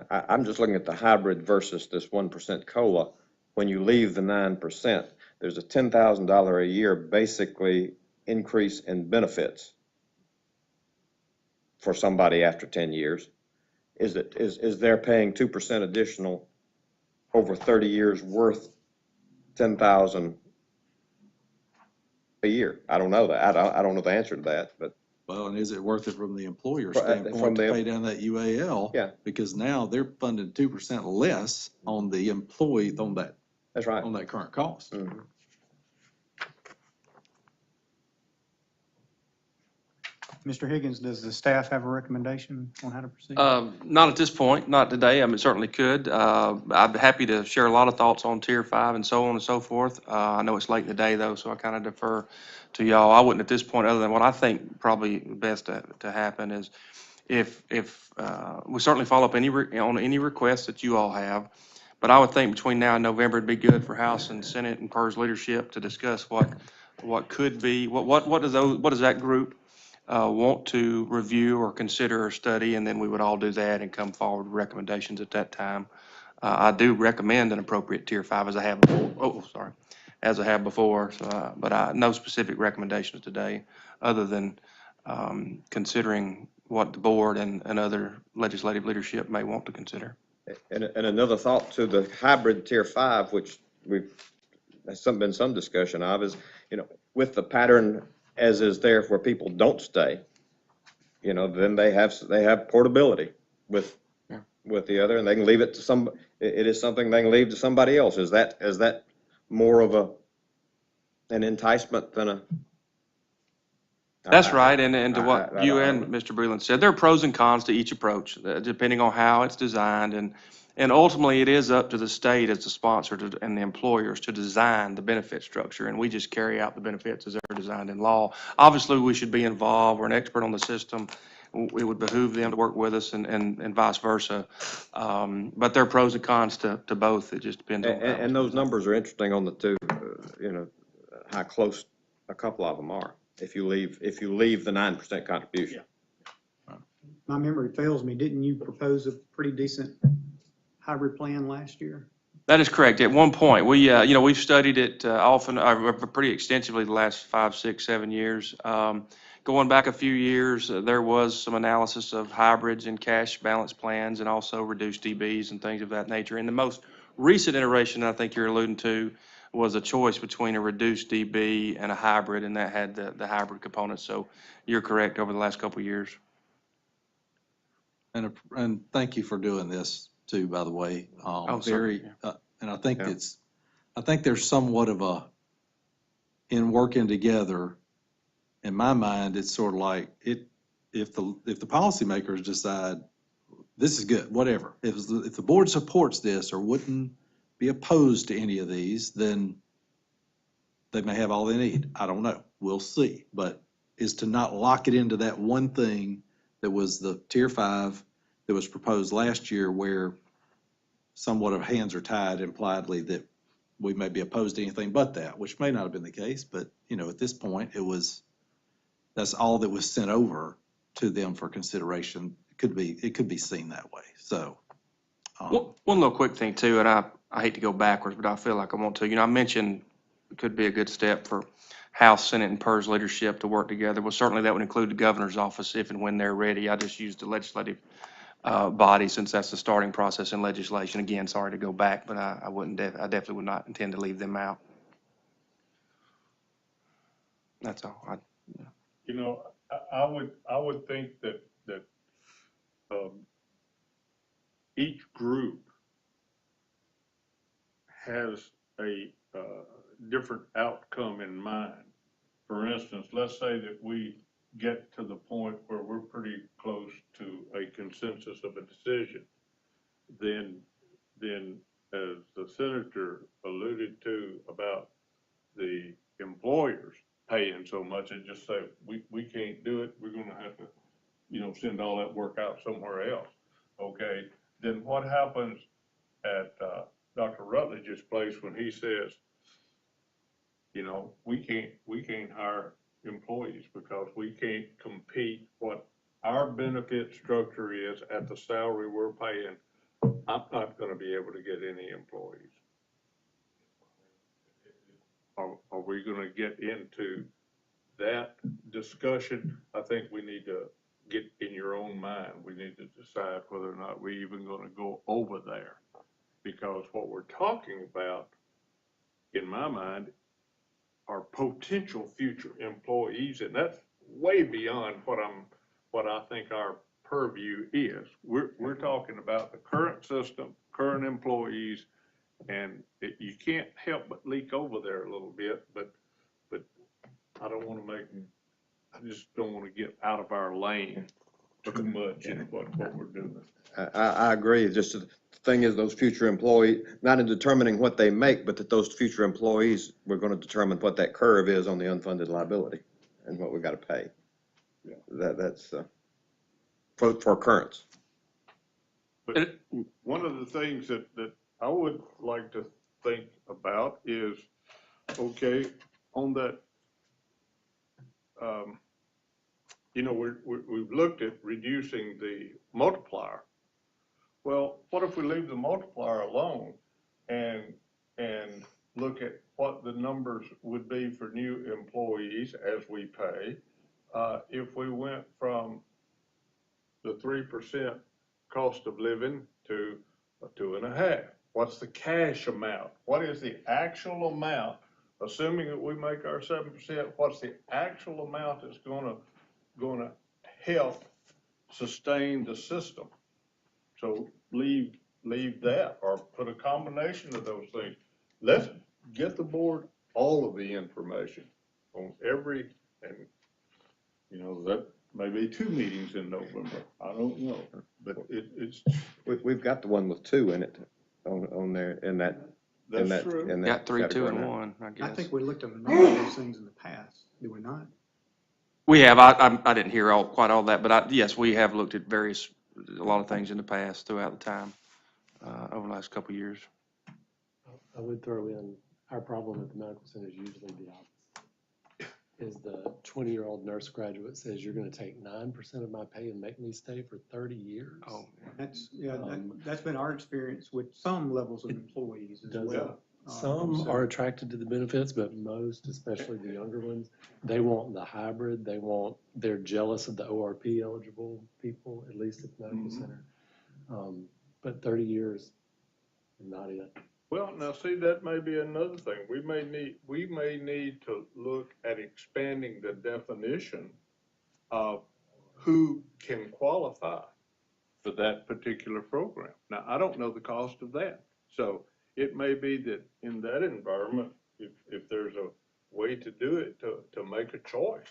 [SPEAKER 9] I'm just looking at the hybrid versus this 1% COLA. When you leave the 9%, there's a $10,000 a year basically increase in benefits for somebody after 10 years. Is they're paying 2% additional over 30 years worth $10,000 a year? I don't know that. I don't know the answer to that, but.
[SPEAKER 6] Well, and is it worth it from the employer
[SPEAKER 9] From
[SPEAKER 6] standpoint
[SPEAKER 9] the-
[SPEAKER 6] to pay down that UAL?
[SPEAKER 9] Yeah.
[SPEAKER 6] Because now they're funding 2% less on the employee, on that,
[SPEAKER 9] That's right.
[SPEAKER 6] on that current cost.
[SPEAKER 9] Mhm.
[SPEAKER 13] Mr. Higgins, does the staff have a recommendation on how to proceed?
[SPEAKER 2] Not at this point, not today. I mean, certainly could. I'd be happy to share a lot of thoughts on Tier 5 and so on and so forth. I know it's late in the day though, so I kind of defer to y'all. I wouldn't at this point, other than what I think probably best to happen is if we certainly follow up on any requests that you all have. But I would think between now and November, it'd be good for House and Senate and PERS leadership to discuss what could be, what does that group want to review or consider or study, and then we would all do that and come forward with recommendations at that time. I do recommend an appropriate Tier 5 as I have before, as I have before, so, but no specific recommendations today, other than considering what the board and other legislative leadership may want to consider.
[SPEAKER 9] And another thought to the hybrid Tier 5, which there's been some discussion of, is, with the pattern as is there where people don't stay, then they have portability with the other, and they can leave it to it is something they can leave to somebody else. Is that more of an enticement than a?
[SPEAKER 2] That's right, and to what you and Mr. Breland said, there are pros and cons to each approach, depending on how it's designed, and ultimately, it is up to the state as the sponsor and the employers to design the benefit structure, and we just carry out the benefits as they're designed in law. Obviously, we should be involved. We're an expert on the system. It would behoove them to work with us and vice versa. But there are pros and cons to both. It just depends on.
[SPEAKER 9] And those numbers are interesting on the two, how close a couple of them are. If you leave the 9% contribution.
[SPEAKER 13] My memory fails me. Didn't you propose a pretty decent hybrid plan last year?
[SPEAKER 2] That is correct. At one point, we've studied it often, pretty extensively the last 5, 6, 7 years. Going back a few years, there was some analysis of hybrids and cash balance plans and also reduced DBs and things of that nature. And the most recent iteration I think you're alluding to was a choice between a reduced DB and a hybrid, and that had the hybrid component. So you're correct over the last couple of years.
[SPEAKER 6] And thank you for doing this too, by the way.
[SPEAKER 2] Certainly,
[SPEAKER 6] And I think
[SPEAKER 9] Yeah.
[SPEAKER 6] I think there's somewhat of in working together, in my mind, it's sort of like if the policymakers decide this is good, whatever, if the board supports this or wouldn't be opposed to any of these, then they may have all they need. I don't know. We'll see. But is to not lock it into that one thing that was the Tier 5 that was proposed last year, where somewhat of hands are tied impliedly that we may be opposed to anything but that, which may not have been the case, but, at this point, that's all that was sent over to them for consideration. It could be seen that way, so.
[SPEAKER 2] One little quick thing too, and I hate to go backwards, but I feel like I want to. I mentioned it could be a good step for House, Senate, and PERS leadership to work together. Well, certainly that would include the governor's office if and when they're ready. I just used the legislative body since that's the starting process in legislation. Again, sorry to go back, but I definitely would not intend to leave them out. That's all.
[SPEAKER 5] I would think that each group has a different outcome in mind. For instance, let's say that we get to the point where we're pretty close to a consensus of a decision, then as the senator alluded to about the employers paying so much, and just say, we can't do it, we're gonna have to, send all that work out somewhere else. Okay, then what happens at Dr. Rutledge's place when he says, we can't hire employees because we can't compete what our benefit structure is at the salary we're paying. I'm not gonna be able to get any employees. Are we gonna get into that discussion? I think we need to get in your own mind. We need to decide whether or not we're even gonna go over there. Because what we're talking about, in my mind, are potential future employees, and that's way beyond what I think our purview is. We're talking about the current system, current employees, and you can't help but leak over there a little bit, but I just don't want to get out of our lane too much in what we're doing.
[SPEAKER 9] I agree. Just the thing is, those future employees, not in determining what they make, but that those future employees, we're going to determine what that curve is on the unfunded liability and what we got to pay.
[SPEAKER 5] Yeah.
[SPEAKER 9] That's for currents.
[SPEAKER 5] But one of the things that I would like to think about is, okay, on that, we've looked at reducing the multiplier. Well, what if we leave the multiplier alone and look at what the numbers would be for new employees as we pay? If we went from the 3% cost of living to a 2.5%, what's the cash amount? What is the actual amount, assuming that we make our 7%, what's the actual amount that's gonna help sustain the system? So leave that, or put a combination of those things. Let's get the board all of the information on every, and that may be 2 meetings in November. I don't know, but it's.
[SPEAKER 9] We've got the one with 2 in it on there in that.
[SPEAKER 5] That's true.
[SPEAKER 2] Got 3, 2, and 1, I guess.
[SPEAKER 13] I think we looked at a number of those things in the past, did we not?
[SPEAKER 2] We have. I didn't hear quite all that, but yes, we have looked at a lot of things in the past throughout the time, over the last couple of years.
[SPEAKER 14] I would throw in, our problem at the medical center is usually the opposite. Is the 20-year-old nurse graduate says you're going to take 9% of my pay and make me stay for 30 years.
[SPEAKER 2] Oh,
[SPEAKER 13] That's, that's been our experience with some levels of employees as
[SPEAKER 14] Does
[SPEAKER 13] well.
[SPEAKER 14] Some
[SPEAKER 13] So-
[SPEAKER 14] are attracted to the benefits, but most, especially the younger ones, they want the hybrid. They're jealous of the ORP eligible people, at least at the medical center. But 30 years, not it.
[SPEAKER 5] Well, now see, that may be another thing. We may need to look at expanding the definition of who can qualify for that particular program. Now, I don't know the cost of that. So it may be that in that environment, if there's a way to do it, to make a choice,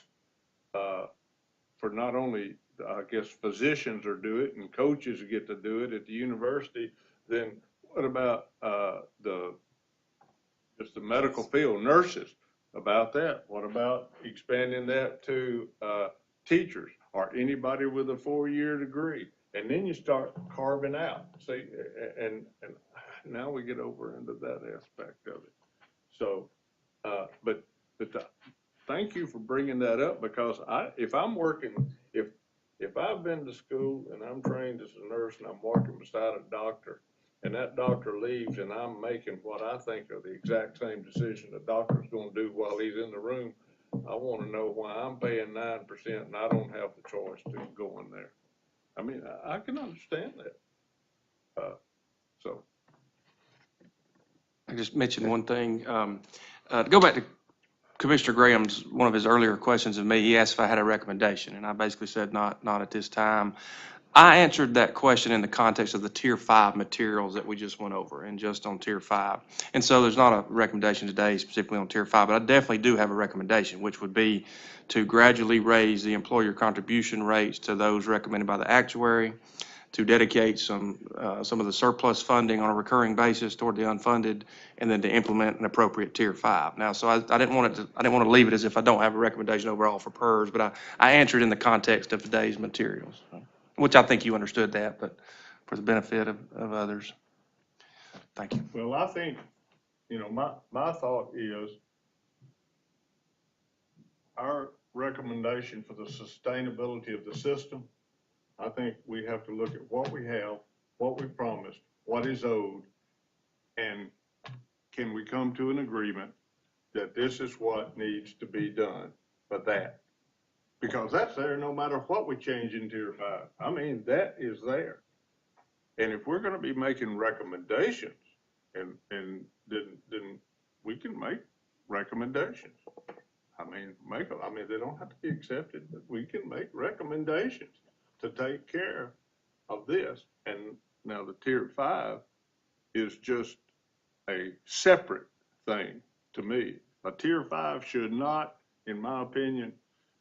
[SPEAKER 5] for not only, I guess, physicians are do it and coaches get to do it at the university, then what about just the medical field, nurses, about that? What about expanding that to teachers or anybody with a 4-year degree? And then you start carving out, see, and now we get over into that aspect of it. So, but thank you for bringing that up, because if I've been to school and I'm trained as a nurse and I'm working beside a doctor, and that doctor leaves and I'm making what I think are the exact same decision the doctor's gonna do while he's in the room, I wanna know why I'm paying 9% and I don't have the choice to go in there. I mean, I can understand that. So.
[SPEAKER 2] I just mentioned one thing. To go back to Commissioner Graham's, one of his earlier questions of me, he asked if I had a recommendation, and I basically said not at this time. I answered that question in the context of the Tier 5 materials that we just went over, and just on Tier 5. And so there's not a recommendation today specifically on Tier 5, but I definitely do have a recommendation, which would be to gradually raise the employer contribution rates to those recommended by the actuary, to dedicate some of the surplus funding on a recurring basis toward the unfunded, and then to implement an appropriate Tier 5. Now, so I didn't want to leave it as if I don't have a recommendation overall for PERS, but I answered in the context of today's materials, which I think you understood that, but for the benefit of others. Thank you.
[SPEAKER 5] Well, I think, my thought is our recommendation for the sustainability of the system, I think we have to look at what we have, what we promised, what is owed, and can we come to an agreement that this is what needs to be done for that? Because that's there no matter what we change in Tier 5. I mean, that is there. And if we're gonna be making recommendations, and then we can make recommendations. I mean, they don't have to be accepted, but we can make recommendations to take care of this. And now the Tier 5 is just a separate thing to me. A Tier 5 should not, in my opinion,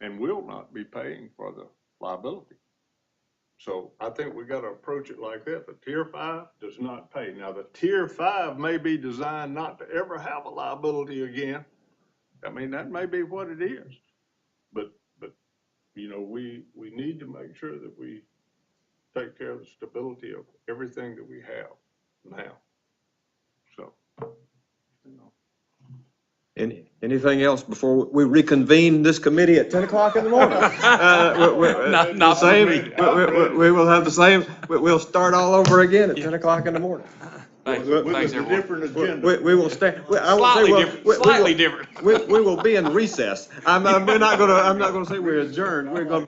[SPEAKER 5] and will not be paying for the liability. So I think we got to approach it like that. The Tier 5 does not pay. Now, the Tier 5 may be designed not to ever have a liability again. I mean, that may be what it is. But we need to make sure that we take care of the stability of everything that we have now. So,
[SPEAKER 9] Anything else before we reconvene this committee at 10 o'clock in the morning?
[SPEAKER 2] Not for me.
[SPEAKER 9] We will have the same, we'll start all over again at 10 o'clock in the morning.
[SPEAKER 2] Thanks,
[SPEAKER 5] with
[SPEAKER 2] thanks
[SPEAKER 5] a
[SPEAKER 2] everyone.
[SPEAKER 5] different agenda.
[SPEAKER 9] We will stay, I won't say,
[SPEAKER 2] Slightly different.
[SPEAKER 9] we will be in recess. I'm not gonna say we're adjourned. We're gonna